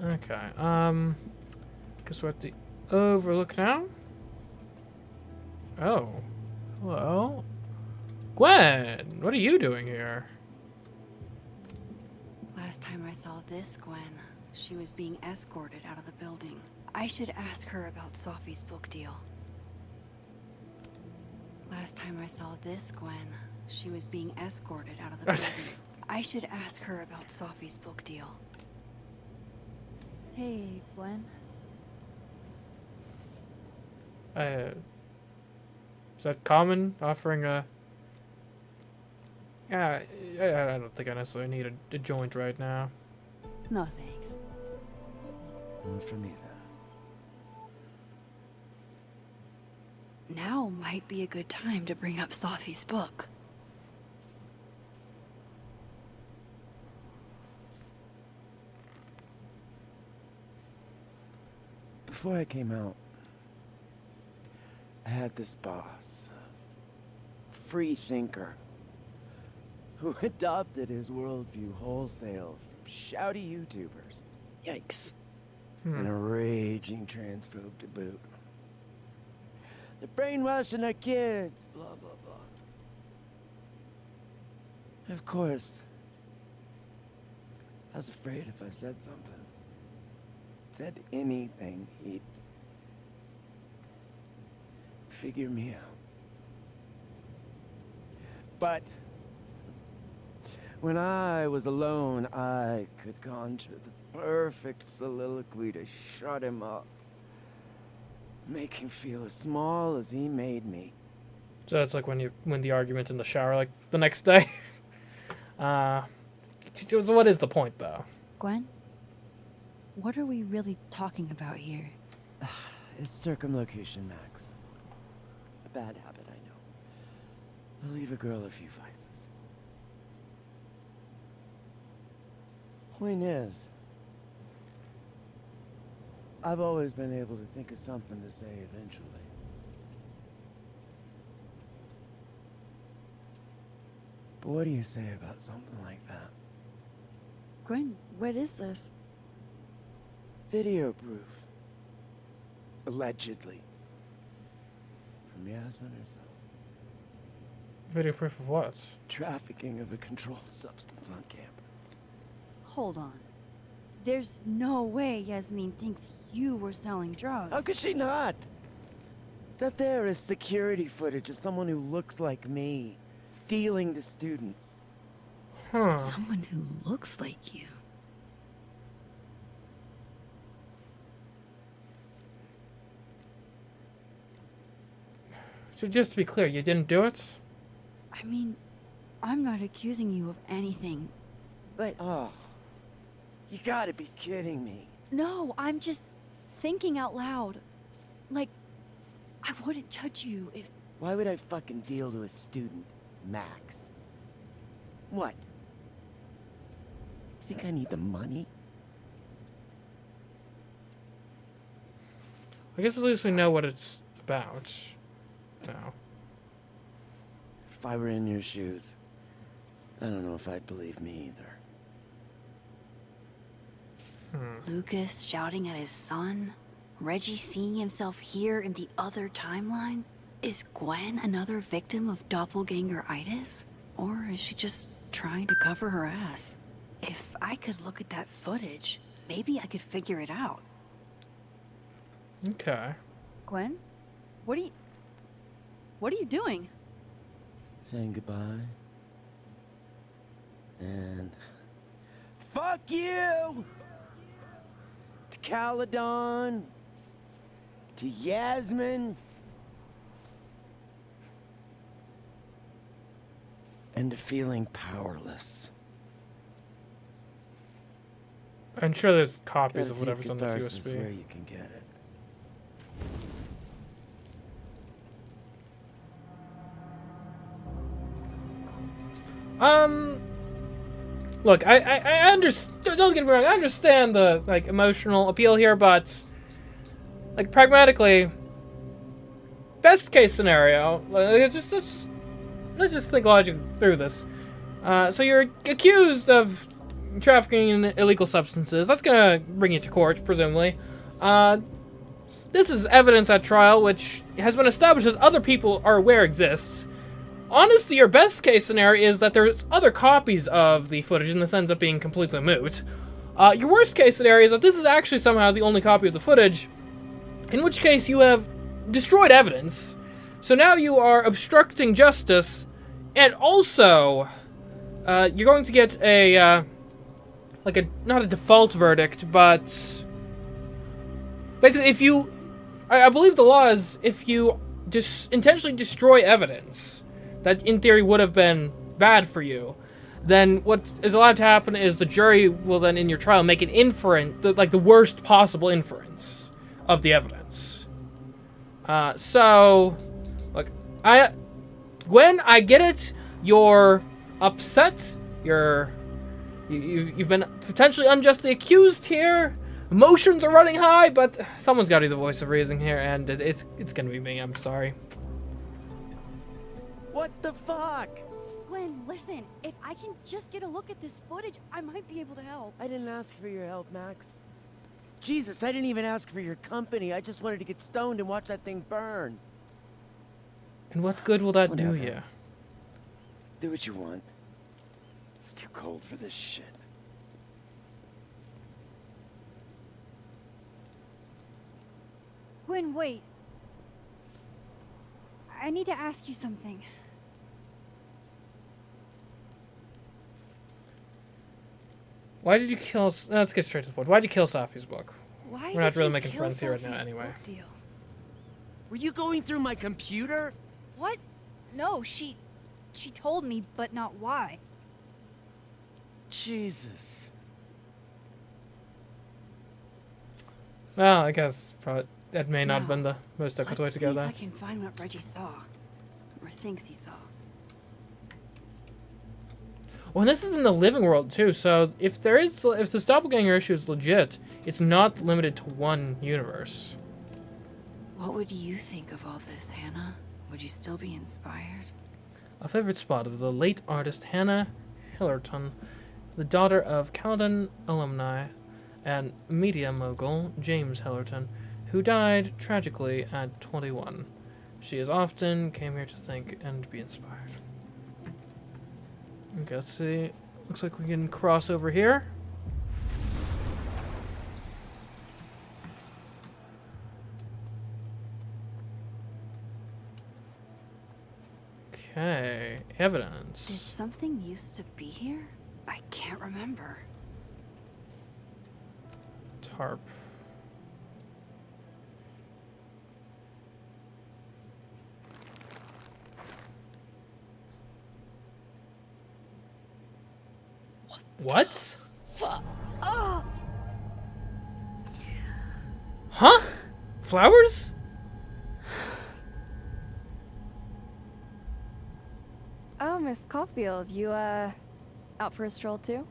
Okay, guess we're at the overlook now? Oh. Hello? Gwen! What are you doing here? Last time I saw this Gwen, she was being escorted out of the building. I should ask her about Sophie's book deal. Last time I saw this Gwen, she was being escorted out of the building. I should ask her about Sophie's book deal. Hey, Gwen. Is that common? Offering a... Yeah, I don't think I necessarily need a joint right now. No thanks. Not for me, now might be a good time to bring up Safi's book. Before I came out, I had this boss, a free thinker, who adopted his worldview wholesale from shouty YouTubers. Yikes. And a raging transphobe to boot. They're brainwashing our kids, blah, blah, blah. Of course, I was afraid if I said something, said anything, he'd figure me out. But when I was alone, I could conjure the perfect soliloquy to shut him up. Make him feel as small as he made me. So that's like when you win the argument in the shower, like the next day. So what is the point, though? Gwen? What are we really talking about here? It's circumlocution, Max. A bad habit, I know. I'll leave a girl a few vices. Point is, I've always been able to think of something to say eventually. But what do you say about something like that? Gwen, what is this? Video proof. Allegedly. From Yasmin herself. Video proof of what? Trafficking of a controlled substance on campus. Hold on. There's no way Yasmin thinks you were selling drugs. How could she not? That there is security footage of someone who looks like me, dealing to students. Someone who looks like you. So just to be clear, you didn't do it? I mean, I'm not accusing you of anything, but... Oh, you gotta be kidding me. No, I'm just thinking out loud. Like, I wouldn't judge you if... Why would I fucking deal to a student, Max? What? Think I need the money? I guess at least we know what it's about now. If I were in your shoes, I don't know if I'd believe me either. Lucas shouting at his son? Reggie seeing himself here in the other timeline? Is Gwen another victim of doppelganger-itis? Or is she just trying to cover her ass? If I could look at that footage, maybe I could figure it out. Okay. Gwen? What are you doing? Saying goodbye. And... fuck you! To Caledon. To Yasmin. And to feeling powerless. I'm sure there's copies Gotta of whatever's take on the catharsis USB. where you can get it. Look, I understand. Don't get me wrong. I understand the like emotional appeal here, but like pragmatically, best case scenario. Let's just think logically through this. So you're accused of trafficking in illegal substances. That's gonna bring you to court, presumably. This is evidence at trial, which has been established as other people are aware exists. Honestly, your best case scenario is that there's other copies of the footage, and this ends up being completely moot. Your worst case scenario is that this is actually somehow the only copy of the footage, in which case you have destroyed evidence. So now you are obstructing justice, and also, you're going to get a, not a default verdict, but basically if you, I believe the law is if you intentionally destroy evidence that in theory would have been bad for you, then what is allowed to happen is the jury will then in your trial make an inference, like the worst possible inference of the evidence. So Gwen, I get it. You're upset. You've been potentially unjustly accused here. Emotions are running high, but someone's got to be the voice of reason here, and it's gonna be me. I'm sorry. What the fuck? Gwen, listen. If I can just get a look at this footage, I might be able to help. I didn't ask for your help, Max. Jesus, I didn't even ask for your company. I just wanted to get stoned and watch that thing burn. And what good will that do Whatever. you? Do what you want. It's too cold for this shit. Gwen, wait. I need to ask you something. Why did you kill? Let's get straight to the point. Why did you kill Safi's book? Why We're not did really you making kill friends here right now, Sophie's anyway. book deal? Were you going through my computer? What? No, she told me, but not why. Jesus. Well, I guess probably that may not have been the most difficult way Let's to see go if there. I can find what Reggie saw, or thinks he saw. Well, this is in the living world too, so if this doppelganger issue is legit, it's not limited to one universe. What would you think of all this, Hannah? Would you still be inspired? A favorite spot of the late artist Hannah Hillerton, the daughter of Caledon alumni and media mogul James Hillerton, who died tragically at 21. She as often came here to think and be inspired. Okay, let's see. Looks like we can cross over here. Okay, evidence. Did something used to be here? I can't remember. Tarp. What? Oh! Huh? Flowers? Oh, Miss Caulfield, you, out for a stroll too?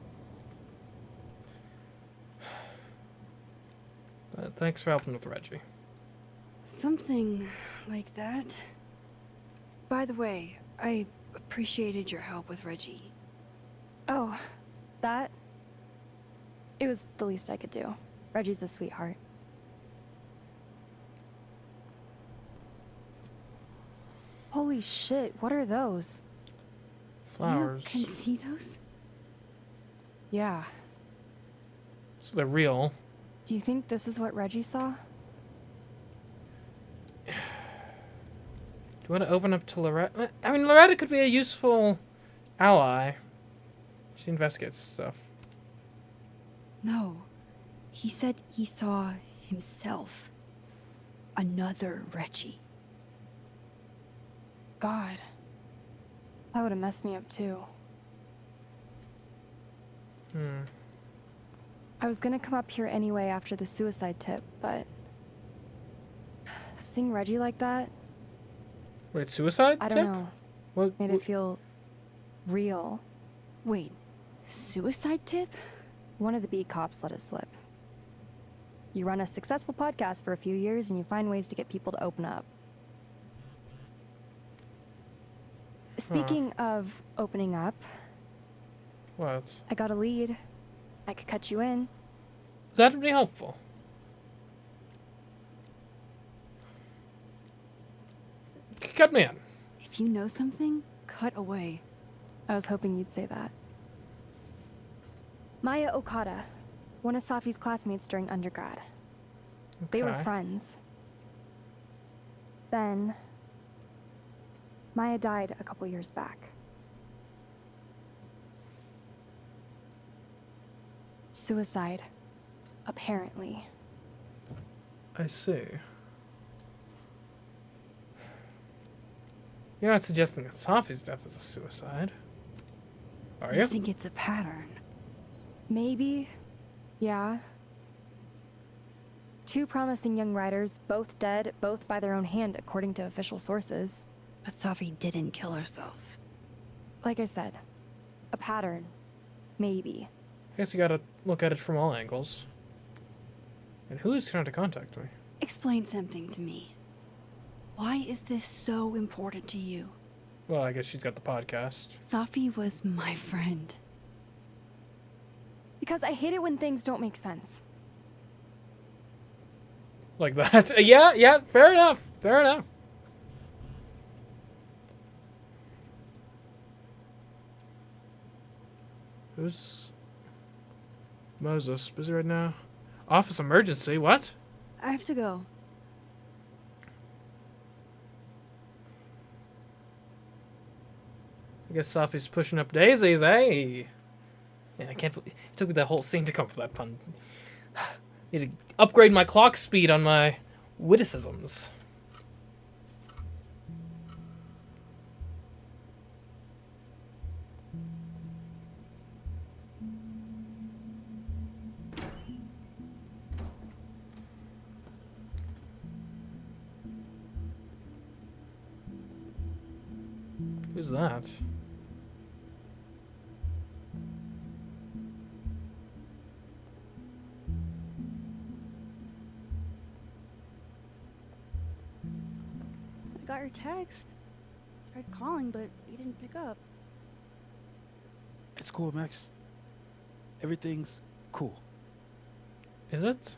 Thanks for helping with Reggie. Something like that. By the way, I appreciated your help with Reggie. Oh, that? It was the least I could do. Reggie's a sweetheart. Holy shit, what are those? Flowers. You can see those? Yeah. So they're real. Do you think this is what Reggie saw? Do you want to open up to Loretta? I mean, Loretta could be a useful ally. She investigates stuff. No. He said he saw himself. Another Reggie. God. That would have messed me up too. I was gonna come up here anyway after the suicide tip, but seeing Reggie like that, Wait, suicide I tip? don't know. What? Made it feel real. Wait, suicide tip? One of the beat cops let it slip. You run a successful podcast for a few years and you find ways to get people to open up. Speaking of opening up, What? I got a lead. I could cut you in. That'd be helpful. Cut me in. If you know something, cut away. I was hoping you'd say that. Maya Okada, one of Safi's classmates during undergrad. They were Okay. friends. Then, Maya died a couple years back. Suicide, apparently. I see. You're not suggesting that Safi's death is a suicide, are you? I think it's a pattern. Maybe. Yeah. Two promising young writers, both dead, both by their own hand, according to official sources. But Safi didn't kill herself. Like I said, a pattern. Maybe. I guess you gotta look at it from all angles. And who is trying to contact me? Explain something to me. Why is this so important to you? Well, I guess she's got the podcast. Safi was my friend. Because I hate it when things don't make sense. Like that? Yeah, fair enough. Fair enough. Who's Moses? Busy right now? Office emergency? What? I have to go. I guess Safi's pushing up daisies, eh? Man, I can't believe it took me that whole scene to come up with that pun. Need to upgrade my clock speed on my witticisms. Who's that? I got your text. Tried calling, but you didn't pick up. It's cool, Max. Everything's cool. Is it?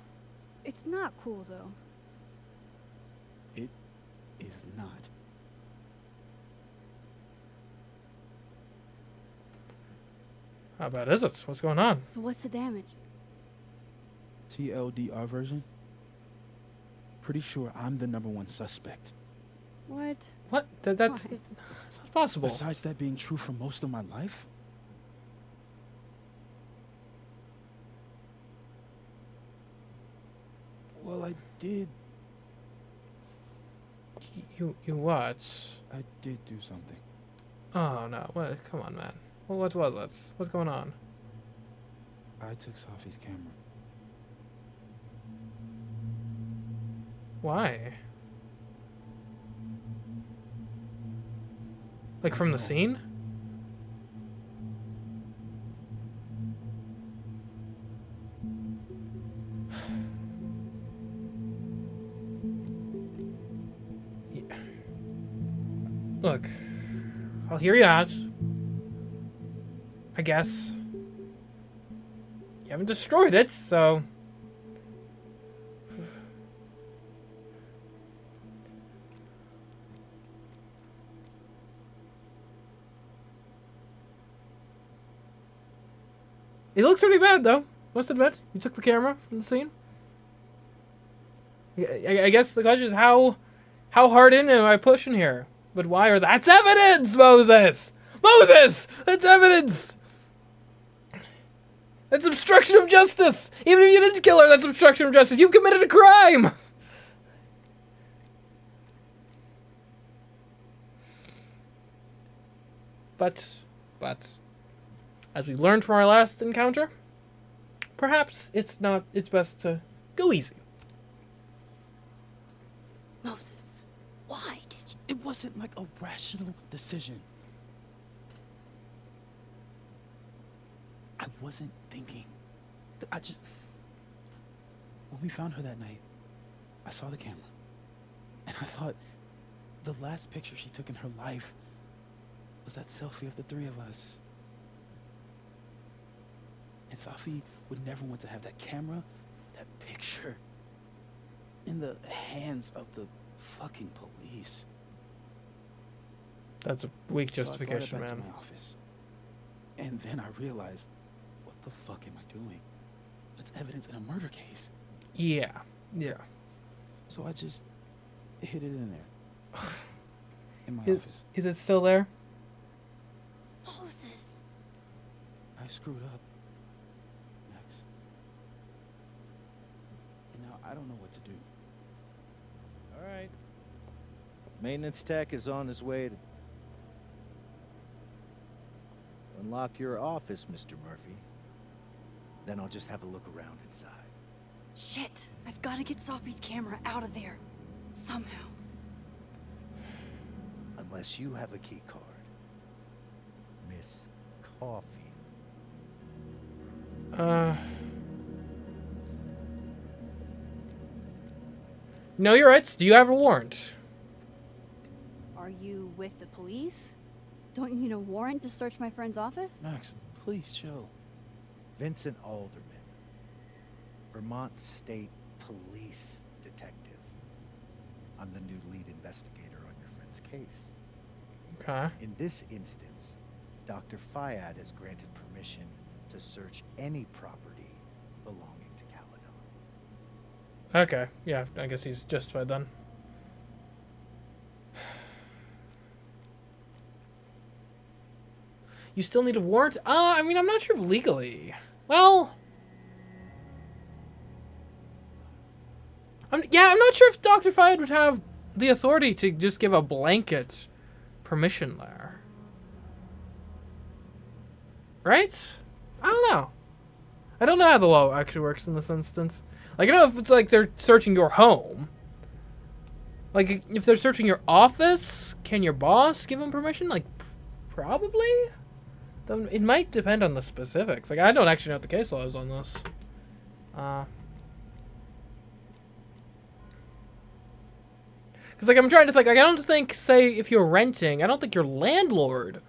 It's not cool, though. It is not. How bad is it? What's going on? So what's the damage? TLDR version? Pretty sure I'm the #1 suspect. What? What? That's not possible. Besides that being true for most of my life? Well, I did. You what? I did do something. Oh no! What? Come on, man. Well, what was it? What's going on? I took Safi's camera. Why? Like from the scene? Yeah. Look, I'll hear you out. I guess. You haven't destroyed it, so... It looks pretty bad, though. Must admit, you took the camera from the scene. I guess the question is how hard in am I pushing here? But why are that's evidence, Moses! Moses! That's evidence! That's obstruction of justice! Even if you didn't kill her, that's obstruction of justice. You've committed a crime! But, as we learned from our last encounter, perhaps it's best to go easy. Moses, why did you? It wasn't like a rational decision. I wasn't thinking. When we found her that night, I saw the camera. And I thought the last picture she took in her life was that selfie of the three of us. And Safi would never want to have that camera, that picture, in the hands of the fucking police. That's a weak justification, so I brought it back man. to my office. And then I realized, what the fuck am I doing? That's evidence in a murder case. Yeah. So I just hid it in there. In my office. Is it still there? Moses. I screwed up, Max. And now I don't know what to do. All right. Maintenance tech is on his way to unlock your office, Mr. Murphy. Then I'll just have a look around inside. Shit! I've got to get Safi's camera out of there. Somehow. unless you have a key card. Miss Caulfield. No, you're right. Do you have a warrant? Are you with the police? Don't you need a warrant to search my friend's office? Max, please chill. Vincent Alderman, Vermont State Police Detective. I'm the new lead investigator on your friend's case. Okay. In this instance, Dr. Fayad has granted permission to search any property belonging to Caledon. Okay. Yeah, I guess he's justified then. You still need a warrant? I mean, I'm not sure if legally. Well... I'm not sure if Dr. Fayed would have the authority to just give a blanket permission there. Right? I don't know. I don't know how the law actually works in this instance. Like, I know if it's like they're searching your home. Like, if they're searching your office, can your boss give them permission? Like, probably? It might depend on the specifics. Like, I don't actually know what the case law is on this. Because, like, I'm trying to think. Like, I don't think, say, if you're renting, I don't think your landlord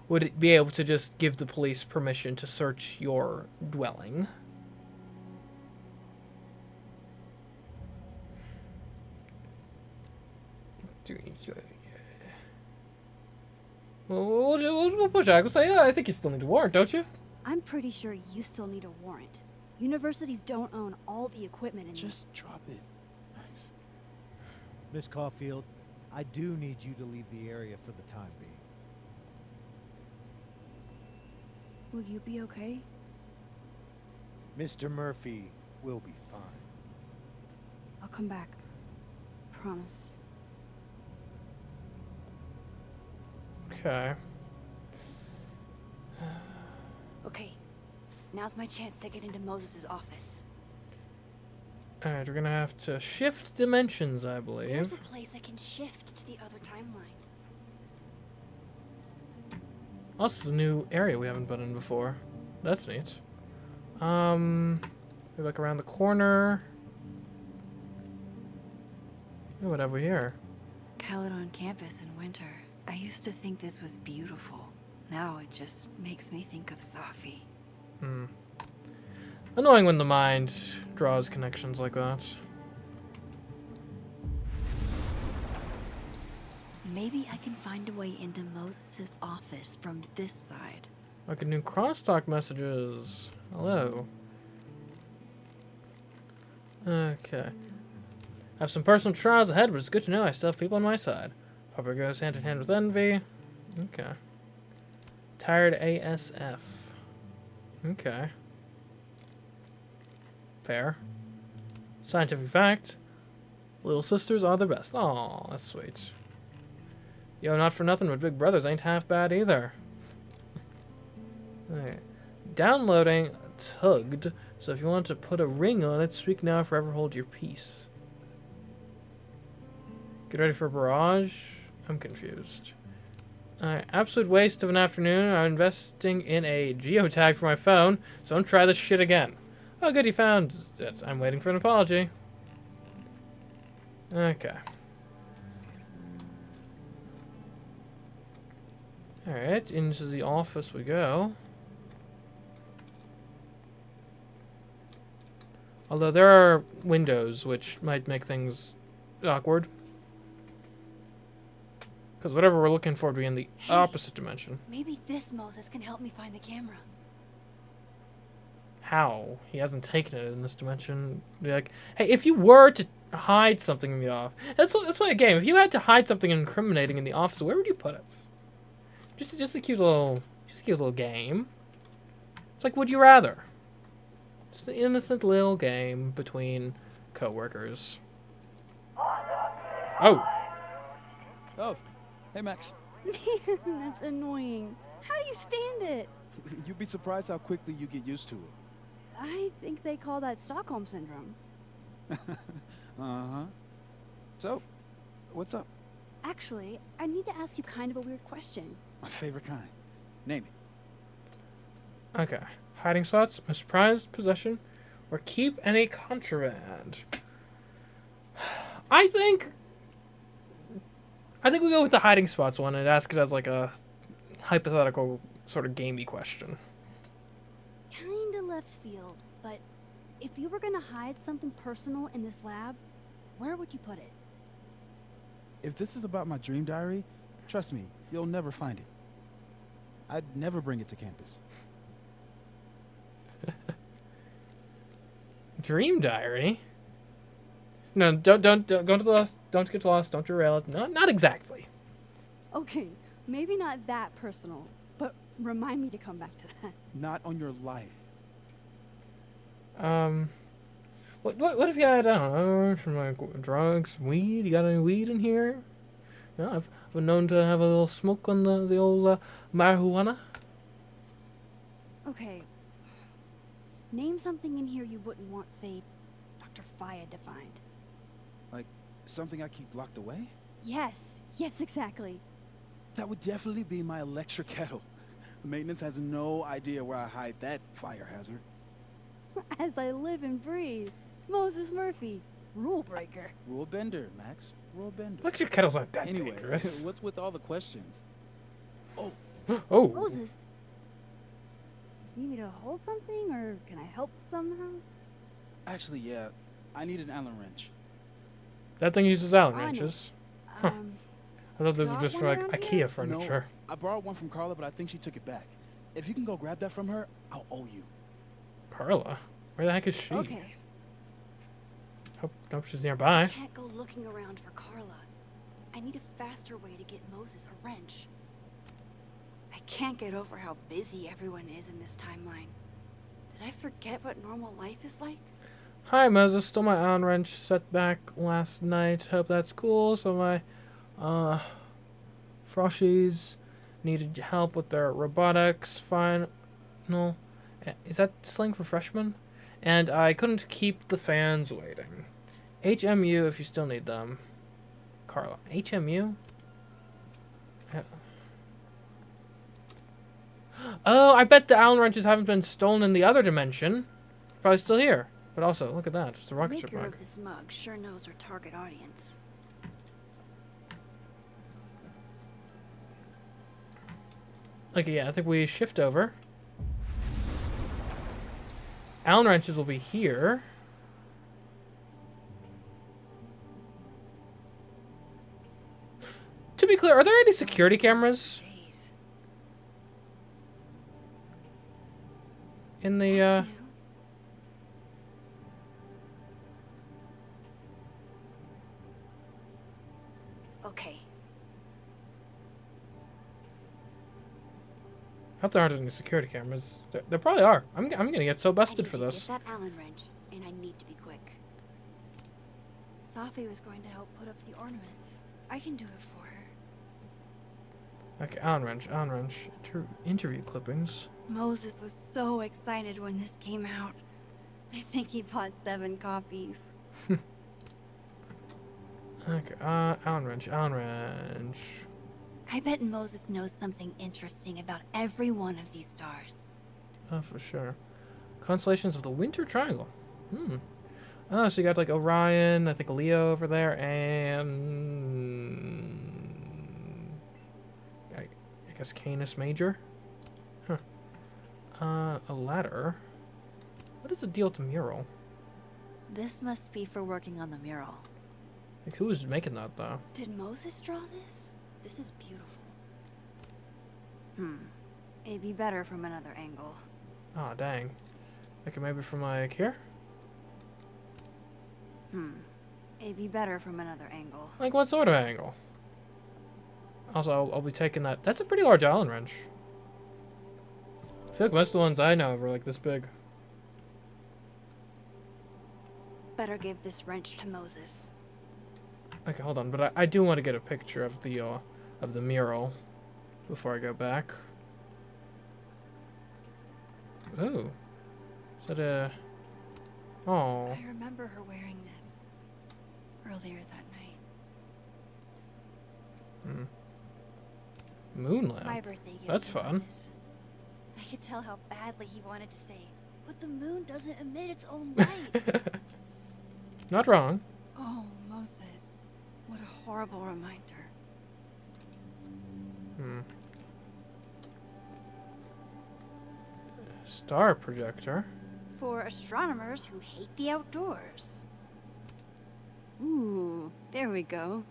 would be able to just give the police permission to search your dwelling. We'll push back. We'll say, yeah, I think you still need a warrant, don't you? I'm pretty sure you still need a warrant. Universities don't own all the equipment in Just drop it, Max. Miss Caulfield, I do need you to leave the area for the time being. Will you be okay? Mr. Murphy will be fine. I'll come back. Promise. Okay. Okay. Now's my chance to get into Moses' office. Alright, we're gonna have to shift dimensions, I believe. There's a place I can shift to the other timeline. Oh, this is a new area we haven't been in before. That's neat. Maybe like around the corner. Hey, what have we here? Caledon campus in winter. I used to think this was beautiful. Now it just makes me think of Safi. Annoying when the mind draws connections like that. Maybe I can find a way into Moses' office from this side. Like a new crosstalk messages. Hello. Okay. I have some personal trials ahead, but it's good to know I still have people on my side. Probably goes hand in hand with envy. Okay. Tired ASF. Okay. Fair. Scientific fact. Little sisters are the best. Aw, that's sweet. Yo, not for nothing, but big brothers ain't half bad either. Alright. Downloading tugged. So if you want to put a ring on it, speak now, forever hold your peace. Get ready for barrage. I'm confused. Alright, absolute waste of an afternoon. I'm investing in a geotag for my phone, so don't try this shit again. Oh, good, you found it. I'm waiting for an apology. Okay. Alright, into the office we go. Although there are windows, which might make things awkward. Because whatever we're looking for would be in the opposite dimension. Maybe this Moses can help me find the camera. How? He hasn't taken it in this dimension. Be like, hey, if you were to hide something in the office, let's play a game. If you had to hide something incriminating in the office, where would you put it? Just a cute little game. It's like, would you rather? Just an innocent little game between coworkers. Oh. Oh, hey Max. Man, that's annoying. How do you stand it? You'd be surprised how quickly you get used to it. I think they call that Stockholm Syndrome. Uh-huh. So, what's up? Actually, I need to ask you kind of a weird question. My favorite kind. Name it. Okay. Hiding spots, misprized possession, or keep any contraband. I think we go with the hiding spots one and ask it as like a hypothetical sort of gamey question. Kinda left field, but if you were gonna hide something personal in this lab, where would you put it? If this is about my dream diary, trust me, you'll never find it. I'd never bring it to campus. Dream diary? No, don't get lost. Don't get lost. Don't derail it. No, not exactly. Okay, maybe not that personal, but remind me to come back to that. Not on your life. What if you had, I don't know, some like drugs, weed? You got any weed in here? Yeah, I've been known to have a little smoke on the old marijuana. Okay. Name something in here you wouldn't want, say, Dr. Faya to find. Like something I keep locked away? Yes, exactly. That would definitely be my electric kettle. Maintenance has no idea where I hide that fire hazard. As I live and breathe. Moses Murphy, rule breaker. Rule bender, Max. Rule bender. Electric kettle's not that anyway, dangerous. What's with all the questions? Oh. Oh. Moses. You need me to hold something, or can I help somehow? Actually, yeah. I need an Allen wrench. That thing uses Allen I know. wrenches. Huh. I thought this was got just one for like around IKEA here? furniture. No, I borrowed one from Carla, but I think she took it back. If you can go grab that from her, I'll owe you. Carla? Where the heck is she? Okay. Hope she's nearby. I can't go looking around for Carla. I need a faster way to get Moses a wrench. I can't get over how busy everyone is in this timeline. Did I forget what normal life is like? Hi, Moses. Stole my Allen wrench set back last night. Hope that's cool. So my, Froshies needed help with their robotics final. Is that slang for freshmen? And I couldn't keep the fans waiting. HMU if you still need them. Carla. HMU? Oh, I bet the Allen wrenches haven't been stolen in the other dimension. Probably still here. But also, look at that. It's a rocket ship The maker mug. of this mug sure knows her target audience. Okay, yeah, I think we shift over. Allen wrenches will be here. To be clear, are there any security cameras? In the, Okay. Hope there aren't any security cameras. There probably are. I'm gonna get so busted for this. Get that Allen wrench, and I need to be quick. Safi was going to help put up the ornaments. I can do it for her. Okay, Allen wrench. Interview clippings. Moses was so excited when this came out. I think he bought 7 copies. Okay, Allen wrench. I bet Moses knows something interesting about every one of these stars. Oh, for sure. Constellations of the Winter Triangle. Oh, so you got like Orion, I think Leo over there, and I guess Canis Major. Huh. A ladder. What is the deal with the mural? This must be for working on the mural. Like, who was making that though? Did Moses draw this? This is beautiful. It'd be better from another angle. Oh, dang. Okay, maybe from like here? It'd be better from another angle. Like what sort of angle? Also, I'll be taking that. That's a pretty large Allen wrench. I feel like most of the ones I know of are like this big. Better give this wrench to Moses. Okay, hold on, but I do want to get a picture of the mural before I go back. Ooh. Is that a... Oh. I remember her wearing this earlier that night. Moon lamp. My birthday gift That's to fun. Moses. I could tell how badly he wanted to say, but the moon doesn't emit its own light. Not wrong. Oh, Moses. What a horrible reminder. Star projector. For astronomers who hate the outdoors. Ooh, there we go.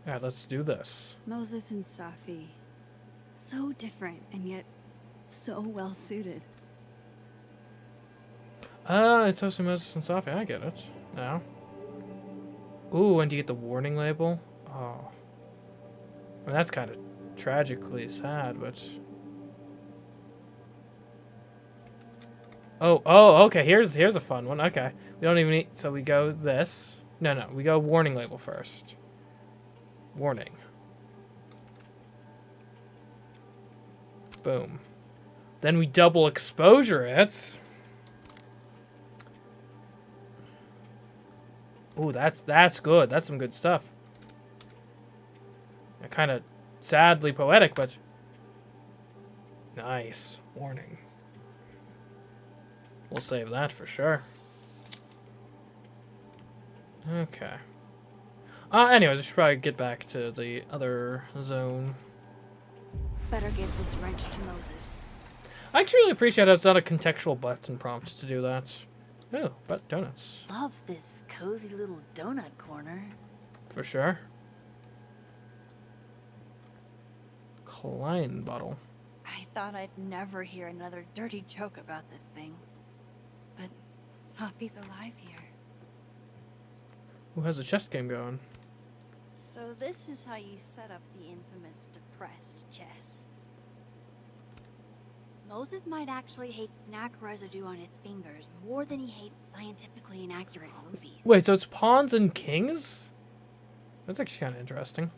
Yeah, let's do this. Moses and Safi. So different and yet so well suited. It's also Moses and Safi. I get it now. Ooh, and do you get the warning label? Oh. I mean, that's kind of tragically sad, but... Oh, okay, here's a fun one. Okay. We don't even need... So we go this. No, we go warning label first. Warning. Boom. Then we double exposure it. Ooh, that's good. That's some good stuff. Kind of sadly poetic, but nice. Warning. We'll save that for sure. Okay. Anyways, I should probably get back to the other zone. Better give this wrench to Moses. I actually really appreciate how it's not a contextual button prompt to do that. Oh, but donuts. Love this cozy little donut corner. For sure. Klein bottle. I thought I'd never hear another dirty joke about this thing. But Safi's alive here. Who has a chess game going? So this is how you set up the infamous depressed chess. Moses might actually hate snack residue on his fingers more than he hates scientifically inaccurate movies. Wait, so it's pawns and kings? That's actually kind of interesting.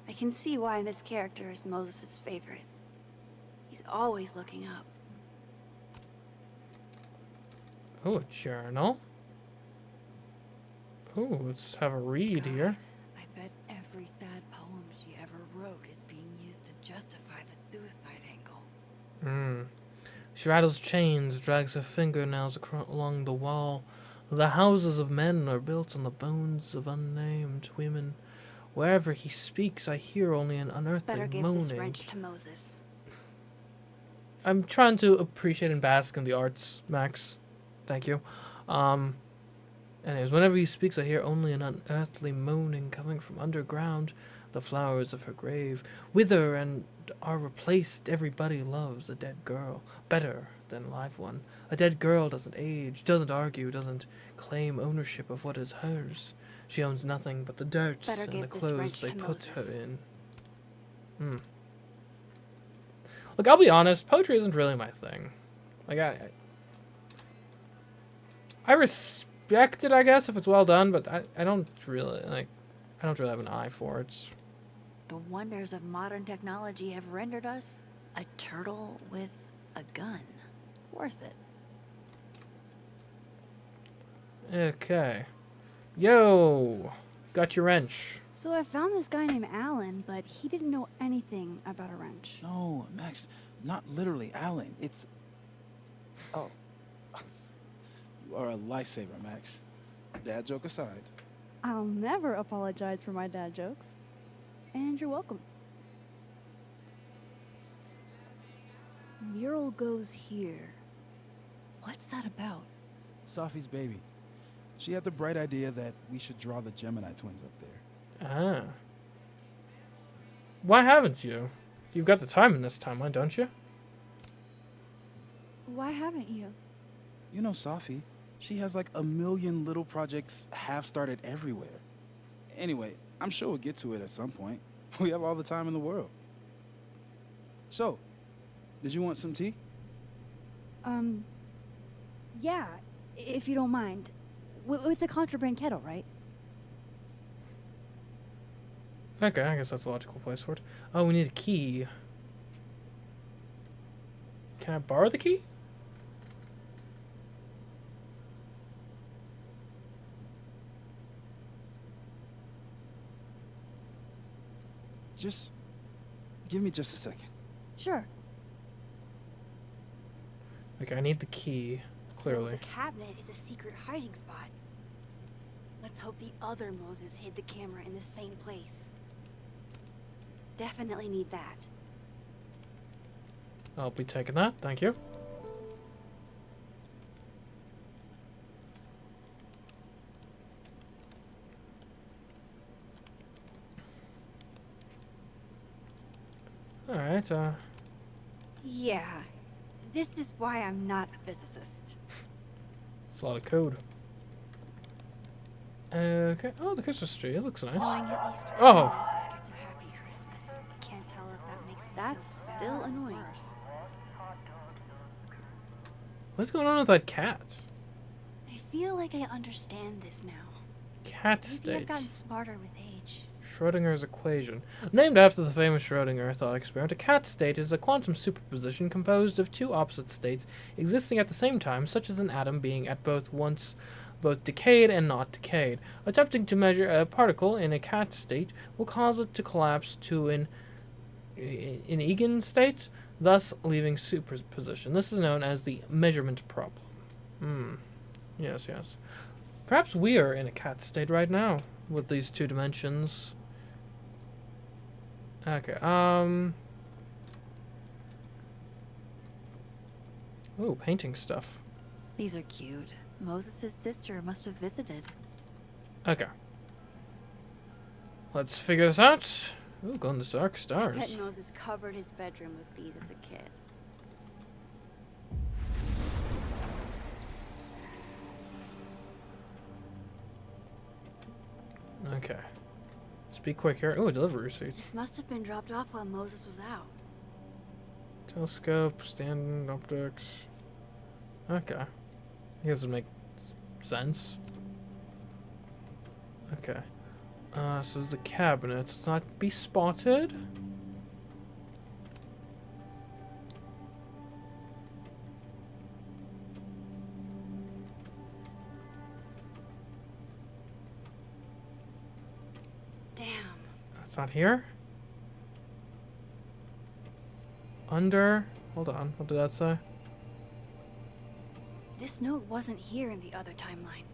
I can see why this character is Moses' favorite. He's always looking up. Oh, a journal. Oh, let's have a read here. I bet every sad poem she ever wrote is being used to justify the suicide angle. She rattles chains, drags her fingernails along the wall. The houses of men are built on the bones of unnamed women. Wherever he speaks, I hear only an unearthly Better give moaning. this wrench to Moses. I'm trying to appreciate and bask in the arts, Max. Thank you. Anyways, whenever he speaks, I hear only an unearthly moaning coming from underground. The flowers of her grave wither and are replaced. Everybody loves a dead girl better than a live one. A dead girl doesn't age, doesn't argue, doesn't claim ownership of what is hers. She owns nothing but the dirt Better and give the this clothes wrench they to put her Moses. in. Look, I'll be honest, poetry isn't really my thing. Like, I respect it, I guess, if it's well done, but I don't really, like, I don't really have an eye for it. The wonders of modern technology have rendered us a turtle with a gun. Worth it. Okay. Yo! Got your wrench. So I found this guy named Alan, but he didn't know anything about a wrench. No, Max, not literally Alan. It's... Oh. You are a lifesaver, Max. Dad joke aside. I'll never apologize for my dad jokes. And you're welcome. Mural goes here. What's that about? Safi's baby. She had the bright idea that we should draw the Gemini twins up there. Ah. Why haven't you? You've got the time in this timeline, don't you? Why haven't you? You know Safi. She has like a million little projects half-started everywhere. Anyway, I'm sure we'll get to it at some point. We have all the time in the world. So, did you want some tea? Yeah, if you don't mind. With the contraband kettle, right? Okay, I guess that's a logical place for it. Oh, we need a key. Can I borrow the key? Just Give me just a second. Sure. Okay, I need the key, clearly. So the cabinet is a secret hiding spot. Let's hope the other Moses hid the camera in the same place. Definitely need that. I'll be taking that, thank you. Alright, Yeah, this is why I'm not a physicist. it's a lot of code. Okay, oh, the Christmas tree, it looks nice. Knowing at least one Oh! Moses gets a happy Christmas. Can't tell if that makes me That's feel still annoying. What's going on with that cat? I feel like I understand this now. Cat Maybe state. I've gotten smarter with age. Schrodinger's equation. Named after the famous Schrodinger thought experiment, a cat state is a quantum superposition composed of two opposite states existing at the same time, such as an atom being at both decayed and not decayed. Attempting to measure a particle in a cat state will cause it to collapse to an Egan state, thus leaving superposition. This is known as the measurement problem. Yes, yes. Perhaps we are in a cat state right now with these two dimensions. Okay, ooh, painting stuff. These are cute. Moses' sister must have visited. Okay. Let's figure this out. Ooh, glow in the dark stars. I bet Moses covered his bedroom with these as a kid. Okay. Let's be quick here. Ooh, delivery receipts. This must have been dropped off while Moses was out. Telescope, stand optics. Okay. I guess it would make sense. Okay. So there's the cabinet. Let's not be spotted. Damn. It's not here. Under. Hold on. What did that say? This note wasn't here in the other timeline.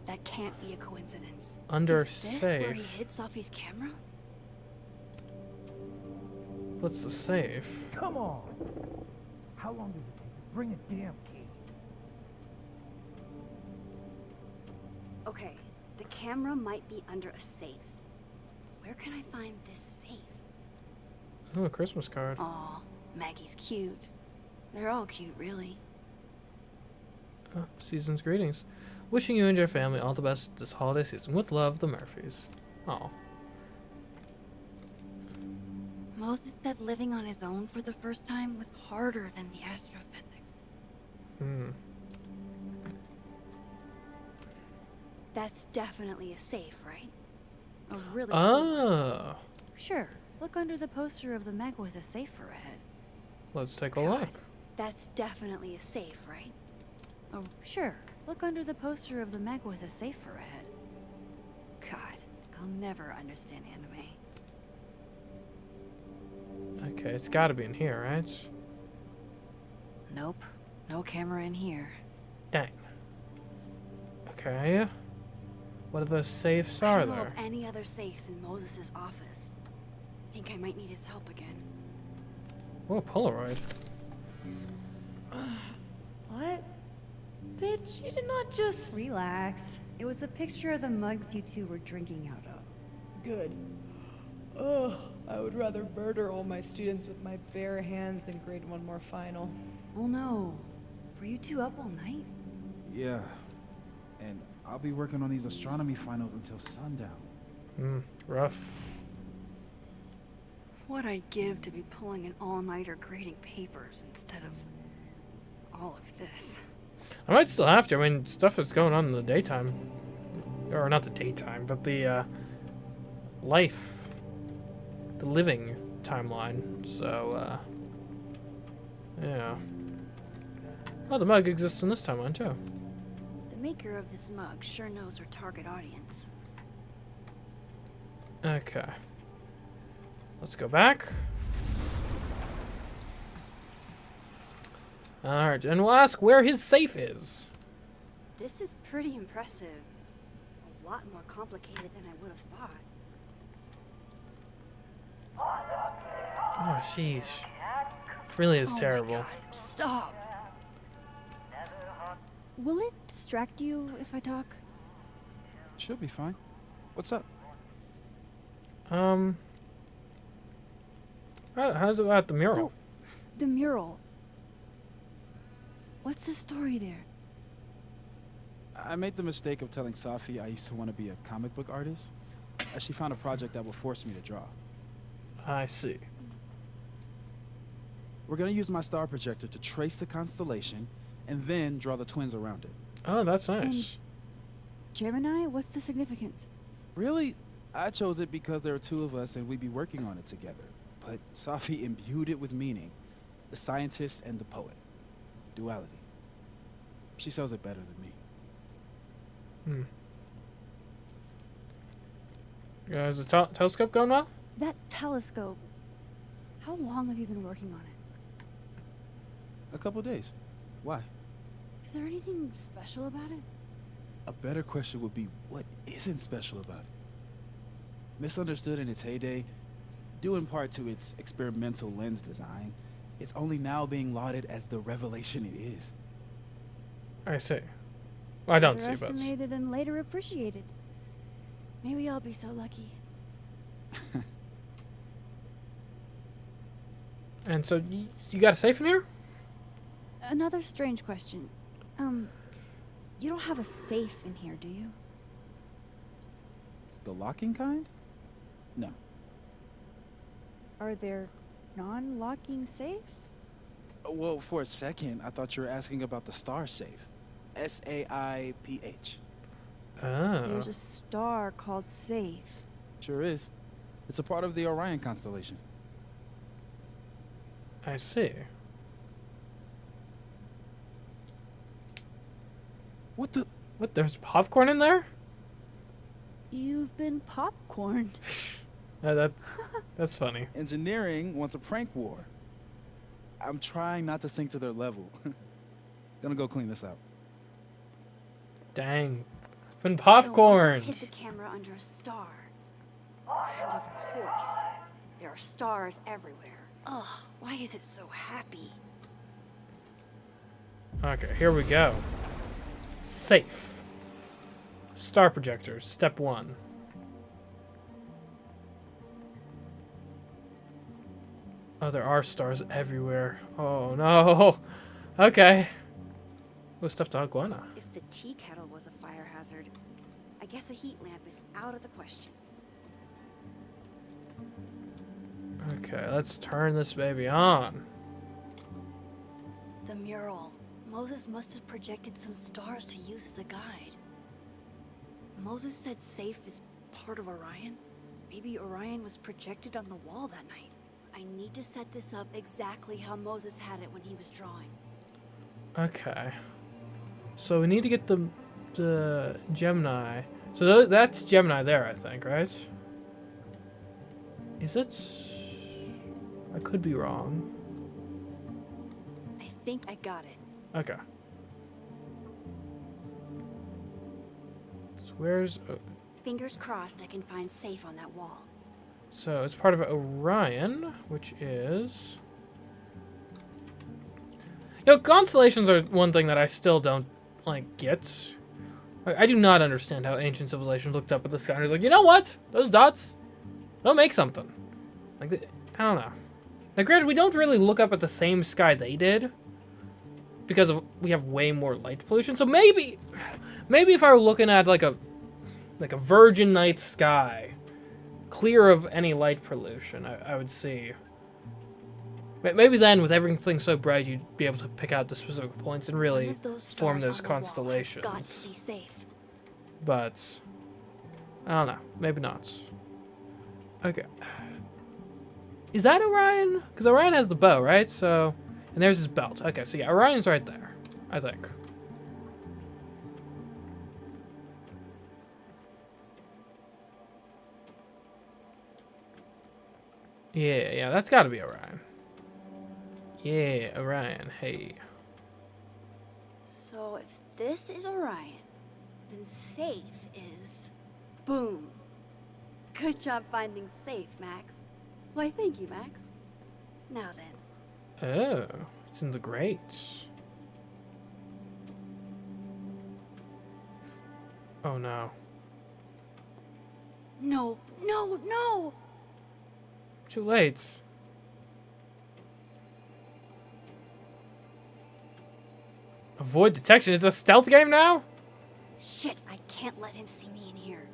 That can't be a coincidence. Under Is this where he safe. hid Sophie's camera? What's the safe? Come on! How long does it take to bring a damn key? Okay, the camera might be under a safe. Where can I find this safe? Oh, a Christmas card. Aw, Maggie's cute. They're all cute, really. Oh, season's greetings. Wishing you and your family all the best this holiday season. With love, the Murphys. Oh. Moses said living on his own for the first time was harder than the astrophysics. That's definitely a safe, right? A really Ah. Sure. Look under the poster of the Meg with a safe for a head. Let's take a look. That's definitely a safe, right? Oh, sure. Look under the poster of the Meg with a safe for a head. God, I'll never understand anime. Okay, it's gotta be in here, right? Nope. No camera in here. Dang. Okay. What are those safes I are don't know there? of any other safes in Moses' office. Think I might need his help again. Whoa, Polaroid. What? Bitch, you did not just... Relax. It was a picture of the mugs you two were drinking out of. Good. Ugh, I would rather murder all my students with my bare hands than grade one more final. Oh no. Were you two up all night? Yeah. And I'll be working on these astronomy finals until sundown. Rough. What I'd give to be pulling an all-nighter grading papers instead of all of this. I might still have to. I mean, stuff is going on in the daytime. Or not the daytime, but the life. The living timeline. So, yeah. Oh, the mug exists in this timeline, too. The maker of this mug sure knows her target audience. Okay. Let's go back. Alright, and we'll ask where his safe is. This is pretty impressive. A lot more complicated than I would have thought. Oh, sheesh. It really is Oh my terrible. God, stop. Will it distract you if I talk? She'll be fine. What's up? How's about the mural? So, the mural. What's the story there? I made the mistake of telling Safi I used to want to be a comic book artist, as she found a project that would force me to draw. I see. We're gonna use my star projector to trace the constellation and then draw the twins around it. Oh, that's nice. And Gemini? What's the significance? Really, I chose it because there are two of us and we'd be working on it together. But Safi imbued it with meaning. The scientist and the poet. Duality. She sells it better than me. Is the telescope going well? That telescope. How long have you been working on it? A couple days. Why? Is there anything special about it? A better question would be, what isn't special about it? Misunderstood in its heyday, due in part to its experimental lens design, it's only now being lauded as the revelation it is. I see. I don't see, but... Underestimated and later appreciated. Maybe I'll be so lucky. And so, you got a safe in here? Another strange question. You don't have a safe in here, do you? The locking kind? No. Are there non-locking safes? Well, for a second, I thought you were asking about the star safe. S-A-I-P-H. Oh. There's a star called Safe. Sure is. It's a part of the Orion constellation. I see. What the? What, there's popcorn in there? You've been popcorned. That's funny. Engineering wants a prank war. I'm trying not to sink to their level. Gonna go clean this out. Dang. Been popcorn. Hit the camera under a star. And of course, there are stars everywhere. Ugh, why is it so happy? Okay, here we go. Safe. Star projectors, step 1. Oh, there are stars everywhere. Oh, no. Okay. Oh, stuff to iguana. If the tea kettle was a fire hazard, I guess a heat lamp is out of the question. Okay, let's turn this baby on. The mural. Moses must have projected some stars to use as a guide. Moses said Safe is part of Orion. Maybe Orion was projected on the wall that night. I need to set this up exactly how Moses had it when he was drawing. Okay. So we need to get the Gemini. So that's Gemini there, I think, right? Is it? I could be wrong. I think I got it. Okay. So where's... Fingers crossed I can find Safe on that wall. So it's part of Orion, which is... You know, constellations are one thing that I still don't, like, get. I do not understand how ancient civilizations looked up at the sky and was like, you know what? Those dots, they'll make something. Like, I don't know. Now, granted, we don't really look up at the same sky they did, because we have way more light pollution. So maybe if I were looking at like a virgin night sky, clear of any light pollution, I would see. Maybe then, with everything so bright, you'd be able to pick out the specific points and really form those constellations. Got to be safe. But I don't know. Maybe not. Okay. Is that Orion? Because Orion has the bow, right? So, and there's his belt. Okay, so yeah, Orion's right there, I think. Yeah, that's got to be Orion. Yeah, Orion. Hey. So if this is Orion, then safe is... boom. Good job finding safe, Max. Why, thank you, Max. Now then. Oh, it's in the grates. Oh no. No, no, no! Too late. Avoid detection. It's a stealth game now? Shit, I can't let him see me in here.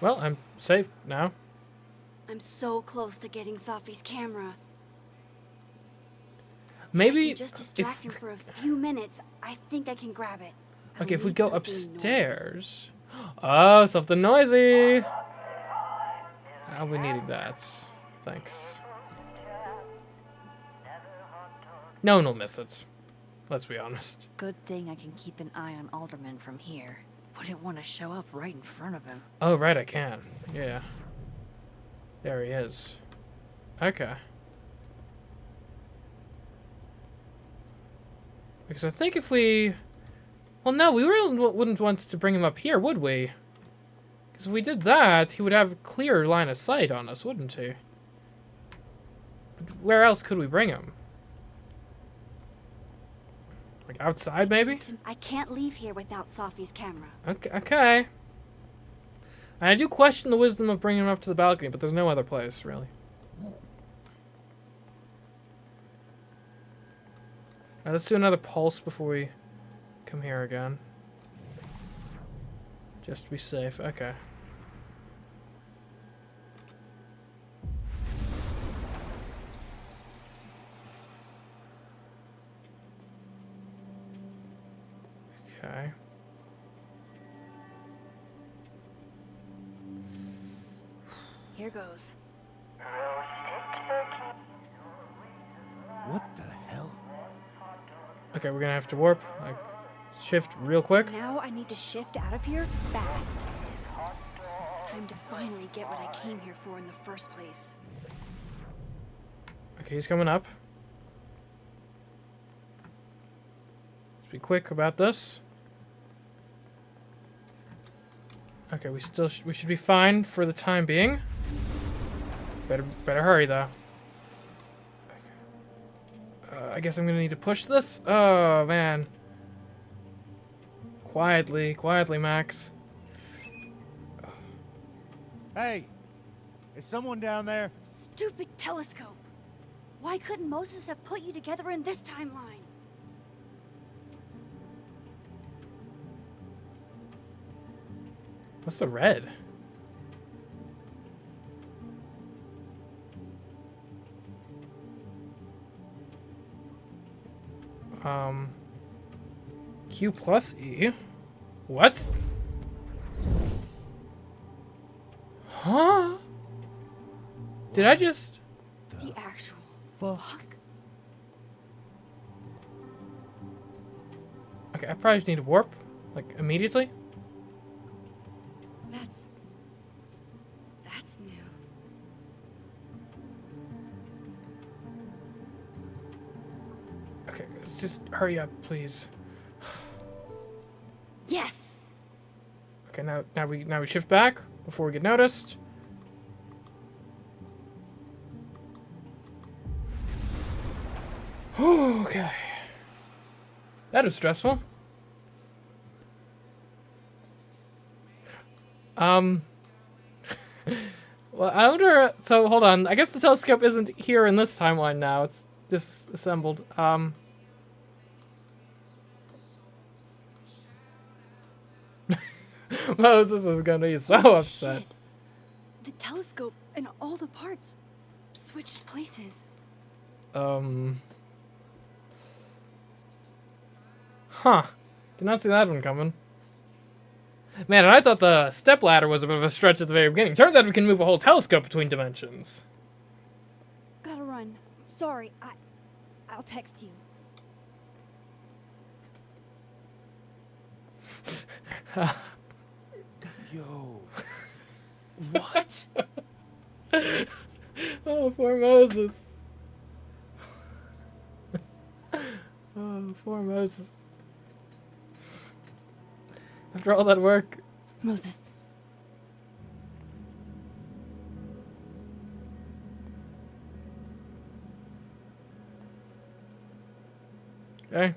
Well, I'm safe now. I'm so close to getting Safi's camera. Maybe If I can just distract him for a few minutes, I think I can grab it. Okay, if we need go something upstairs. Oh, something noisy. I'll be needing that. Thanks. No one will miss it. Let's be honest. Good thing I can keep an eye on Alderman from here. Wouldn't want to show up right in front of him. Oh, right, I can. Yeah. There he is. Okay. Because I think if we... Well, no, we really wouldn't want to bring him up here, would we? Because if we did that, he would have a clear line of sight on us, wouldn't he? But where else could we bring him? Like outside, maybe? I can't leave here without Safi's camera. Okay. And I do question the wisdom of bringing him up to the balcony, but there's no other place, really. Alright, let's do another pulse before we come here again. Just to be safe. Okay. Okay. Here goes. What the hell? Okay, we're gonna have to warp. Like, shift real quick. Now I need to shift out of here fast. Time to finally get what I came here for in the first place. Okay, he's coming up. Let's be quick about this. Okay, we should be fine for the time being. Better hurry though. I guess I'm gonna need to push this. Oh man. Quietly, Max. Hey, is someone down there? Stupid telescope. Why couldn't Moses have put you together in this timeline? What's the red? Q plus E? What? Huh? Did I just... The actual fuck? Okay, I probably just need to warp, like, immediately. That's new. Okay, let's just hurry up, please. Yes. Okay, now we shift back before we get noticed. Okay. That is stressful. Well, I wonder... So, hold on. I guess the telescope isn't here in this timeline now. It's disassembled. Moses is gonna be so upset. Shit. The telescope and all the parts switched places. Huh. Did not see that one coming. Man, and I thought the stepladder was a bit of a stretch at the very beginning. Turns out we can move a whole telescope between dimensions. Gotta run. Sorry, I'll text you. Yo. What? Oh, poor Moses. Poor Moses. After all that work. Moses. Okay.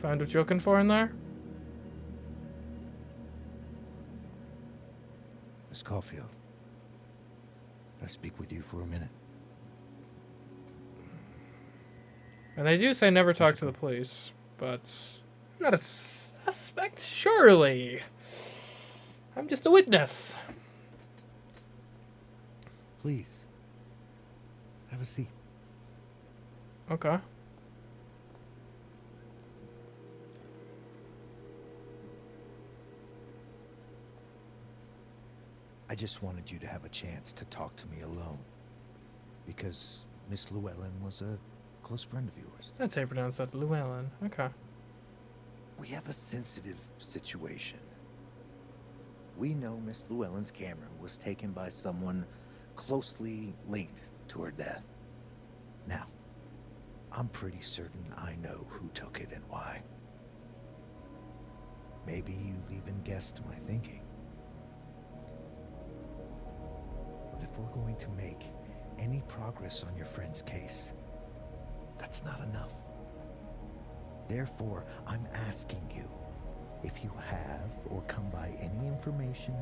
Find what you're looking for in there? Miss Caulfield, can I speak with you for a minute? And they do say never talk to the police, but I'm not a suspect, surely. I'm just a witness. Please, have a seat. Okay. I just wanted you to have a chance to talk to me alone. Because Miss Llewellyn was a close friend of yours. That's how you pronounce that, Llewellyn. Okay. We have a sensitive situation. We know Miss Llewellyn's camera was taken by someone closely linked to her death. Now, I'm pretty certain I know who took it and why. Maybe you've even guessed my thinking. But if we're going to make any progress on your friend's case, that's not enough. Therefore, I'm asking you if you have or come by any information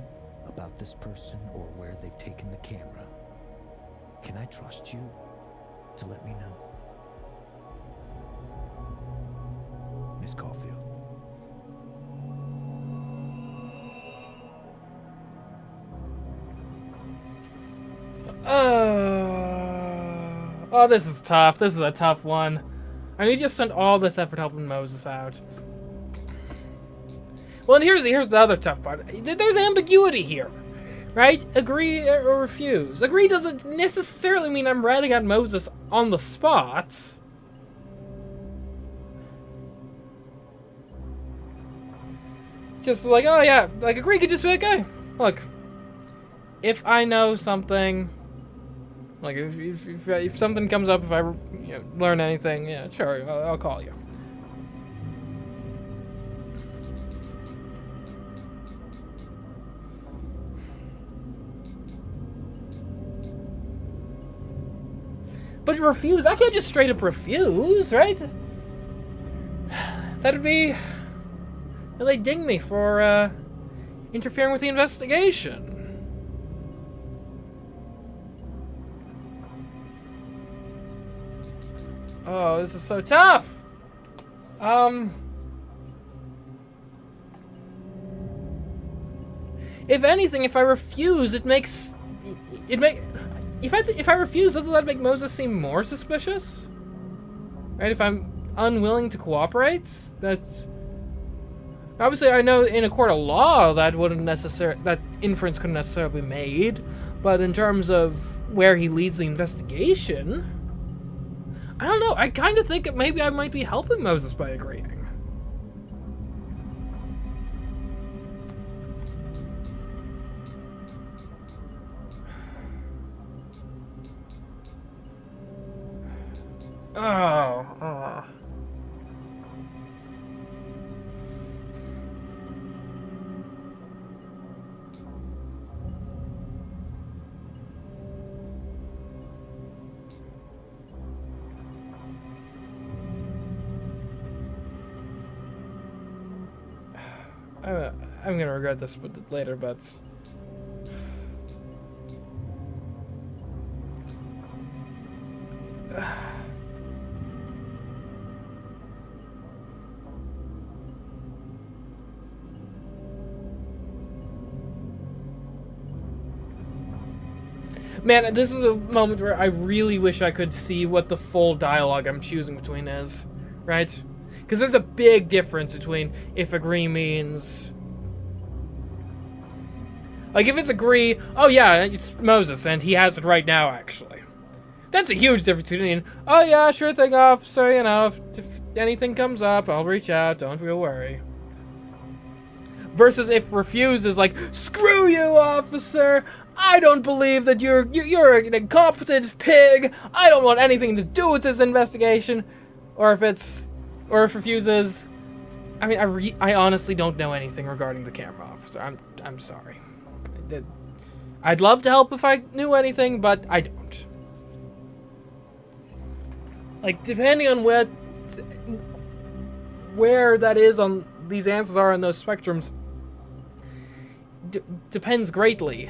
about this person or where they've taken the camera. Can I trust you to let me know? Miss Caulfield. Oh, this is tough. This is a tough one. I mean, you just spent all this effort helping Moses out. Well, and here's the other tough part. There's ambiguity here, right? Agree or refuse. Agree doesn't necessarily mean I'm ratting out Moses on the spot. Just like, oh yeah, like agree could just be like, hey, look, if I know something, like if something comes up, if I learn anything, yeah, sure, I'll call you. But refuse, I can't just straight up refuse, right? That'd be... They ding me for interfering with the investigation. Oh, this is so tough. If anything, if I refuse, if I refuse, doesn't that make Moses seem more suspicious? Right? If I'm unwilling to cooperate, that's... Obviously, I know in a court of law that inference couldn't necessarily be made, but in terms of where he leads the investigation, I don't know. I kind of think maybe I might be helping Moses by agreeing. Oh. I'm gonna regret this later, but... Man, this is a moment where I really wish I could see what the full dialogue I'm choosing between is, right? Because there's a big difference between if agree means... Like, if it's agree, oh yeah, it's Moses, and he has it right now, actually. That's a huge difference between, oh yeah, sure thing, officer, if anything comes up, I'll reach out, don't you worry. Versus if refused is like, screw you, officer. I don't believe that you're an incompetent pig. I don't want anything to do with this investigation. Or if refuses, I mean, I honestly don't know anything regarding the camera officer. I'm sorry. I'd love to help if I knew anything, but I don't. Like, depending on where that is on these answers are on those spectrums, depends greatly.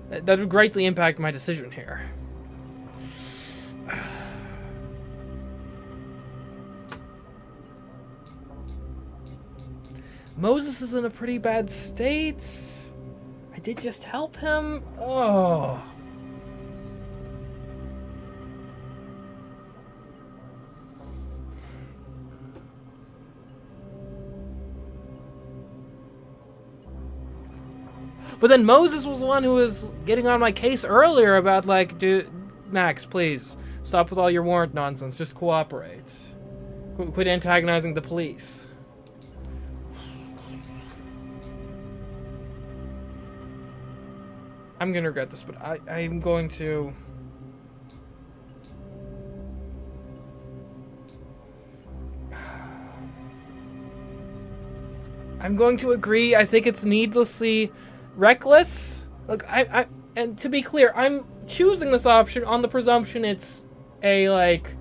That would greatly impact my decision here. Moses is in a pretty bad state. I did just help him. Oh. But then Moses was the one who was getting on my case earlier about, like, dude, Max, please, stop with all your warrant nonsense. Just cooperate. Quit antagonizing the police. I'm gonna regret this, but I'm going to... I'm going to agree. I think it's needlessly reckless. Look, and to be clear, I'm choosing this option on the presumption it's a, like,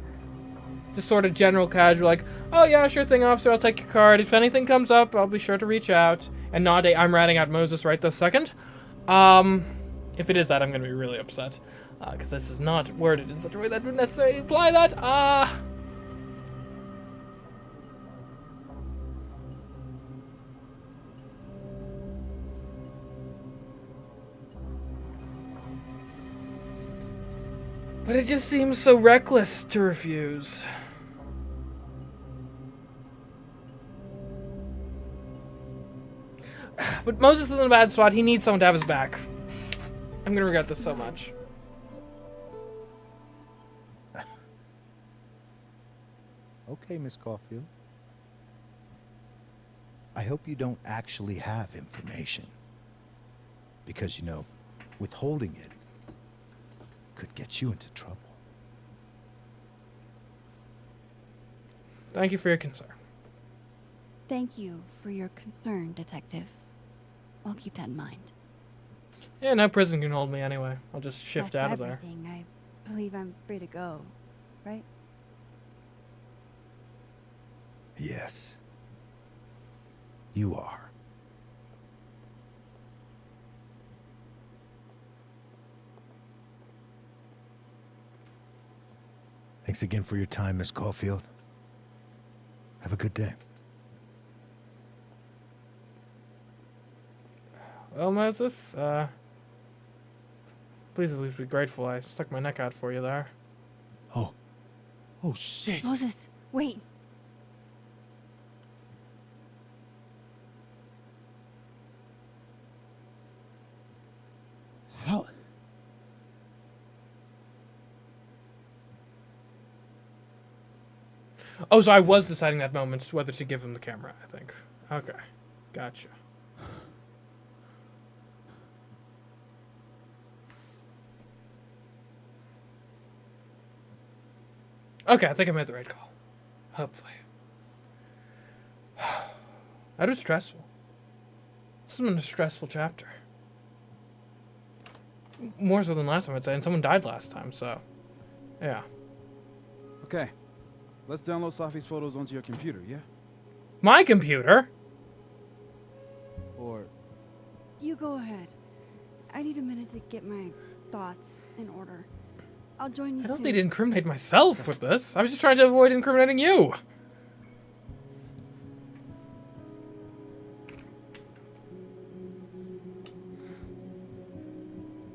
just sort of general casual, like, oh yeah, sure thing, officer, I'll take your card. If anything comes up, I'll be sure to reach out. And not a, I'm ratting out Moses right this second. If it is that, I'm gonna be really upset. Because this is not worded in such a way that would necessarily imply that. But it just seems so reckless to refuse. But Moses is in a bad spot. He needs someone to have his back. I'm gonna regret this so much. Okay, Miss Caulfield. I hope you don't actually have information. Because, you know, withholding it could get you into trouble. Thank you for your concern. Thank you for your concern, Detective. I'll keep that in mind. Yeah, no prison can hold me anyway. I'll just shift That's out of there. everything. I believe I'm free to go, right? Yes. You are. Thanks again for your time, Miss Caulfield. Have a good day. Well, Moses, please at least be grateful I stuck my neck out for you there. Oh shit. Moses, wait. How? Oh, so I was deciding that moment whether to give him the camera, I think. Okay. Gotcha. Okay, I think I made the right call. Hopefully. That was stressful. This has been a stressful chapter. More so than last time, I'd say, and someone died last time, so... Yeah. Okay. Let's download Safi's photos onto your computer, yeah? My computer? Or... You go ahead. I need a minute to get my thoughts in order. I'll join you I don't soon. need to incriminate myself with this. I was just trying to avoid incriminating you.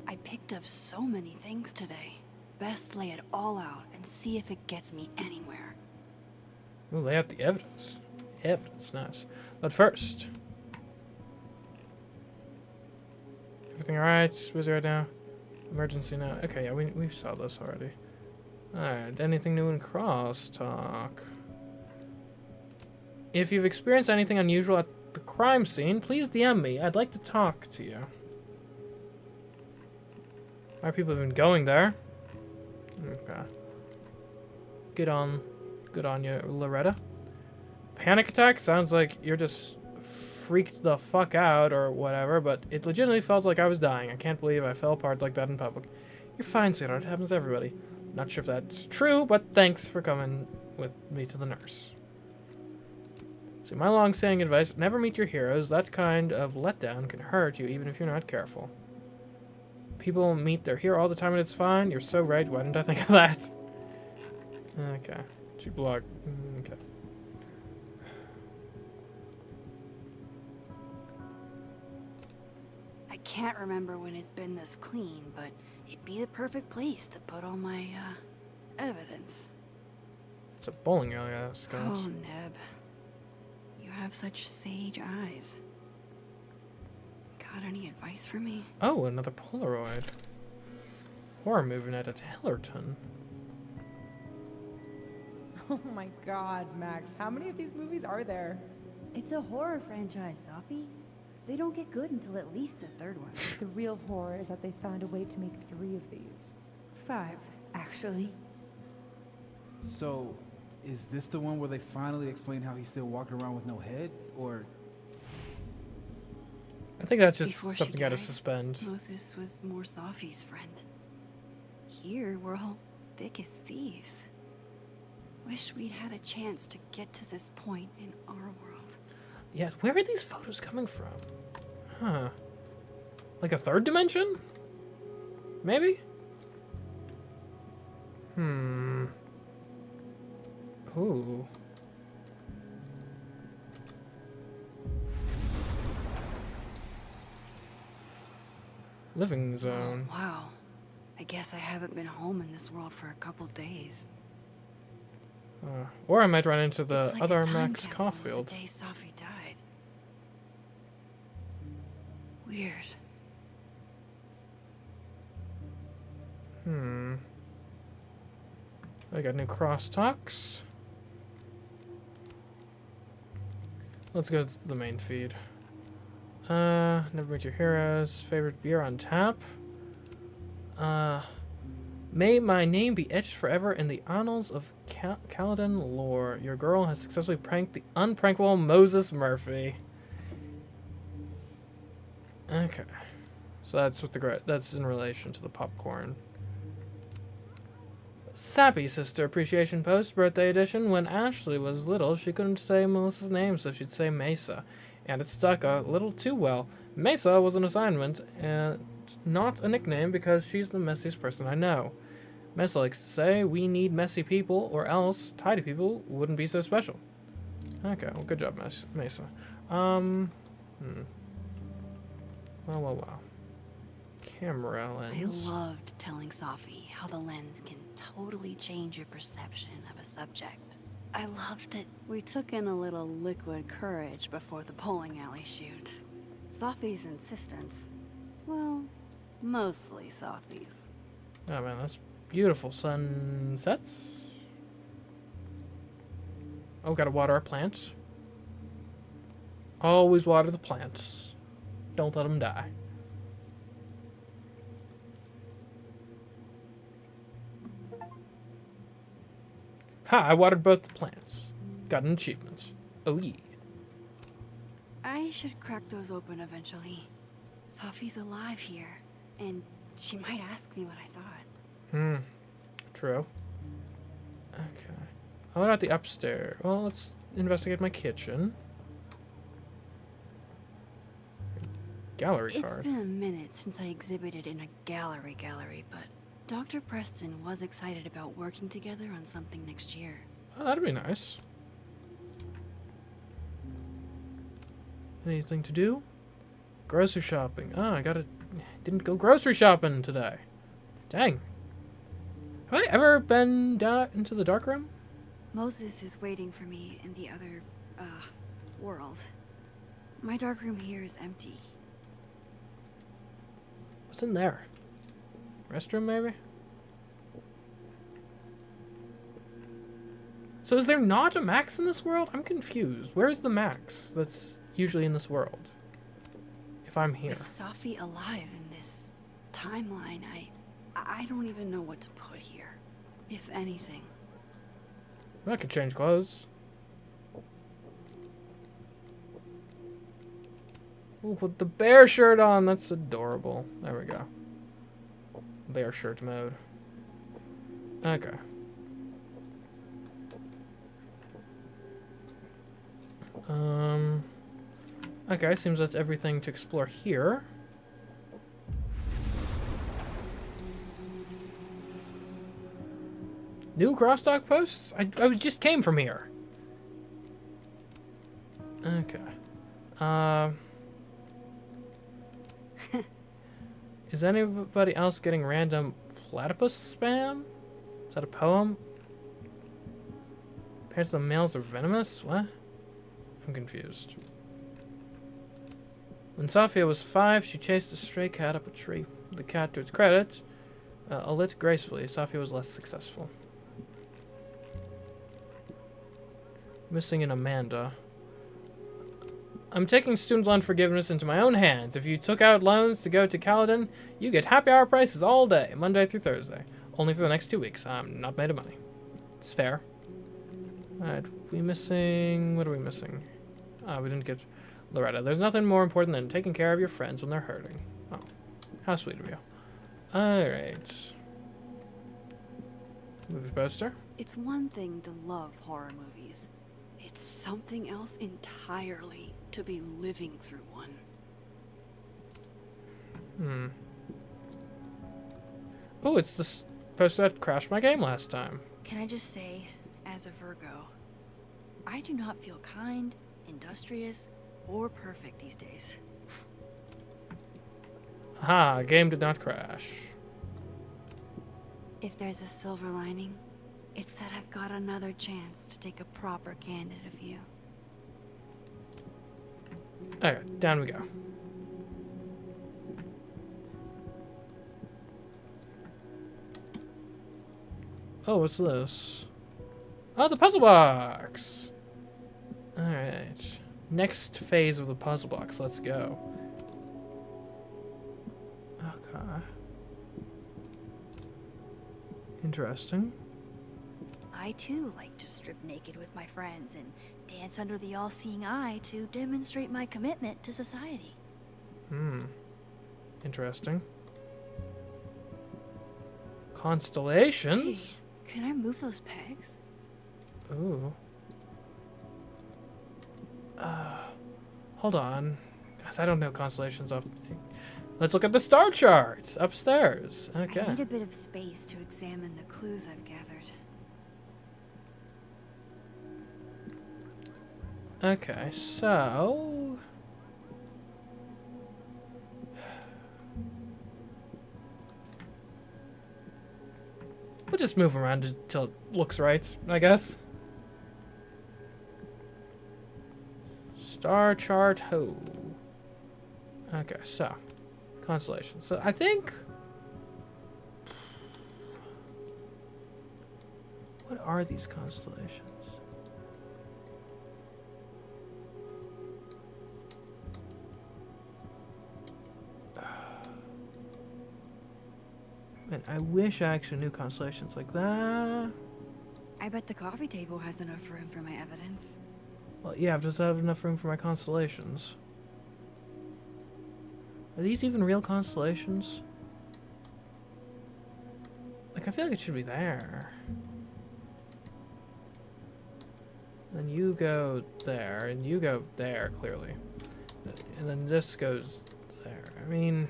I picked up so many things today. Best lay it all out and see if it gets me anywhere. We'll lay out the evidence. Evidence, nice. But first... Everything alright? Busy right now? Emergency now. Okay, yeah, we saw this already. Alright, anything new in crosstalk? If you've experienced anything unusual at the crime scene, please DM me. I'd like to talk to you. Why are people even going there? Okay. Good on you, Loretta. Panic attack? Sounds like you're just freaked the fuck out or whatever, but it legitimately felt like I was dying. I can't believe I fell apart like that in public. You're fine, sweetheart. It happens to everybody. Not sure if that's true, but thanks for coming with me to the nurse. So my long-standing advice, never meet your heroes. That kind of letdown can hurt you even if you're not careful. People meet their hero all the time and it's fine. You're so right. Why didn't I think of that? Okay. She blocked. Okay. I can't remember when it's been this clean, but it'd be the perfect place to put all my, evidence. It's a bowling alley, Scott. Oh, Neb. You have such sage eyes. Got any advice for me? Oh, another Polaroid. Horror movie night at Hillerton. Oh my god, Max. How many of these movies are there? It's a horror franchise, Sophie. They don't get good until at least the third one. The real horror is that they found a way to make 3 of these. 5, actually. So, is this the one where they finally explain how he's still walking around with no head? Or... I think that's just Before she something you gotta died, suspend. Moses was more Sophie's friend. Here, we're all thick as thieves. Wish we'd had a chance to get to this point in our world. Yeah, where are these photos coming from? Huh. Like a third dimension? Maybe? Ooh. Living zone. Oh, wow. I guess I haven't been home in this world for a couple days. Or I might run into the It's like other a time Max capsule of Caulfield. the day Sophie died. Weird. I got new crosstalks. Let's go to the main feed. Never meet your heroes. Favorite beer on tap. May my name be etched forever in the annals of Caledon lore. Your girl has successfully pranked the unprankable Moses Murphy. Okay. So that's with that's in relation to the popcorn. Sappy Sister Appreciation Post, birthday edition. When Ashley was little, she couldn't say Melissa's name, so she'd say Mesa. And it stuck a little too well. Mesa was an assignment, and not a nickname because she's the messiest person I know. Mesa likes to say, we need messy people, or else tidy people wouldn't be so special. Okay, well, good job, Mesa. Well. Camera lens. I loved telling Sophie how the lens can totally change your perception of a subject. I loved that we took in a little liquid courage before the bowling alley shoot. Sophie's insistence, well, mostly Sophie's. Oh man, that's beautiful. Sunsets. Oh, gotta water our plants. Always water the plants. Don't let them die. Ha! I watered both the plants. Got an achievement. Oh yeah. I should crack those open eventually. Sophie's alive here, and she might ask me what I thought. True. Okay. How about the upstairs? Well, let's investigate my kitchen. Gallery card. It's been a minute since I exhibited in a gallery, but Dr. Preston was excited about working together on something next year. Oh, that'd be nice. Anything to do? Grocery shopping. Ah, didn't go grocery shopping today. Dang. Have I ever been down into the dark room? Moses is waiting for me in the other, world. My dark room here is empty. What's in there? Restroom, maybe? So is there not a max in this world? I'm confused. Where's the max that's usually in this world? If I'm here. With Sophie alive in this timeline, I don't even know what to put here. If anything. I could change clothes. We'll put the bear shirt on. That's adorable. There we go. Bear shirt mode. Okay. Okay, seems that's everything to explore here. New crosstalk posts? I just came from here. Okay. Is anybody else getting random platypus spam? Is that a poem? Apparently the males are venomous? What? I'm confused. When Sophia was 5, she chased a stray cat up a tree. The cat, to its credit, lit gracefully. Sophia was less successful. Missing an Amanda. I'm taking student loan forgiveness into my own hands. If you took out loans to go to Caledon, you get happy hour prices all day, Monday through Thursday. Only for the next 2 weeks. I'm not made of money. It's fair. Alright, we missing... What are we missing? Ah, we didn't get Loretta. There's nothing more important than taking care of your friends when they're hurting. Oh, how sweet of you. Alright. Movie poster. It's one thing to love horror movies. It's something else entirely to be living through one. Oh, it's this poster that crashed my game last time. Can I just say, as a Virgo, I do not feel kind, industrious, or perfect these days. Haha, game did not crash. If there's a silver lining, it's that I've got another chance to take a proper candid view. Okay, down we go. Oh, what's this? Oh, the puzzle box! Alright. Next phase of the puzzle box. Let's go. Okay. Interesting. I too like to strip naked with my friends and dance under the all-seeing eye to demonstrate my commitment to society. Interesting. Constellations? Hey, can I move those pegs? Ooh. Hold on. Guys, I don't know constellations off. Let's look at the star charts upstairs. Okay. I need a bit of space to examine the clues I've gathered. Okay, so... We'll just move around until it looks right, I guess. Star chart ho. Okay, so constellations. So I think... What are these constellations? Man, I wish I actually knew constellations like that. I bet the coffee table has enough room for my evidence. Well, yeah, does it have enough room for my constellations? Are these even real constellations? Like, I feel like it should be there. Then you go there, and you go there, clearly. And then this goes there. I mean...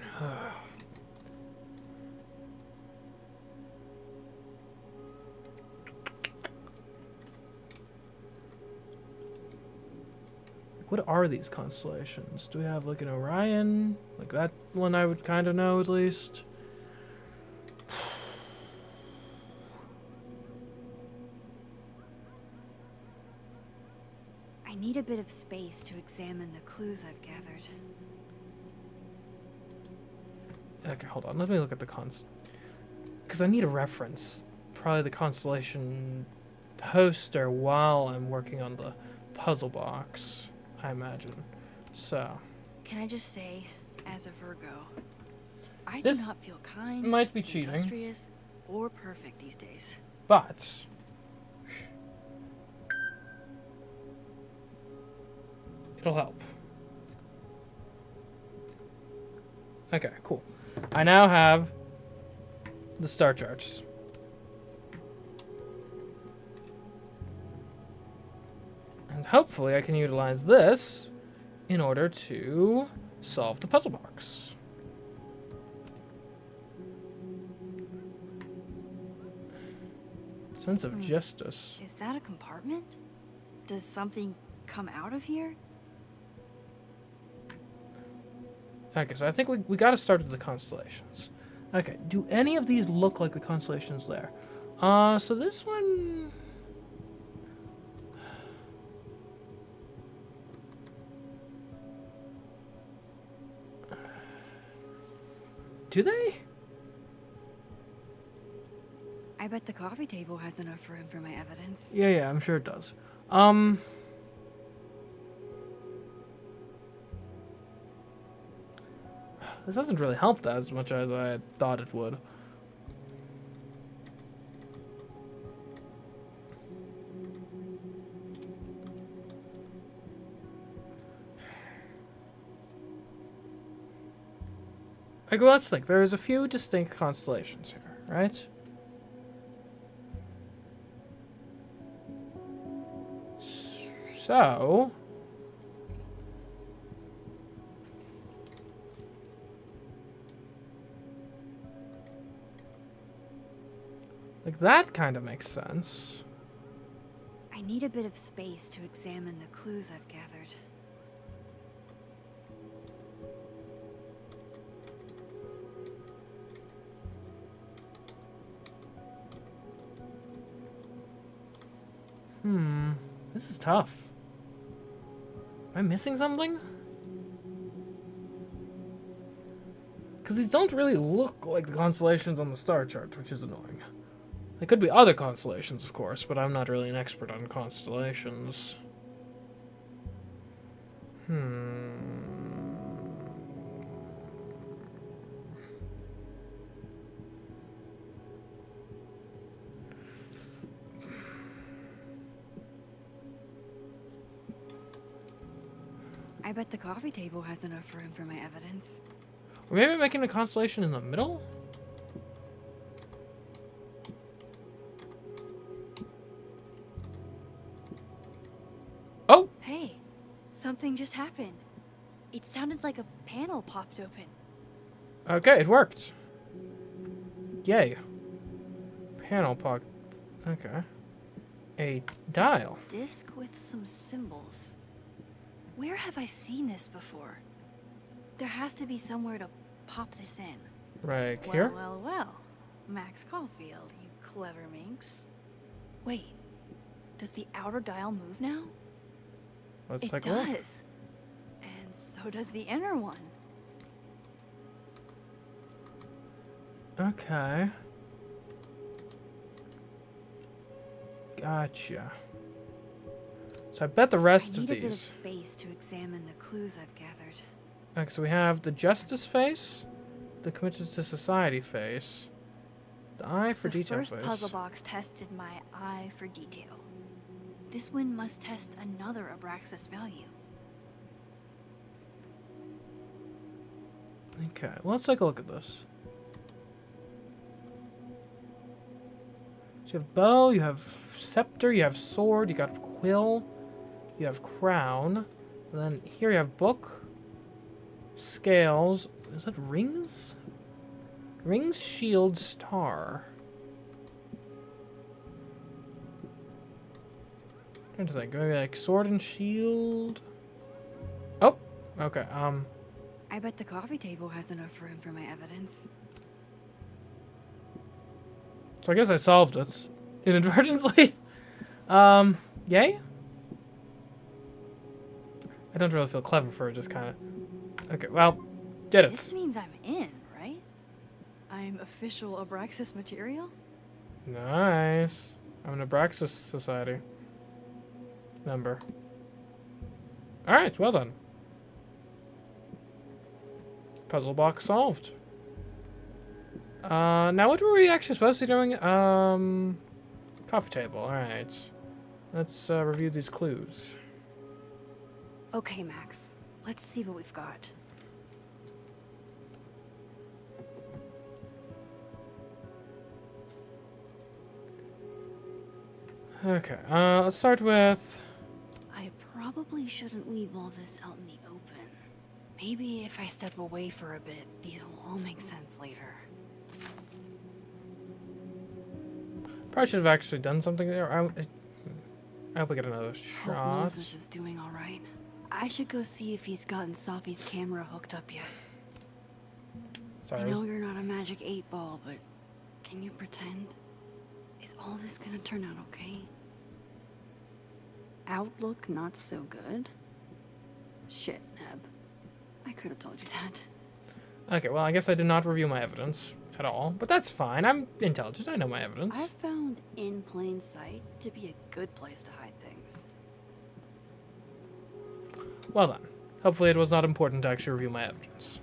What are these constellations? Do we have like an Orion? Like that one I would kind of know at least. I need a bit of space to examine the clues I've gathered. Okay, hold on. Let me look at the because I need a reference. Probably the constellation poster while I'm working on the puzzle box, I imagine. So. Can I just say, as a Virgo, I do This not feel kind, might be cheating. industrious, or perfect these days. But it'll help. Okay, cool. I now have the star charts. And hopefully I can utilize this in order to solve the puzzle box. Sense of justice. Is that a compartment? Does something come out of here? Okay, so I think we got to start with the constellations. Okay, do any of these look like the constellations there? So this one... Do they? I bet the coffee table has enough room for my evidence. Yeah, I'm sure it does. This doesn't really help that as much as I thought it would. Like, well, let's think. There's a few distinct constellations here, right? So... like, that kind of makes sense. I need a bit of space to examine the clues I've gathered. This is tough. Am I missing something? Because these don't really look like the constellations on the star chart, which is annoying. There could be other constellations, of course, but I'm not really an expert on constellations. I bet the coffee table has enough room for my evidence. Or maybe making a constellation in the middle? Oh! Hey, something just happened. It sounded like a panel popped open. Okay, it worked. Yay. Panel pop. Okay. A dial. Disc with some symbols. Where have I seen this before? There has to be somewhere to pop this in. Right here? Well. Max Caulfield, you clever minx. Wait, does the outer dial move now? Let's it take a look. does. And so does the inner one. Okay. Gotcha. So I bet the rest I of need a bit of these... space to examine the clues I've gathered. Okay, so we have the justice face, the committed to society face, the eye for detail face. The first puzzle box tested my eye for detail. This one must test another Abraxas value. Okay, well, let's take a look at this. So you have bow, you have scepter, you have sword, you got quill, you have crown, and then here you have book, scales, is that rings? Rings, shield, star. I'm trying to think, maybe like sword and shield? Oh, okay, I bet the coffee table has enough room for my evidence. so I guess I solved it inadvertently. Yay? I don't really feel clever for it, just kind of... Okay, well, did it. This means I'm in, right? I'm official Abraxas material? Nice. I'm an Abraxas Society member. Alright, well then. Puzzle box solved. Now what were we actually supposed to be doing? Coffee table, alright. Let's review these clues. Okay, Max. Let's see what we've got. Okay, let's start with... I probably shouldn't leave all this out in the open. Maybe if I step away for a bit, these will all make sense later. Probably should have actually done something there. I hope we get another Hope shot. Moses is doing all right. I should go see if he's gotten Sophie's camera hooked up yet. Sorry, I know you're not a magic 8-ball, but can you pretend? Is all this gonna turn out okay? Outlook not so good? Shit, Neb. I could have told you that. Okay, well, I guess I did not review my evidence at all, but that's fine. I'm intelligent. I know my evidence. I've found in plain sight to be a good place to hide things. Well then. Hopefully it was not important to actually review my evidence.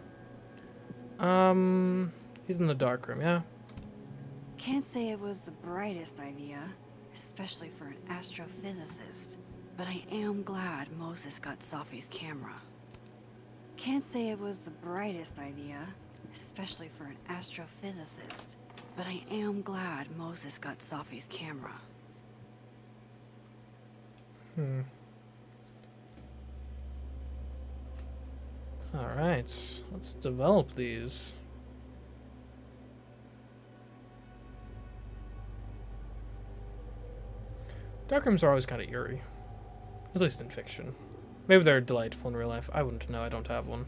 He's in the dark room, yeah? Can't say it was the brightest idea, especially for an astrophysicist, but I am glad Moses got Sophie's camera. Can't say it was the brightest idea, especially for an astrophysicist, but I am glad Moses got Sophie's camera. Alright, let's develop these. Dark rooms are always kind of eerie. At least in fiction. Maybe they're delightful in real life. I wouldn't know. I don't have one.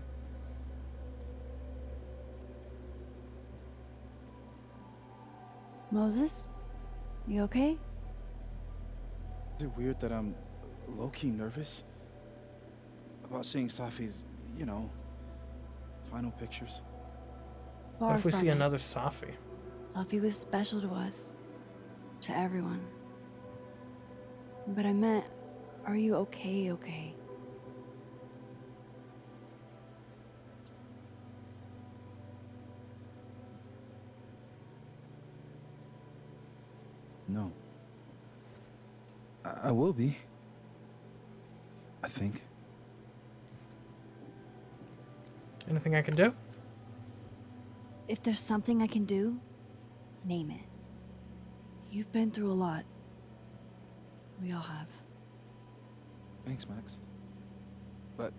Moses? You okay? Is it weird that I'm low-key nervous about seeing Safi's, you know, final pictures? What if we Far see from it. another Safi? Sophie was special to us. To everyone. But I meant, are you okay? No. I will be. I think. Anything I can do? If there's something I can do, name it. You've been through a lot. We all have. Thanks, Max. But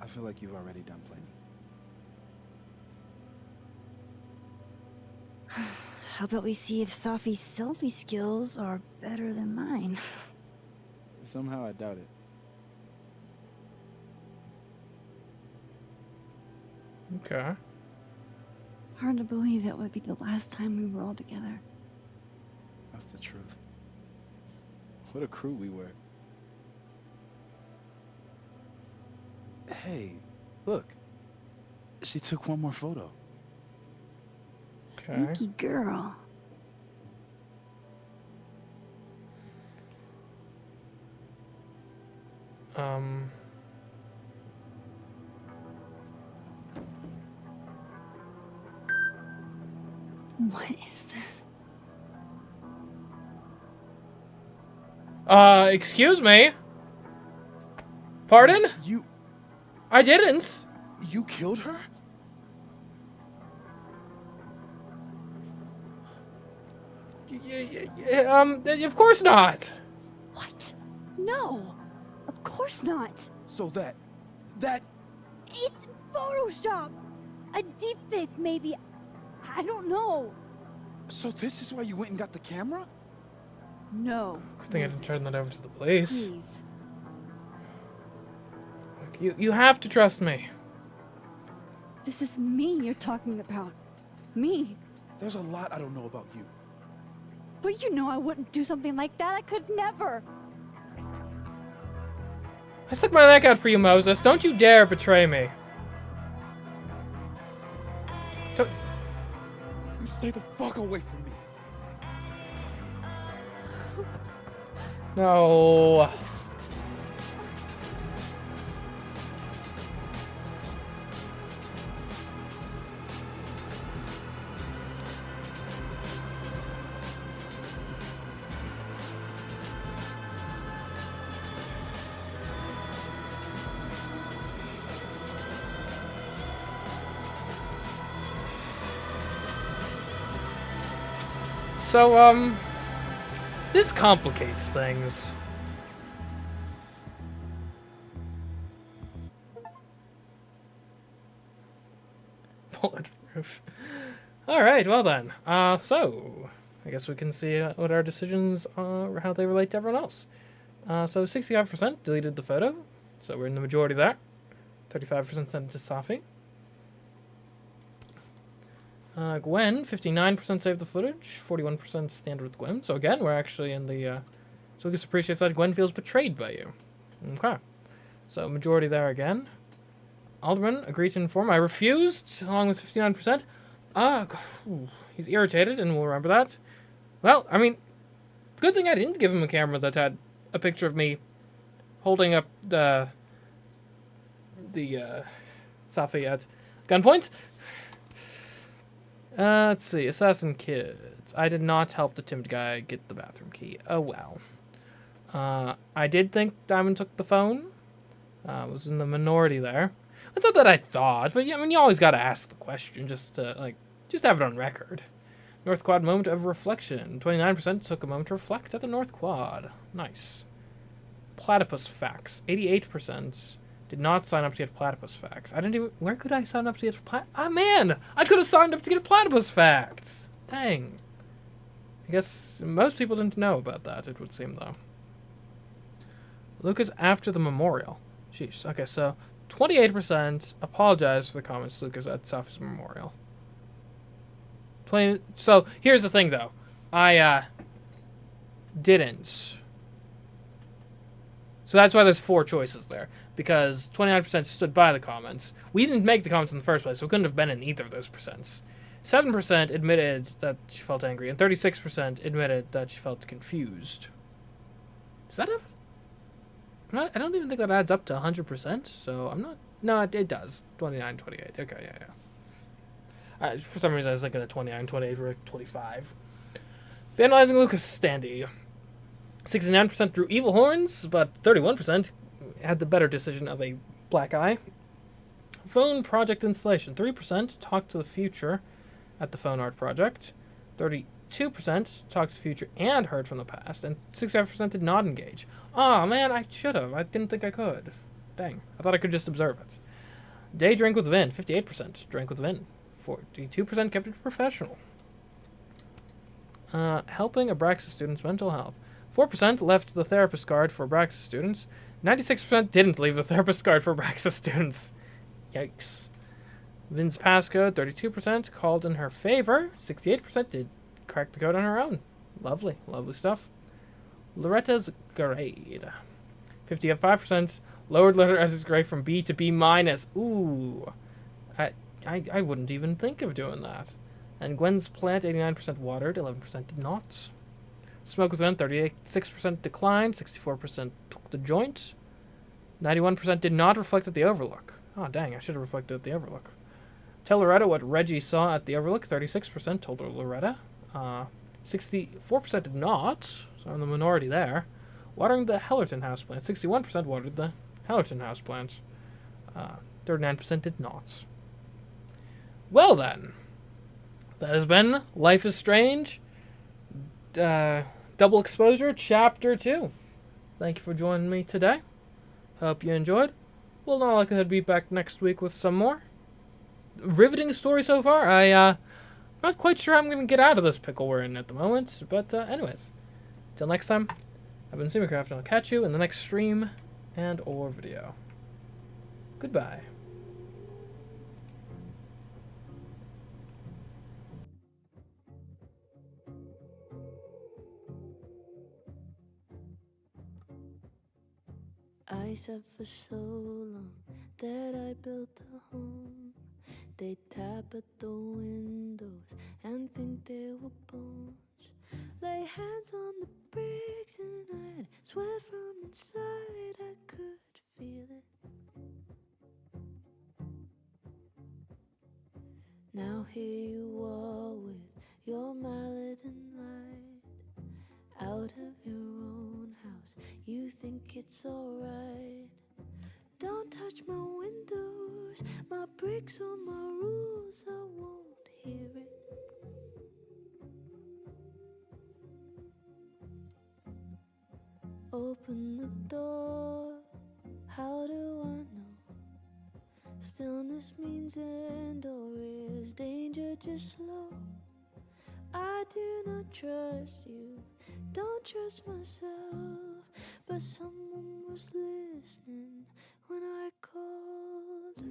I feel like you've already done plenty. How about we see if Safi's selfie skills are better than mine? Somehow I doubt it. Okay. Hard to believe that would be the last time we were all together. That's the truth. What a crew we were. Hey, look. She took one more photo. Okay. Sneaky girl. What is this? Excuse me? Pardon? You... I didn't. You killed her? Of course not. What? No! Of course not! So that... It's Photoshop! A deepfake, maybe. I don't know. So this is why you went and got the camera? No. Good thing I didn't turn that over to the police. Please. Look, you have to trust me. This is me you're talking about. Me. There's a lot I don't know about you. But you know I wouldn't do something like that. I could never. I stuck my neck out for you, Moses. Don't you dare betray me. Don't... You stay the fuck away from me. No. So, this complicates things. Bulletproof. Alright, well then. So, I guess we can see what our decisions are, how they relate to everyone else. So 65% deleted the photo, so we're in the majority there. 35% sent it to Safi. Gwen, 59% saved the footage, 41% stand with Gwen. So again, we're actually in the... so Lucas appreciates that Gwen feels betrayed by you. Okay. So majority there again. Alderman agreed to inform. I refused, along with 59%. He's irritated, and we'll remember that. Well, I mean, good thing I didn't give him a camera that had a picture of me holding up the Safi at gunpoint. Let's see. Assassin Kids. I did not help the timid guy get the bathroom key. Oh, well. I did think Diamond took the phone. Was in the minority there. It's not that I thought, but yeah, I mean, you always got to ask the question just to, just have it on record. North Quad moment of reflection. 29% took a moment to reflect at the North Quad. Nice. Platypus facts. 88% did not sign up to get platypus facts. I didn't even... Where could I sign up to get man! I could have signed up to get platypus facts! Dang. I guess most people didn't know about that, it would seem, though. Lucas after the memorial. Sheesh. Okay, so 28% apologized for the comments to Lucas at Safi's memorial. So here's the thing, though. I didn't. So that's why there's 4 choices there, because 29% stood by the comments. We didn't make the comments in the first place, so we couldn't have been in either of those percents. 7% admitted that she felt angry, and 36% admitted that she felt confused. Does that have... I don't even think that adds up to 100%, so I'm not... No, it does. 29, 28. Okay, yeah. For some reason, I was thinking that 29, 28 were 25. Vandalizing Lucas Standy. 69% drew evil horns, but 31% had the better decision of a black eye. Phone project installation. 3% talked to the future at the phone art project. 32% talked to the future and heard from the past. And 65% did not engage. Oh man, I should have. I didn't think I could. Dang. I thought I could just observe it. Day drank with Vin. 58% drank with Vin. 42% kept it professional. Helping Abraxas students' mental health. 4% left the therapist card for Abraxas students. 96% didn't leave the therapist card for Abraxas students. Yikes. Vin's passcode, 32% called in her favor. 68% did crack the code on her own. Lovely, lovely stuff. Loretta's grade. 55% lowered Loretta's grade from B to B minus. Ooh. I wouldn't even think of doing that. And Gwen's plant, 89% watered, 11% did not. Smoke was on, 36% declined, 64% took the joint. 91% did not reflect at the overlook. Oh, dang, I should have reflected at the overlook. Tell Loretta what Reggie saw at the overlook. 36% told her Loretta. 64% did not, so in the minority there. Watering the Hellerton houseplant. 61% watered the Hellerton houseplant. 39% did not. Well then, that has been Life is Strange. Double Exposure, Chapter 2. Thank you for joining me today. Hope you enjoyed. We'll not likely to be back next week with some more. Riveting story so far. I'm not quite sure how I'm going to get out of this pickle we're in at the moment. But anyways, till next time, I've been CMeeCraft, and I'll catch you in the next stream and or video. Goodbye. I said for so long that I built a home. They tap at the windows and think they were bones. Lay hands on the bricks and I'd swear from inside I could feel it. Now here you are with your mallet and light, out of your own house, you think it's alright. Don't touch my windows, my bricks or my rules, I won't hear it. Open the door, how do I know? Stillness means end, or is danger just slow? I do not trust you, don't trust myself, but someone was listening when I called.